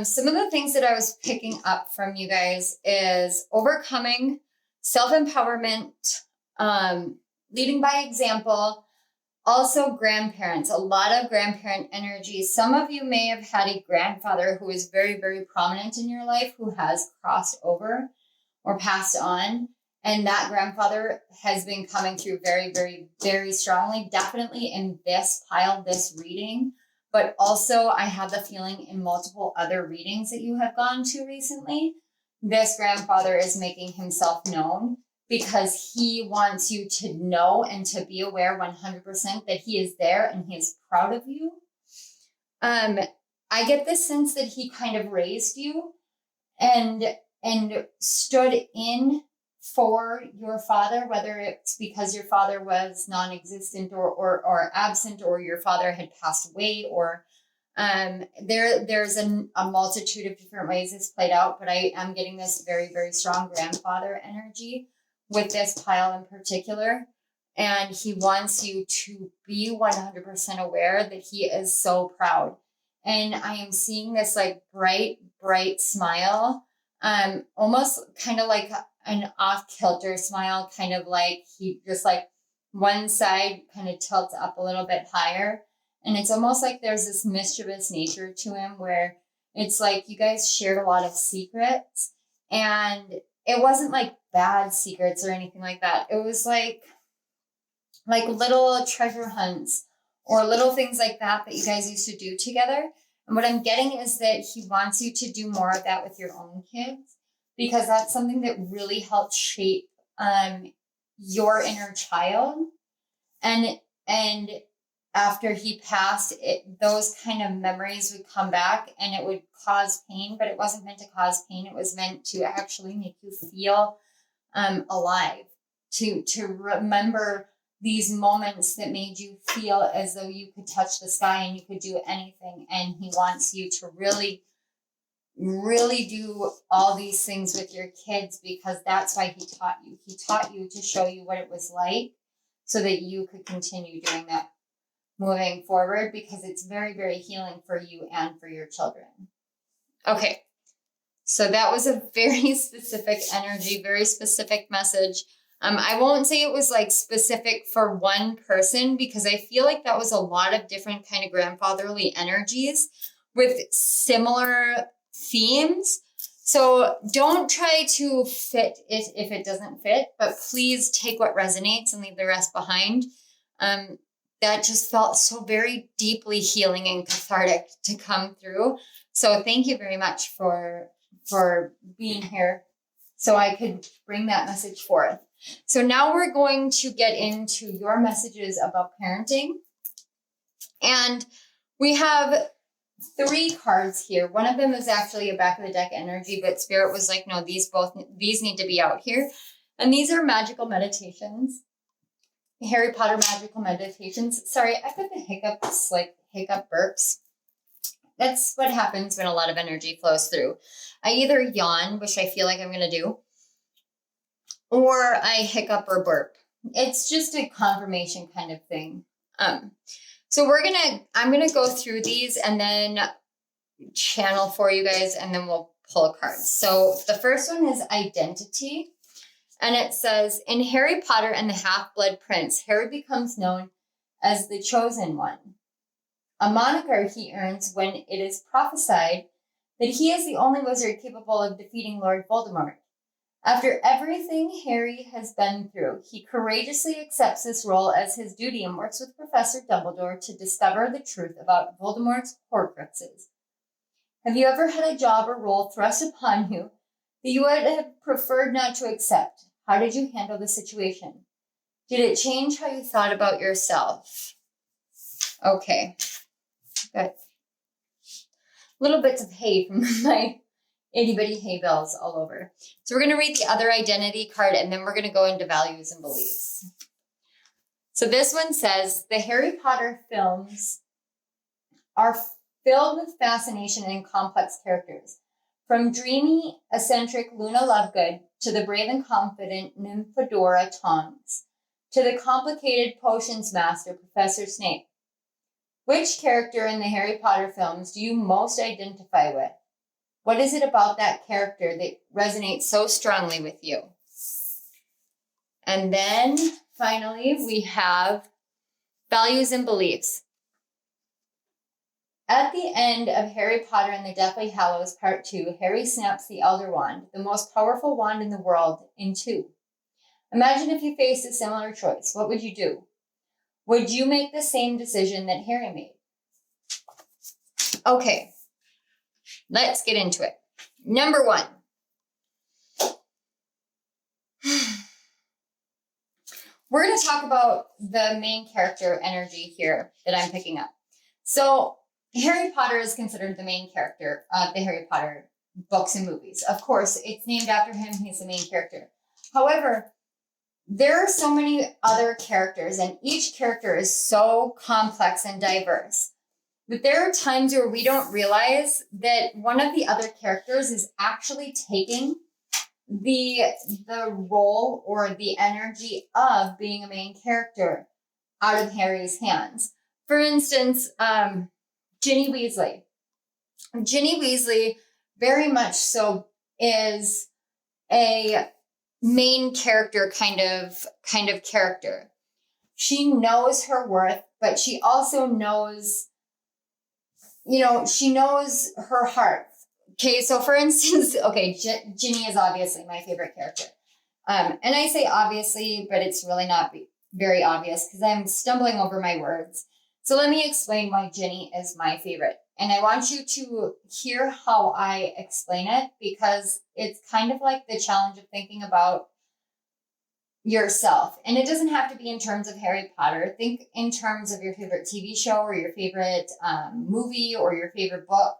some of the things that I was picking up from you guys is overcoming, self-empowerment, leading by example, also grandparents, a lot of grandparent energy. Some of you may have had a grandfather who is very, very prominent in your life who has crossed over or passed on. And that grandfather has been coming through very, very, very strongly, definitely in this pile, this reading. But also I have the feeling in multiple other readings that you have gone to recently, this grandfather is making himself known because he wants you to know and to be aware 100% that he is there and he is proud of you. I get this sense that he kind of raised you and stood in for your father, whether it's because your father was non-existent or absent, or your father had passed away, or there's a multitude of different ways this played out, but I am getting this very, very strong grandfather energy with this pile in particular. And he wants you to be 100% aware that he is so proud. And I am seeing this like bright, bright smile, almost kind of like an off-kilter smile, kind of like he just like one side kind of tilts up a little bit higher. And it's almost like there's this mischievous nature to him where it's like you guys shared a lot of secrets, and it wasn't like bad secrets or anything like that. It was like little treasure hunts or little things like that you guys used to do together. And what I'm getting is that he wants you to do more of that with your own kids, because that's something that really helped shape your inner child. And after he passed, those kind of memories would come back and it would cause pain, but it wasn't meant to cause pain. It was meant to actually make you feel alive, to remember these moments that made you feel as though you could touch the sky and you could do anything. And he wants you to really, really do all these things with your kids, because that's why he taught you. He taught you to show you what it was like so that you could continue doing that moving forward, because it's very, very healing for you and for your children. Okay, so that was a very specific energy, very specific message. I won't say it was like specific for one person, because I feel like that was a lot of different kind of grandfatherly energies with similar themes. So don't try to fit it if it doesn't fit, but please take what resonates and leave the rest behind. That just felt so very deeply healing and cathartic to come through. So thank you very much for being here so I could bring that message forth. So now we're going to get into your messages about parenting. And we have 3 cards here. One of them is actually a back of the deck energy, but Spirit was like, no, these need to be out here. And these are magical meditations. Harry Potter Magical Meditations. Sorry, I've got the hiccups, like hiccup burps. That's what happens when a lot of energy flows through. I either yawn, which I feel like I'm going to do, or I hiccup or burp. It's just a confirmation kind of thing. So I'm going to go through these and then channel for you guys, and then we'll pull a card. So the first one is identity. And it says, in Harry Potter and the Half-Blood Prince, Harry becomes known as the Chosen One, a moniker he earns when it is prophesied that he is the only wizard capable of defeating Lord Voldemort. After everything Harry has been through, he courageously accepts this role as his duty and works with Professor Dumbledore to discover the truth about Voldemort's Horcruxes. Have you ever had a job or role thrust upon you that you would have preferred not to accept? How did you handle the situation? Did it change how you thought about yourself? Okay, good. Little bits of hay from my itty-bitty hay bells all over. So we're going to read the other identity card, and then we're going to go into values and beliefs. So this one says, the Harry Potter films are filled with fascination and complex characters. From dreamy, eccentric Luna Lovegood to the brave and confident Nymphadora Tonks to the complicated potions master Professor Snape. Which character in the Harry Potter films do you most identify with? What is it about that character that resonates so strongly with you? And then finally, we have values and beliefs. At the end of Harry Potter and the Deathly Hallows Part 2, Harry snaps the Elder Wand, the most powerful wand in the world, in two. Imagine if you faced a similar choice. What would you do? Would you make the same decision that Harry made? Okay, let's get into it. Number 1. We're going to talk about the main character energy here that I'm picking up. So Harry Potter is considered the main character of the Harry Potter books and movies. Of course, it's named after him. He's the main character. However, there are so many other characters, and each character is so complex and diverse. But there are times where we don't realize that one of the other characters is actually taking the role or the energy of being a main character out of Harry's hands. For instance, Ginny Weasley. Ginny Weasley very much so is a main character kind of character. She knows her worth, but she also knows, she knows her heart. Okay, so for instance, Ginny is obviously my favorite character. And I say obviously, but it's really not very obvious because I'm stumbling over my words. So let me explain why Ginny is my favorite. And I want you to hear how I explain it, because it's kind of like the challenge of thinking about yourself. And it doesn't have to be in terms of Harry Potter. Think in terms of your favorite TV show or your favorite movie or your favorite book.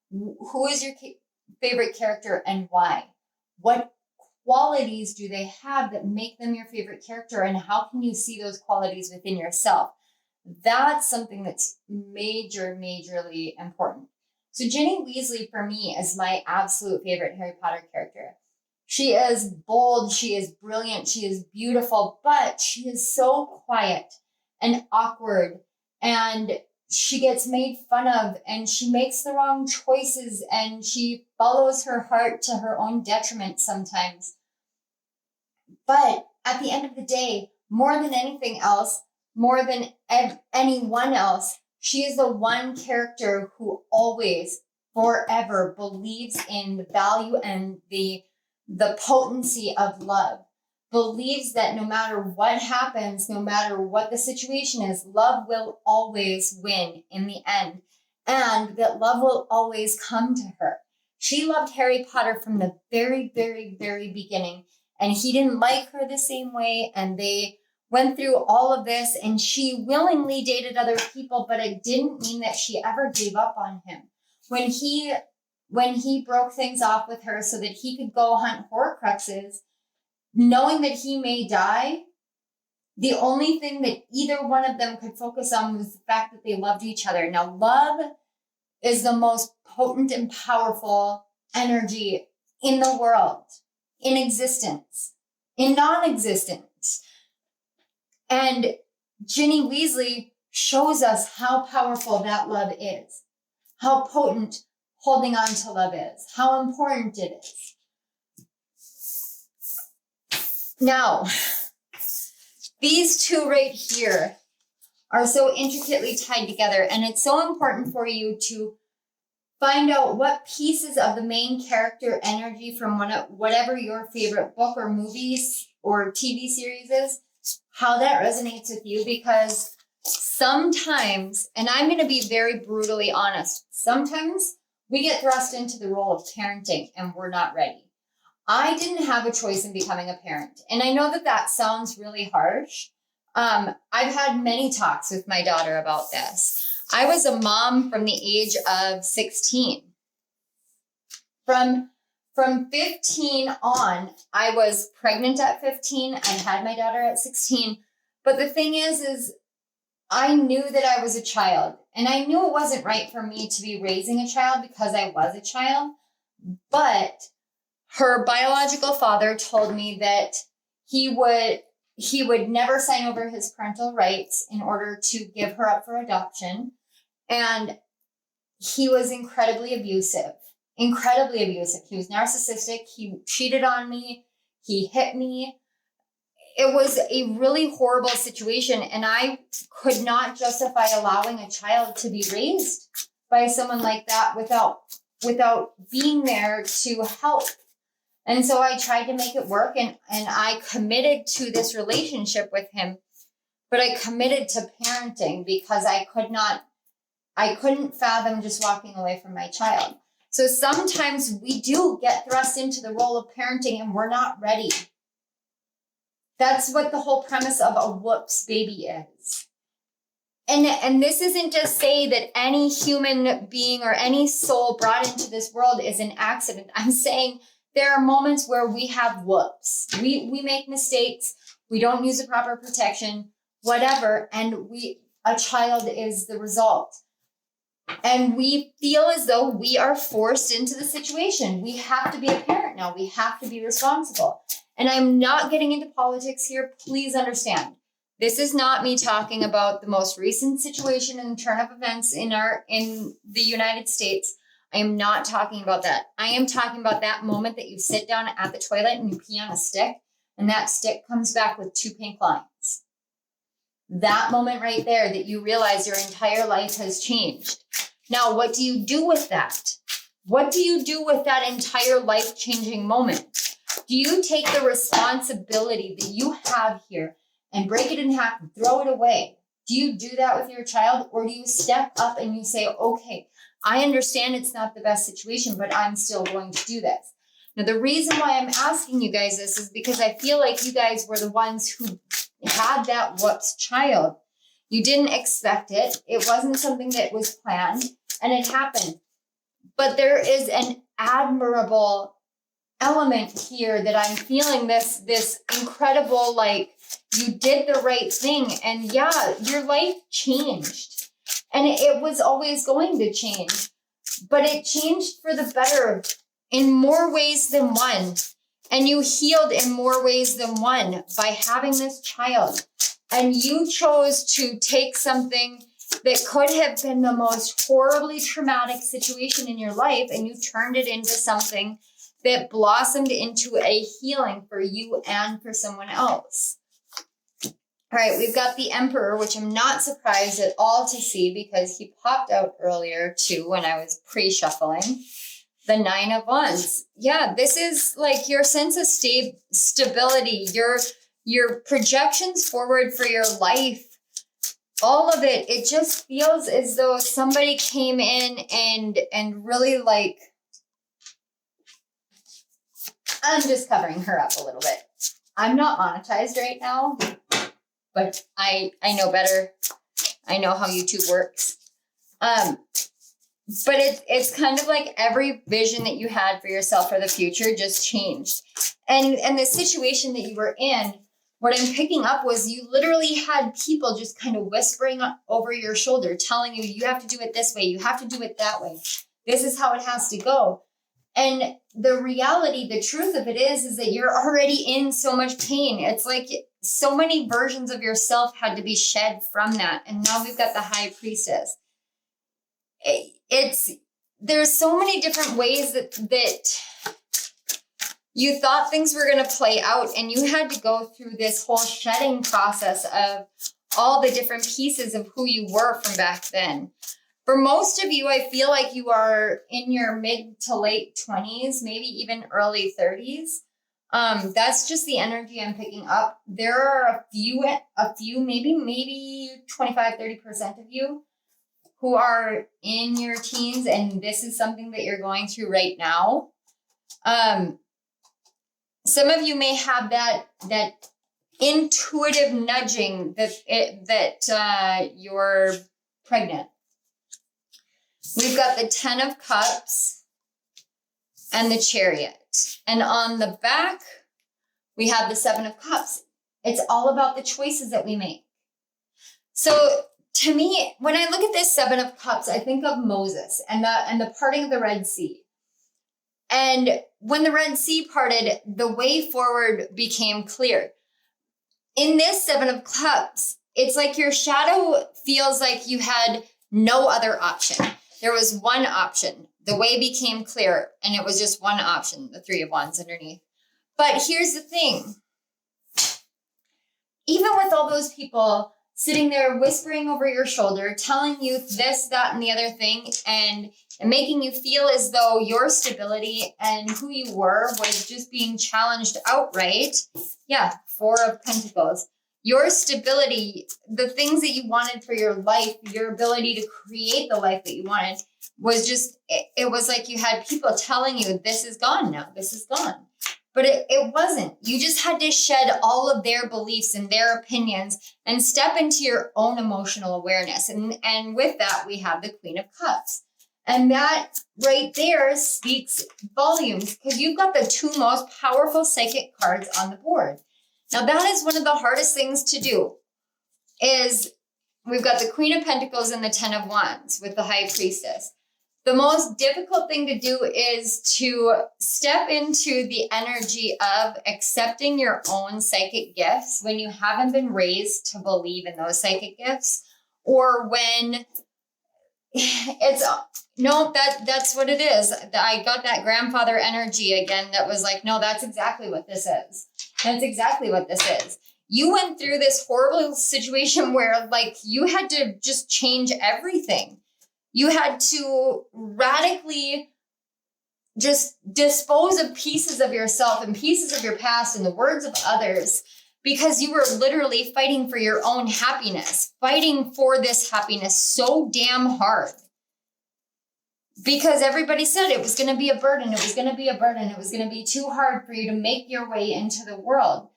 Who is your favorite character and why? What qualities do they have that make them your favorite character, and how can you see those qualities within yourself? That's something that's majorly important. So Ginny Weasley for me is my absolute favorite Harry Potter character. She is bold, she is brilliant, she is beautiful, but she is so quiet and awkward, and she gets made fun of, and she makes the wrong choices, and she follows her heart to her own detriment sometimes. But at the end of the day, more than anything else, more than anyone else, she is the one character who always, forever believes in the value and the potency of love. Believes that no matter what happens, no matter what the situation is, love will always win in the end, and that love will always come to her. She loved Harry Potter from the very beginning, and he didn't like her the same way, and they went through all of this, and she willingly dated other people, but it didn't mean that she ever gave up on him. When he broke things off with her so that he could go hunt Horcruxes, knowing that he may die, The only thing that either one of them could focus on was the fact that they loved each other. Now, love is the most potent and powerful energy in the world, in existence, in non-existence. And Ginny Weasley shows us how powerful that love is, how potent holding on to love is, how important it is. Now, these two right here are so intricately tied together, and it's so important for you to find out what pieces of the main character energy from whatever your favorite book or movies or TV series is, how that resonates with you, because sometimes, and I'm going to be very brutally honest, sometimes we get thrust into the role of parenting and we're not ready. I didn't have a choice in becoming a parent. And I know that that sounds really harsh. I've had many talks with my daughter about this. I was a mom from the age of 16. From 15 on, I was pregnant at 15. I had my daughter at 16. But the thing is I knew that I was a child. And I knew it wasn't right for me to be raising a child because I was a child. But her biological father told me that he would never sign over his parental rights in order to give her up for adoption. And he was incredibly abusive. He was narcissistic. He cheated on me. He hit me. It was a really horrible situation. And I could not justify allowing a child to be raised by someone like that without being there to help. And so I tried to make it work, and I committed to this relationship with him, but I committed to parenting because I couldn't fathom just walking away from my child. So sometimes we do get thrust into the role of parenting and we're not ready. That's what the whole premise of a whoops baby is. And this isn't to say that any human being or any soul brought into this world is an accident. I'm saying there are moments where we have whoops. We make mistakes. We don't use the proper protection, whatever. And a child is the result. And we feel as though we are forced into the situation. We have to be a parent now. We have to be responsible. And I'm not getting into politics here. Please understand. This is not me talking about the most recent situation and turn of events in the United States. I am not talking about that. I am talking about that moment that you sit down at the toilet and you pee on a stick, and that stick comes back with 2 pink lines. That moment right there that you realize your entire life has changed. Now, what do you do with that? What do you do with that entire life-changing moment? Do you take the responsibility that you have here and break it in half and throw it away? Do you do that with your child, or do you step up and you say, okay, I understand it's not the best situation, but I'm still going to do this? Now, the reason why I'm asking you guys this is because I feel like you guys were the ones who had that whoops child. You didn't expect it. It wasn't something that was planned, and it happened. But there is an admirable element here that I'm feeling this incredible, like, you did the right thing, and yeah, your life changed. And it was always going to change, but it changed for the better in more ways than one. And you healed in more ways than one by having this child. And you chose to take something that could have been the most horribly traumatic situation in your life, and you turned it into something that blossomed into a healing for you and for someone else. All right, we've got the Emperor, which I'm not surprised at all to see because he popped out earlier too when I was pre-shuffling. The 9 of Wands. Yeah, this is like your sense of stability, your projections forward for your life, all of it. It just feels as though somebody came in and really, like, I'm just covering her up a little bit. I'm not monetized right now, but I know better. I know how YouTube works. But it's kind of like every vision that you had for yourself for the future just changed. And the situation that you were in what I'm picking up was you literally had people just kind of whispering over your shoulder, telling you, you have to do it this way. You have to do it that way. This is how it has to go. And the reality, the truth of it is that you're already in so much pain. It's like so many versions of yourself had to be shed from that. And now we've got the High Priestess. There's so many different ways that you thought things were going to play out, and you had to go through this whole shedding process of all the different pieces of who you were from back then. For most of you, I feel like you are in your mid to late 20s, maybe even early 30s. That's just the energy I'm picking up. There are a few, maybe 25, 30% of you who are in your teens, and this is something that you're going through right now. Some of you may have that intuitive nudging that you're pregnant. We've got the 10 of Cups and the Chariot. And on the back, we have the 7 of Cups. It's all about the choices that we make. So to me, when I look at this 7 of Cups, I think of Moses and the parting of the Red Sea. And when the Red Sea parted, the way forward became clear. In this 7 of Cups, it's like your shadow feels like you had no other option. There was one option. The way became clear, and it was just one option, the 3 of Wands underneath. But here's the thing. Even with all those people sitting there whispering over your shoulder, telling you this, that, and the other thing, and making you feel as though your stability and who you were was just being challenged outright. Yeah, 4 of Pentacles. Your stability, the things that you wanted for your life, your ability to create the life that you wanted was just, it was like you had people telling you, this is gone now, this is gone. But it wasn't. You just had to shed all of their beliefs and their opinions and step into your own emotional awareness. And with that, we have the Queen of Cups. And that right there speaks volumes because you've got the 2 most powerful psychic cards on the board. Now, that is one of the hardest things to do is we've got the Queen of Pentacles and the 10 of Wands with the High Priestess. The most difficult thing to do is to step into the energy of accepting your own psychic gifts when you haven't been raised to believe in those psychic gifts, or when it's, no, that's what it is. I got that grandfather energy again that was like, no, that's exactly what this is. That's exactly what this is. You went through this horrible situation where like you had to just change everything. You had to radically just dispose of pieces of yourself and pieces of your past and the words of others because you were literally fighting for your own happiness, fighting for this happiness so damn hard. Because everybody said it was going to be a burden, it was going to be a burden, it was going to be too hard for you to make your way into the world.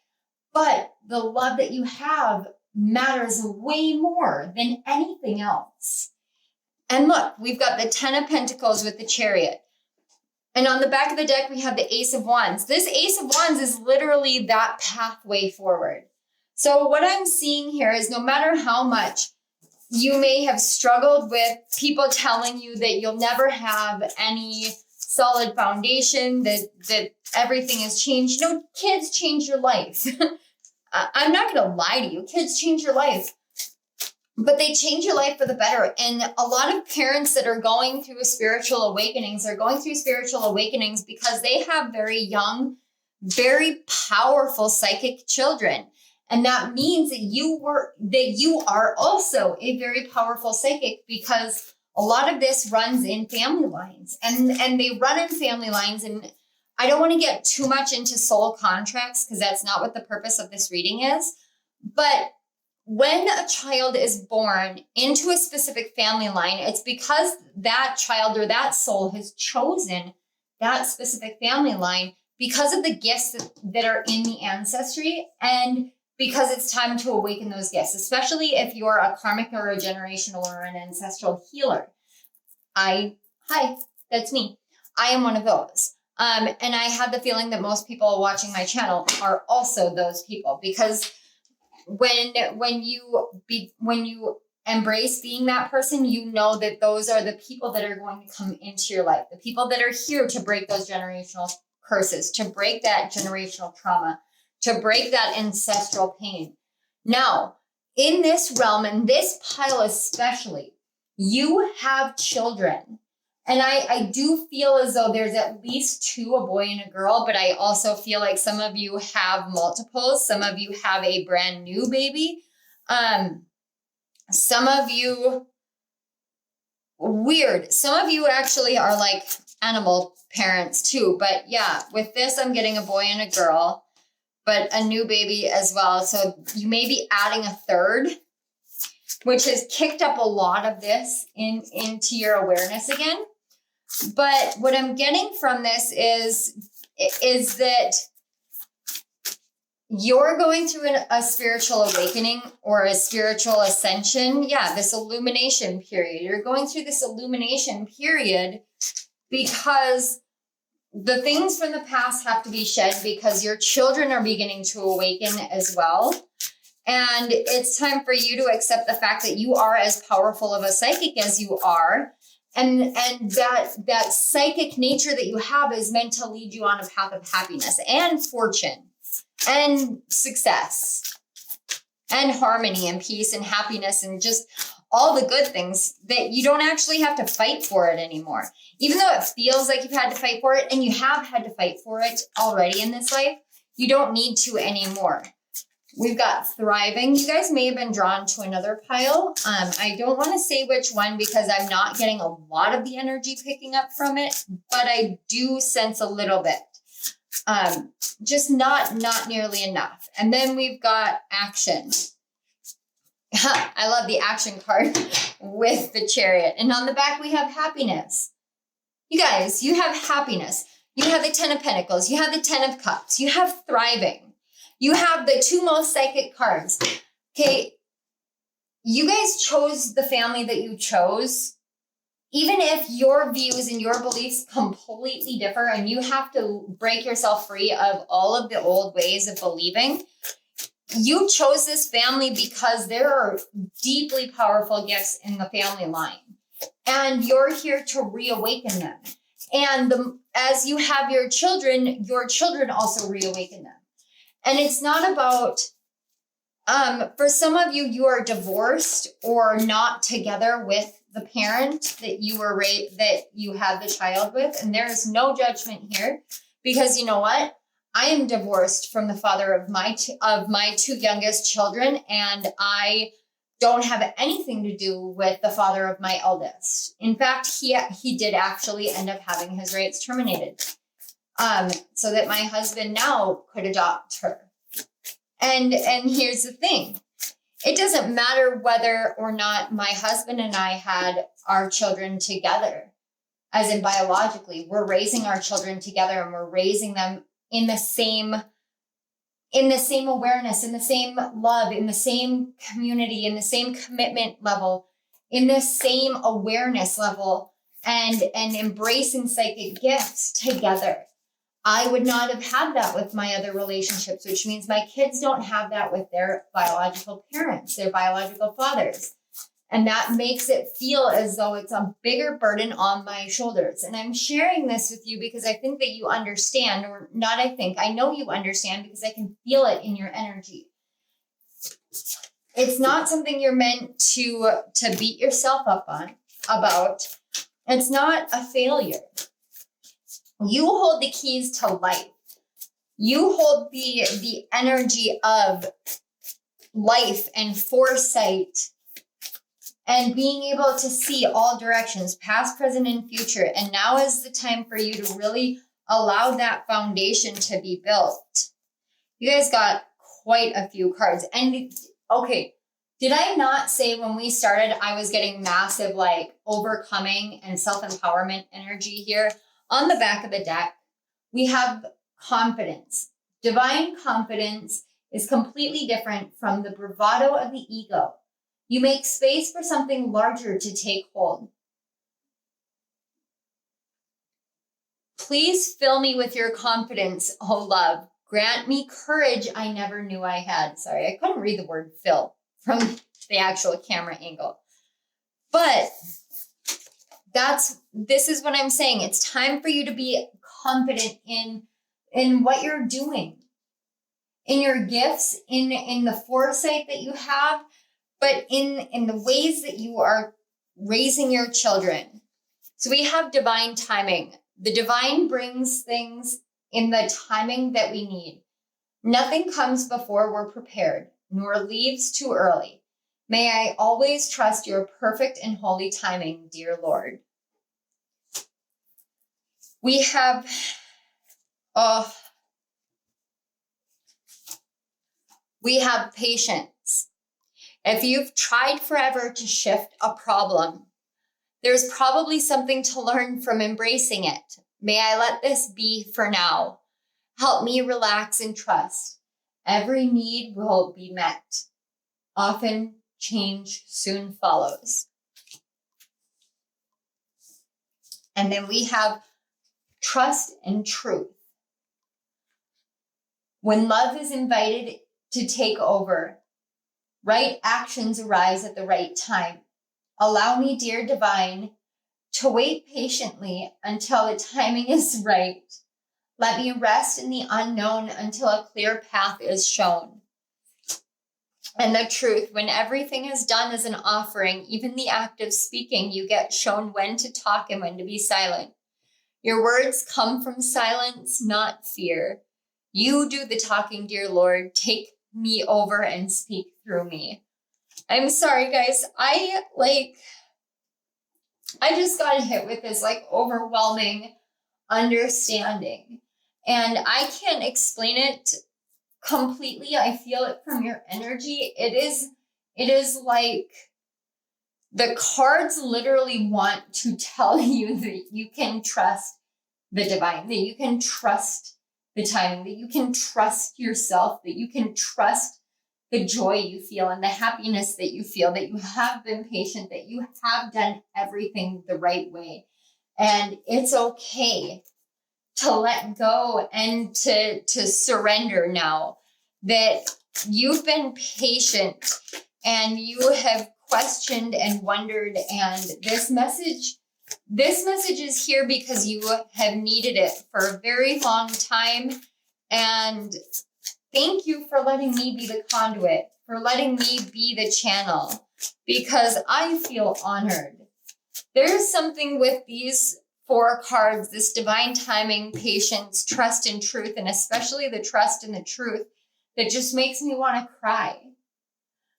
But the love that you have matters way more than anything else. And look, we've got the 10 of Pentacles with the Chariot. And on the back of the deck, we have the Ace of Wands. This Ace of Wands is literally that pathway forward. So what I'm seeing here is no matter how much you may have struggled with people telling you that you'll never have any solid foundation, that everything has changed. You know, kids change your life. I'm not going to lie to you. Kids change your life. But they change your life for the better. And a lot of parents that are going through spiritual awakenings are going through spiritual awakenings because they have very young, very powerful psychic children. And that means that you are also a very powerful psychic because a lot of this runs in family lines and they run in family lines. And I don't want to get too much into soul contracts because that's not what the purpose of this reading is. But when a child is born into a specific family line, it's because that child or that soul has chosen that specific family line because of the gifts that are in the ancestry and because it's time to awaken those gifts, especially if you're a karmic or a generational or an ancestral healer. Hi, that's me. I am one of those. And I have the feeling that most people watching my channel are also those people, because when you embrace being that person, you know that those are the people that are going to come into your life, the people that are here to break those generational curses, to break that generational trauma, to break that ancestral pain. Now, in this realm, in this pile especially, you have children. And I do feel as though there's at least two, a boy and a girl, but I also feel like some of you have multiples. Some of you have a brand new baby. Some of you, weird. Some of you actually are like animal parents too. But yeah, with this, I'm getting a boy and a girl, but a new baby as well. So you may be adding a third, which has kicked up a lot of this into your awareness again. But what I'm getting from this is that you're going through a spiritual awakening or a spiritual ascension. Yeah, this illumination period. You're going through this illumination period because the things from the past have to be shed, because your children are beginning to awaken as well. And it's time for you to accept the fact that you are as powerful of a psychic as you are. And that psychic nature that you have is meant to lead you on a path of happiness and fortune and success and harmony and peace and happiness and just all the good things that you don't actually have to fight for it anymore. Even though it feels like you've had to fight for it, and you have had to fight for it already in this life, you don't need to anymore. We've got thriving. You guys may have been drawn to another pile. I don't want to say which one because I'm not getting a lot of the energy picking up from it, but I do sense a little bit. Just not nearly enough. And then we've got action. I love the action card with the Chariot. And on the back, we have happiness. You guys, you have happiness. You have the 10 of Pentacles. You have the 10 of Cups. You have thriving. You have the two most psychic cards. Okay, you guys chose the family that you chose. Even if your views and your beliefs completely differ and you have to break yourself free of all of the old ways of believing, you chose this family because there are deeply powerful gifts in the family line. And you're here to reawaken them. And as you have your children also reawaken them. And it's not about, for some of you, you are divorced or not together with the parent that you were that you had the child with. And there is no judgment here, because you know what? I am divorced from the father of my two youngest children, and I don't have anything to do with the father of my eldest. In fact, he did actually end up having his rights terminated. So that my husband now could adopt her. And here's the thing. It doesn't matter whether or not my husband and I had our children together, as in biologically. We're raising our children together, and we're raising them in the same awareness, in the same love, in the same community, in the same commitment level, in the same awareness level, and embracing psychic gifts together. I would not have had that with my other relationships, which means my kids don't have that with their biological parents, their biological fathers. And that makes it feel as though it's a bigger burden on my shoulders. And I'm sharing this with you because I think that you understand, or not I know you understand, because I can feel it in your energy. It's not something you're meant to beat yourself up about. It's not a failure. You hold the keys to life. You hold the energy of life and foresight and being able to see all directions, past, present, and future. And now is the time for you to really allow that foundation to be built. You guys got quite a few cards. And okay, did I not say when we started, I was getting massive like overcoming and self-empowerment energy here? On the back of the deck, we have confidence. Divine confidence is completely different from the bravado of the ego. You make space for something larger to take hold. Please fill me with your confidence, oh love. Grant me courage I never knew I had. Sorry, I couldn't read the word fill from the actual camera angle. But this is what I'm saying. It's time for you to be confident in what you're doing, in your gifts, in the foresight that you have, but in the ways that you are raising your children. So we have divine timing. The divine brings things in the timing that we need. Nothing comes before we're prepared, nor leaves too early. May I always trust your perfect and holy timing, dear Lord. We have, we have patience. If you've tried forever to shift a problem, there's probably something to learn from embracing it. May I let this be for now. Help me relax and trust. Every need will be met. Often change soon follows. And then we have trust and truth. When love is invited to take over, right actions arise at the right time. Allow me, dear divine, to wait patiently until the timing is right. Let me rest in the unknown until a clear path is shown. And the truth, when everything is done as an offering, even the act of speaking, you get shown when to talk and when to be silent. Your words come from silence, not fear. You do the talking, dear Lord. Take me over and speak through me. I'm sorry, guys. I just got hit with this overwhelming understanding. And I can't explain it completely. I feel it from your energy. It is like the cards literally want to tell you that you can trust the divine, that you can trust the timing, that you can trust yourself, that you can trust the joy you feel and the happiness that you feel, that you have been patient, that you have done everything the right way. And it's okay to let go and to surrender now, that you've been patient and you have questioned and wondered, and this message is here because you have needed it for a very long time. And thank you for letting me be the conduit, for letting me be the channel, because I feel honored. There's something with these 4 cards, this divine timing, patience, trust, and truth, and especially the trust and the truth, that just makes me want to cry.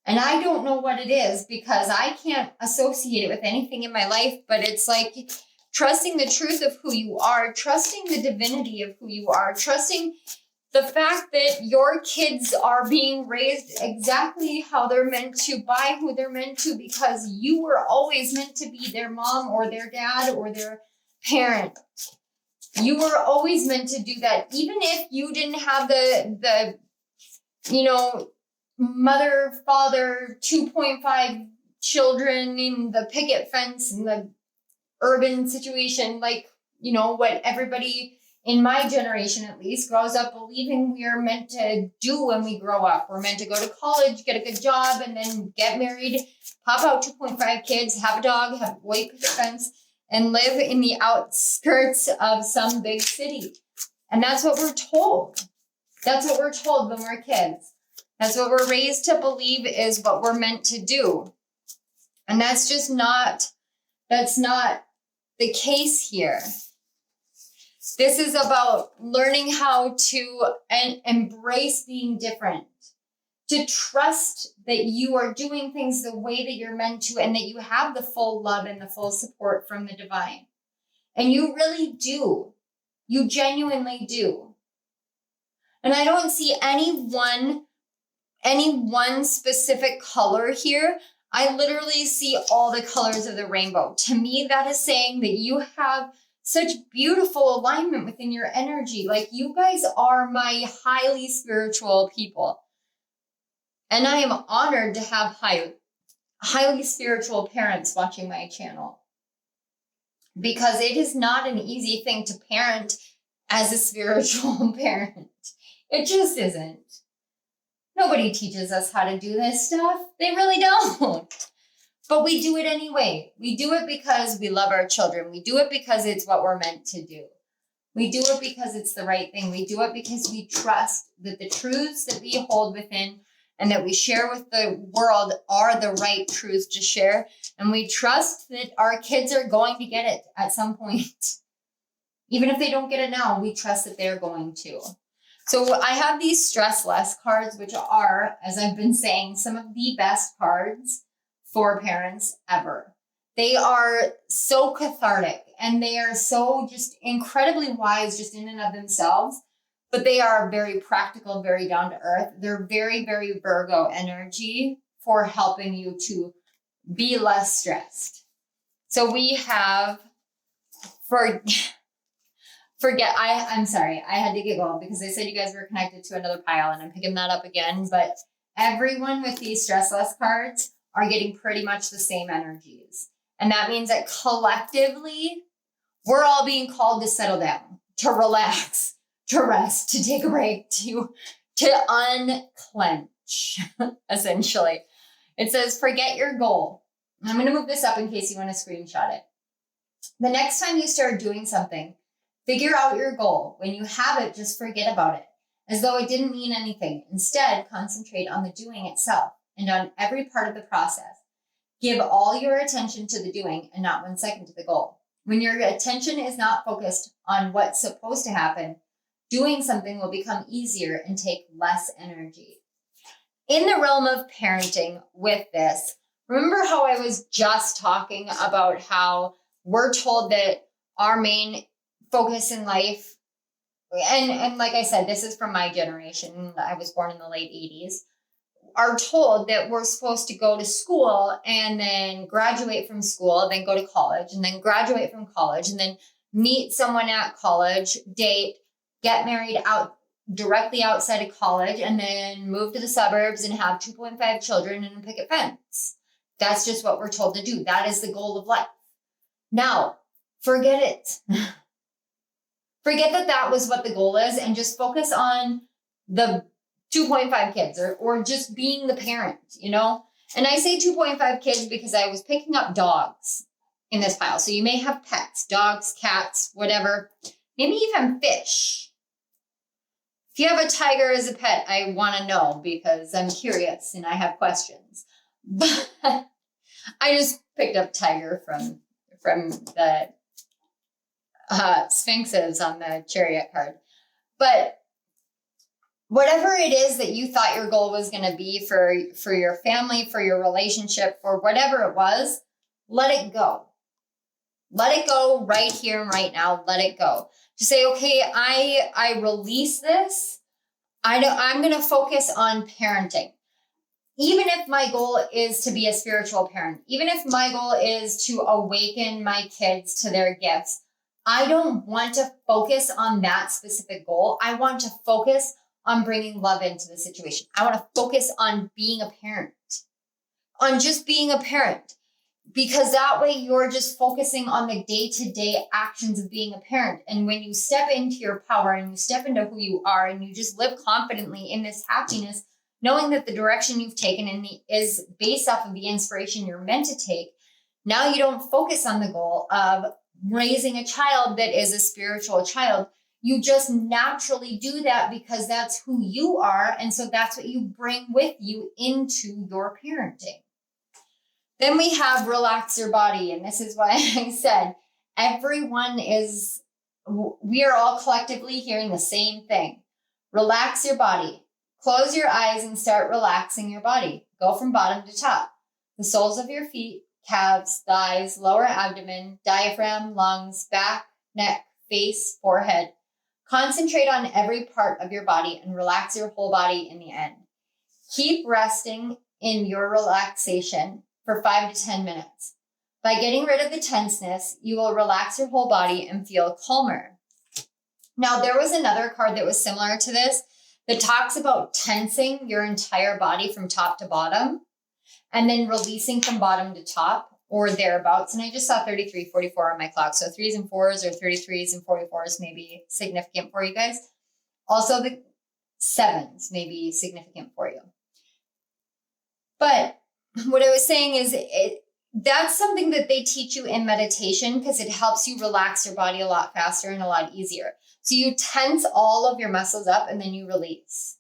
And I don't know what it is because I can't associate it with anything in my life, but it's like trusting the truth of who you are, trusting the divinity of who you are, trusting the fact that your kids are being raised exactly how they're meant to, by who they're meant to, because you were always meant to be their mom or their dad or their parent. You were always meant to do that. Even if you didn't have the mother, father, 2.5 children in the picket fence in the urban situation, what everybody in my generation at least grows up believing we are meant to do when we grow up. We're meant to go to college, get a good job, and then get married, pop out 2.5 kids, have a dog, have a white picket fence, and live in the outskirts of some big city. And that's what we're told. That's what we're told when we're kids. That's what we're raised to believe is what we're meant to do. And that's not the case here. This is about learning how to embrace being different, to trust that you are doing things the way that you're meant to, and that you have the full love and the full support from the divine. And you really do. You genuinely do. And I don't see any one specific color here. I literally see all the colors of the rainbow. To me, that is saying that you have such beautiful alignment within your energy. Like, you guys are my highly spiritual people. And I am honored to have highly spiritual parents watching my channel. because it is not an easy thing to parent as a spiritual parent. It just isn't. Nobody teaches us how to do this stuff. They really don't. But we do it anyway. We do it because we love our children. We do it because it's what we're meant to do. We do it because it's the right thing. We do it because we trust that the truths that we hold within and that we share with the world are the right truths to share. And we trust that our kids are going to get it at some point. Even if they don't get it now, we trust that they're going to. So I have these stress less cards, which are, as I've been saying, some of the best cards for parents ever. They are so cathartic and they are so just incredibly wise just in and of themselves, but they are very practical, very down to earth. They're very, very Virgo energy for helping you to be less stressed. So we have I'm sorry, I had to get going because they said you guys were connected to another pile and I'm picking that up again. But everyone with these stress less cards are getting pretty much the same energies. And that means that collectively, we're all being called to settle down, to relax, to rest, to take a break, to unclench, essentially. It says, forget your goal. I'm going to move this up in case you want to screenshot it. The next time you start doing something, figure out your goal. When you have it, just forget about it, as though it didn't mean anything. Instead, concentrate on the doing itself and on every part of the process. Give all your attention to the doing and not 1 second to the goal. When your attention is not focused on what's supposed to happen, doing something will become easier and take less energy. In the realm of parenting with this, remember how I was just talking about how we're told that our main focus in life, and like I said, this is from my generation. I was born in the late 80s. Are told that we're supposed to go to school and then graduate from school, then go to college and then graduate from college and then meet someone at college, date, get married out directly outside of college and then move to the suburbs and have 2.5 children and a picket fence. That's just what we're told to do. That is the goal of life. Now, forget it. Forget that that was what the goal is and just focus on the 2.5 kids or just being the parent, you know? And I say 2.5 kids because I was picking up dogs in this pile. So you may have pets, dogs, cats, whatever, maybe even fish. If you have a tiger as a pet, I want to know because I'm curious and I have questions. But I just picked up tiger from the sphinxes on the chariot card. But whatever it is that you thought your goal was going to be for your family, for your relationship, for whatever it was, let it go. Let it go right here and right now. Let it go. To say, okay, I release this. I'm going to focus on parenting. Even if my goal is to be a spiritual parent, even if my goal is to awaken my kids to their gifts, I don't want to focus on that specific goal. I want to focus on bringing love into the situation. I want to focus on being a parent, on just being a parent, because that way you're just focusing on the day-to-day actions of being a parent. And when you step into your power and you step into who you are and you just live confidently in this happiness, knowing that the direction you've taken is based off of the inspiration you're meant to take, now you don't focus on the goal of raising a child that is a spiritual child. You just naturally do that because that's who you are. And so that's what you bring with you into your parenting. Then we have relax your body. And this is why I said we are all collectively hearing the same thing. Relax your body. Close your eyes and start relaxing your body. Go from bottom to top. The soles of your feet, calves, thighs, lower abdomen, diaphragm, lungs, back, neck, face, forehead. Concentrate on every part of your body and relax your whole body in the end. Keep resting in your relaxation for 5 to 10 minutes. By getting rid of the tenseness, you will relax your whole body and feel calmer. Now, there was another card that was similar to this that talks about tensing your entire body from top to bottom and then releasing from bottom to top. or thereabouts. And I just saw 3344 on my clock. So 3s and 4s or 33s and 44s may be significant for you guys. Also the 7s may be significant for you. But what I was saying is that's something that they teach you in meditation because it helps you relax your body a lot faster and a lot easier. So you tense all of your muscles up and then you release.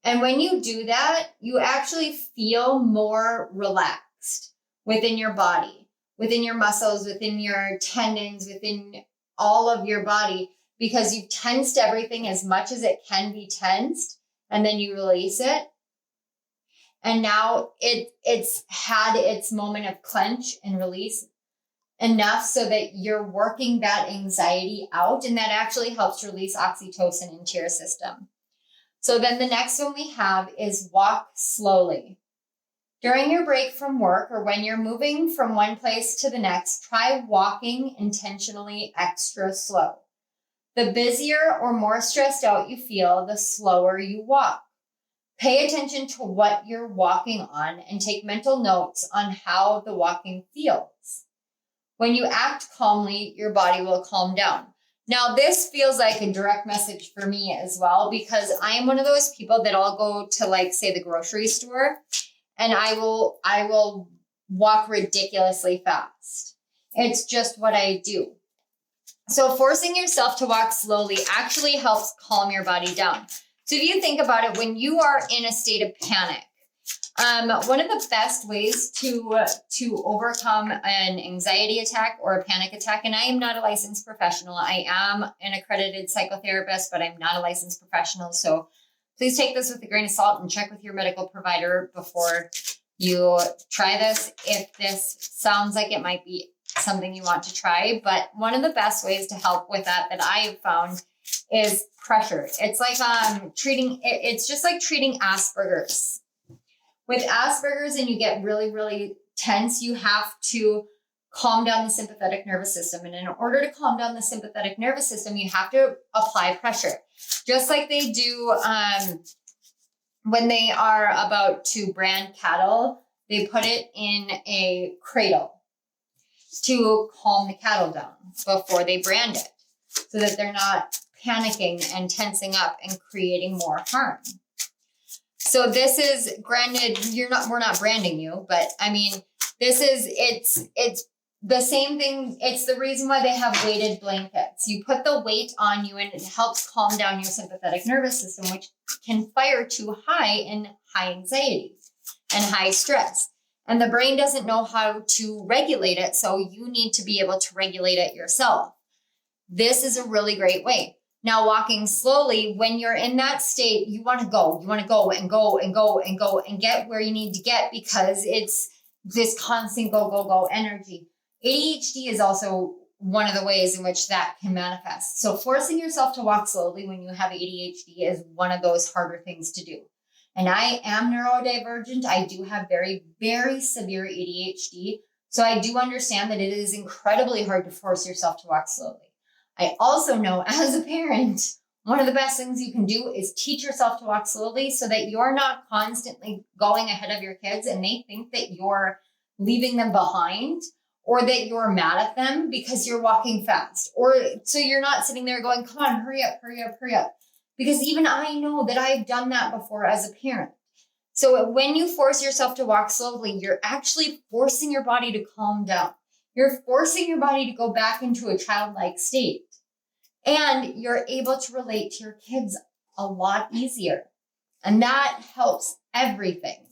And when you do that, you actually feel more relaxed within your body, within your muscles, within your tendons, within all of your body, because you've tensed everything as much as it can be tensed, and then you release it. And now it's had its moment of clench and release enough so that you're working that anxiety out, and that actually helps release oxytocin into your system. So then the next one we have is walk slowly. During your break from work or when you're moving from one place to the next, try walking intentionally extra slow. The busier or more stressed out you feel, the slower you walk. Pay attention to what you're walking on and take mental notes on how the walking feels. When you act calmly, your body will calm down. Now, this feels like a direct message for me as well, because I am one of those people that I'll go to, like, say, the grocery store, and I will walk ridiculously fast. It's just what I do. So forcing yourself to walk slowly actually helps calm your body down. So if you think about it, when you are in a state of panic, one of the best ways to overcome an anxiety attack or a panic attack, and I am not a licensed professional. I am an accredited psychotherapist, but I'm not a licensed professional. So please take this with a grain of salt and check with your medical provider before you try this. If this sounds like it might be something you want to try, but one of the best ways to help with that I have found is pressure. It's like it's just like treating Asperger's. With Asperger's and you get really, really tense, you have to calm down the sympathetic nervous system. And in order to calm down the sympathetic nervous system, you have to apply pressure. Just like they do when they are about to brand cattle, they put it in a cradle to calm the cattle down before they brand it, so that they're not panicking and tensing up and creating more harm. So this is, granted, we're not branding you, but I mean, it's the same thing. It's the reason why they have weighted blankets. You put the weight on you and it helps calm down your sympathetic nervous system, which can fire too high in high anxiety and high stress. And the brain doesn't know how to regulate it. So you need to be able to regulate it yourself. This is a really great way. Now, walking slowly, when you're in that state, you want to go and go and go and go and go and get where you need to get, because it's this constant go energy. ADHD is also one of the ways in which that can manifest. So forcing yourself to walk slowly when you have ADHD is one of those harder things to do. And I am neurodivergent. I do have very, very severe ADHD. So I do understand that it is incredibly hard to force yourself to walk slowly. I also know, as a parent, one of the best things you can do is teach yourself to walk slowly so that you're not constantly going ahead of your kids and they think that you're leaving them behind, or that you're mad at them because you're walking fast. Or so you're not sitting there going, come on, hurry up, hurry up, hurry up. Because even I know that I've done that before as a parent. So when you force yourself to walk slowly, you're actually forcing your body to calm down. You're forcing your body to go back into a childlike state. And you're able to relate to your kids a lot easier. And that helps everything.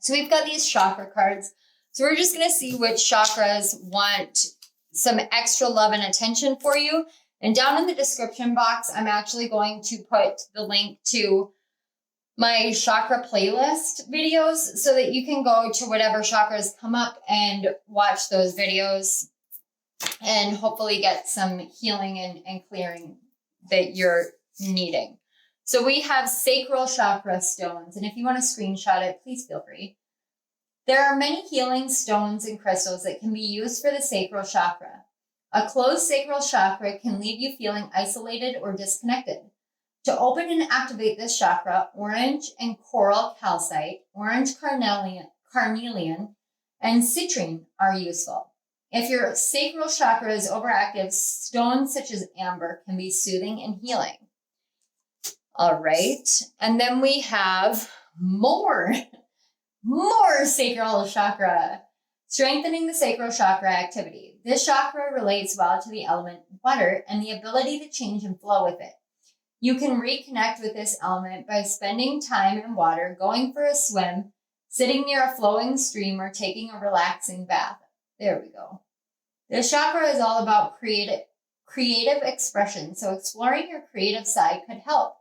So we've got these chakra cards. So we're just going to see which chakras want some extra love and attention for you. And down in the description box, I'm actually going to put the link to my chakra playlist videos so that you can go to whatever chakras come up and watch those videos and hopefully get some healing and clearing that you're needing. So we have sacral chakra stones. And if you want to screenshot it, please feel free. There are many healing stones and crystals that can be used for the sacral chakra. A closed sacral chakra can leave you feeling isolated or disconnected. To open and activate this chakra, orange and coral calcite, orange carnelian, and citrine are useful. If your sacral chakra is overactive, stones such as amber can be soothing and healing. All right. And then we have more sacral chakra. Strengthening the sacral chakra activity. This chakra relates well to the element water and the ability to change and flow with it. You can reconnect with this element by spending time in water, going for a swim, sitting near a flowing stream, or taking a relaxing bath. There we go. This chakra is all about creative expression, so exploring your creative side could help.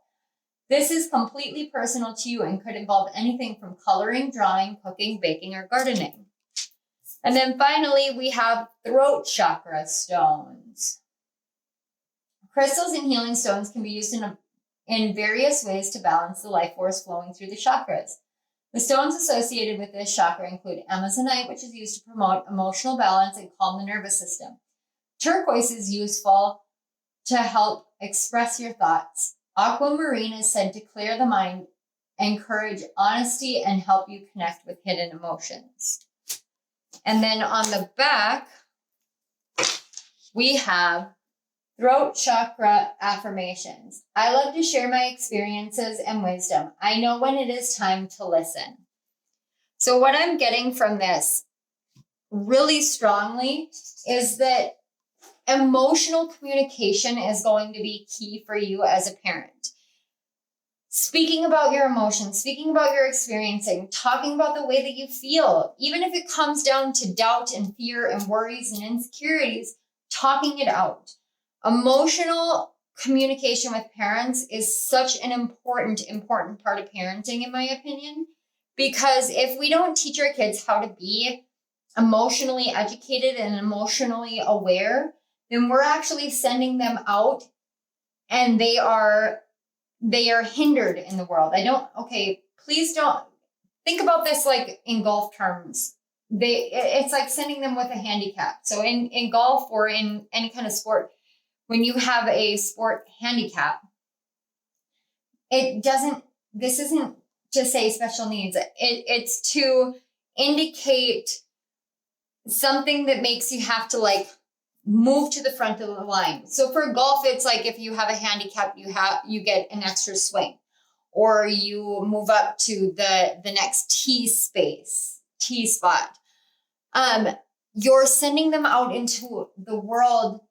This is completely personal to you and could involve anything from coloring, drawing, cooking, baking, or gardening. And then finally, we have throat chakra stones. Crystals and healing stones can be used in various ways to balance the life force flowing through the chakras. The stones associated with this chakra include amazonite, which is used to promote emotional balance and calm the nervous system. Turquoise is useful to help express your thoughts. Aquamarine is said to clear the mind, encourage honesty, and help you connect with hidden emotions. And then on the back, we have throat chakra affirmations. I love to share my experiences and wisdom. I know when it is time to listen. So what I'm getting from this really strongly is that emotional communication is going to be key for you as a parent. Speaking about your emotions, speaking about your experiencing, talking about the way that you feel, even if it comes down to doubt and fear and worries and insecurities, talking it out. Emotional communication with parents is such an important part of parenting, in my opinion, because if we don't teach our kids how to be emotionally educated and emotionally aware, then we're actually sending them out and they are hindered in the world. Please don't think about this like in golf terms. It's like sending them with a handicap. So in golf or in any kind of sport, when you have a sport handicap, this isn't to say special needs. It's to indicate something that makes you have to like move to the front of the line. So for golf, it's like if you have a handicap, you get an extra swing, or you move up to the next tee spot. You're sending them out into the world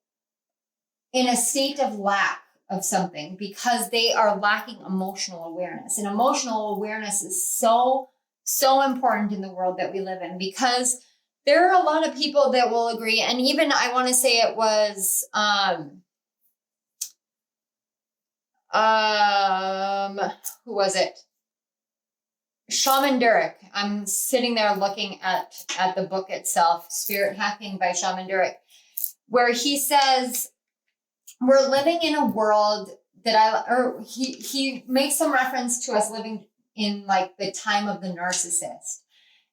in a state of lack of something because they are lacking emotional awareness. And emotional awareness is so important in the world that we live in, because there are a lot of people that will agree. And even I want to say it was, who was it? Shaman Durek. I'm sitting there looking at the book itself, Spirit Hacking by Shaman Durek, where he says, we're living in a world he makes some reference to us living in like the time of the narcissist.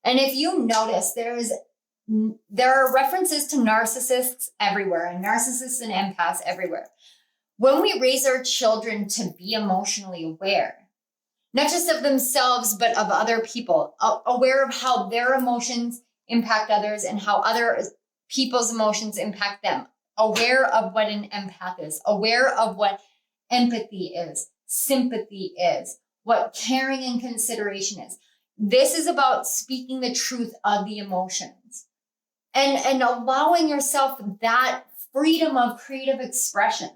And if you notice, there are references to narcissists everywhere, and narcissists and empaths everywhere. When we raise our children to be emotionally aware, not just of themselves, but of other people, aware of how their emotions impact others and how other people's emotions impact them, aware of what an empath is, aware of what empathy is, sympathy is, what caring and consideration is. This is about speaking the truth of the emotions and allowing yourself that freedom of creative expression.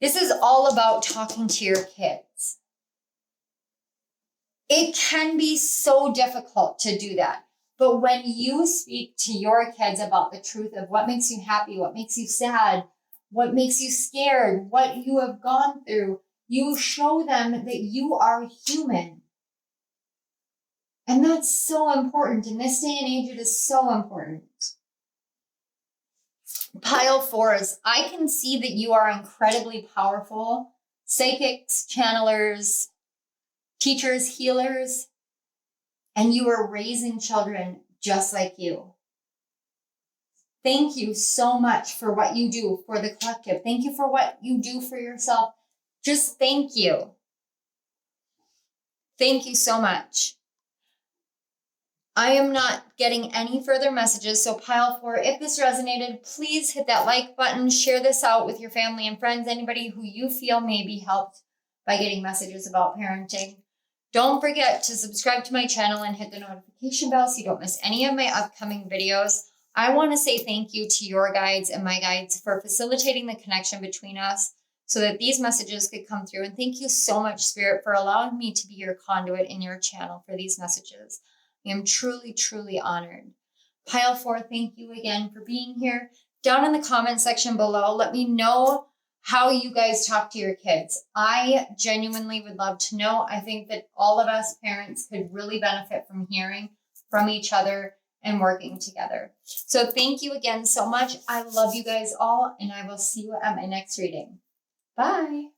This is all about talking to your kids. It can be so difficult to do that. But when you speak to your kids about the truth of what makes you happy, what makes you sad, what makes you scared, what you have gone through, you show them that you are human. And that's so important. In this day and age, it is so important. Pile 4s, I can see that you are incredibly powerful. Psychics, channelers, teachers, healers, and you are raising children just like you. Thank you so much for what you do for the collective. Thank you for what you do for yourself. Just thank you. Thank you so much. I am not getting any further messages. So pile 4, if this resonated, please hit that like button, share this out with your family and friends, anybody who you feel may be helped by getting messages about parenting. Don't forget to subscribe to my channel and hit the notification bell so you don't miss any of my upcoming videos. I want to say thank you to your guides and my guides for facilitating the connection between us so that these messages could come through. And thank you so much, Spirit, for allowing me to be your conduit in your channel for these messages. I am truly, truly honored. Pile 4, thank you again for being here. Down in the comment section below, let me know how you guys talk to your kids. I genuinely would love to know. I think that all of us parents could really benefit from hearing from each other and working together. So thank you again so much. I love you guys all, and I will see you at my next reading. Bye.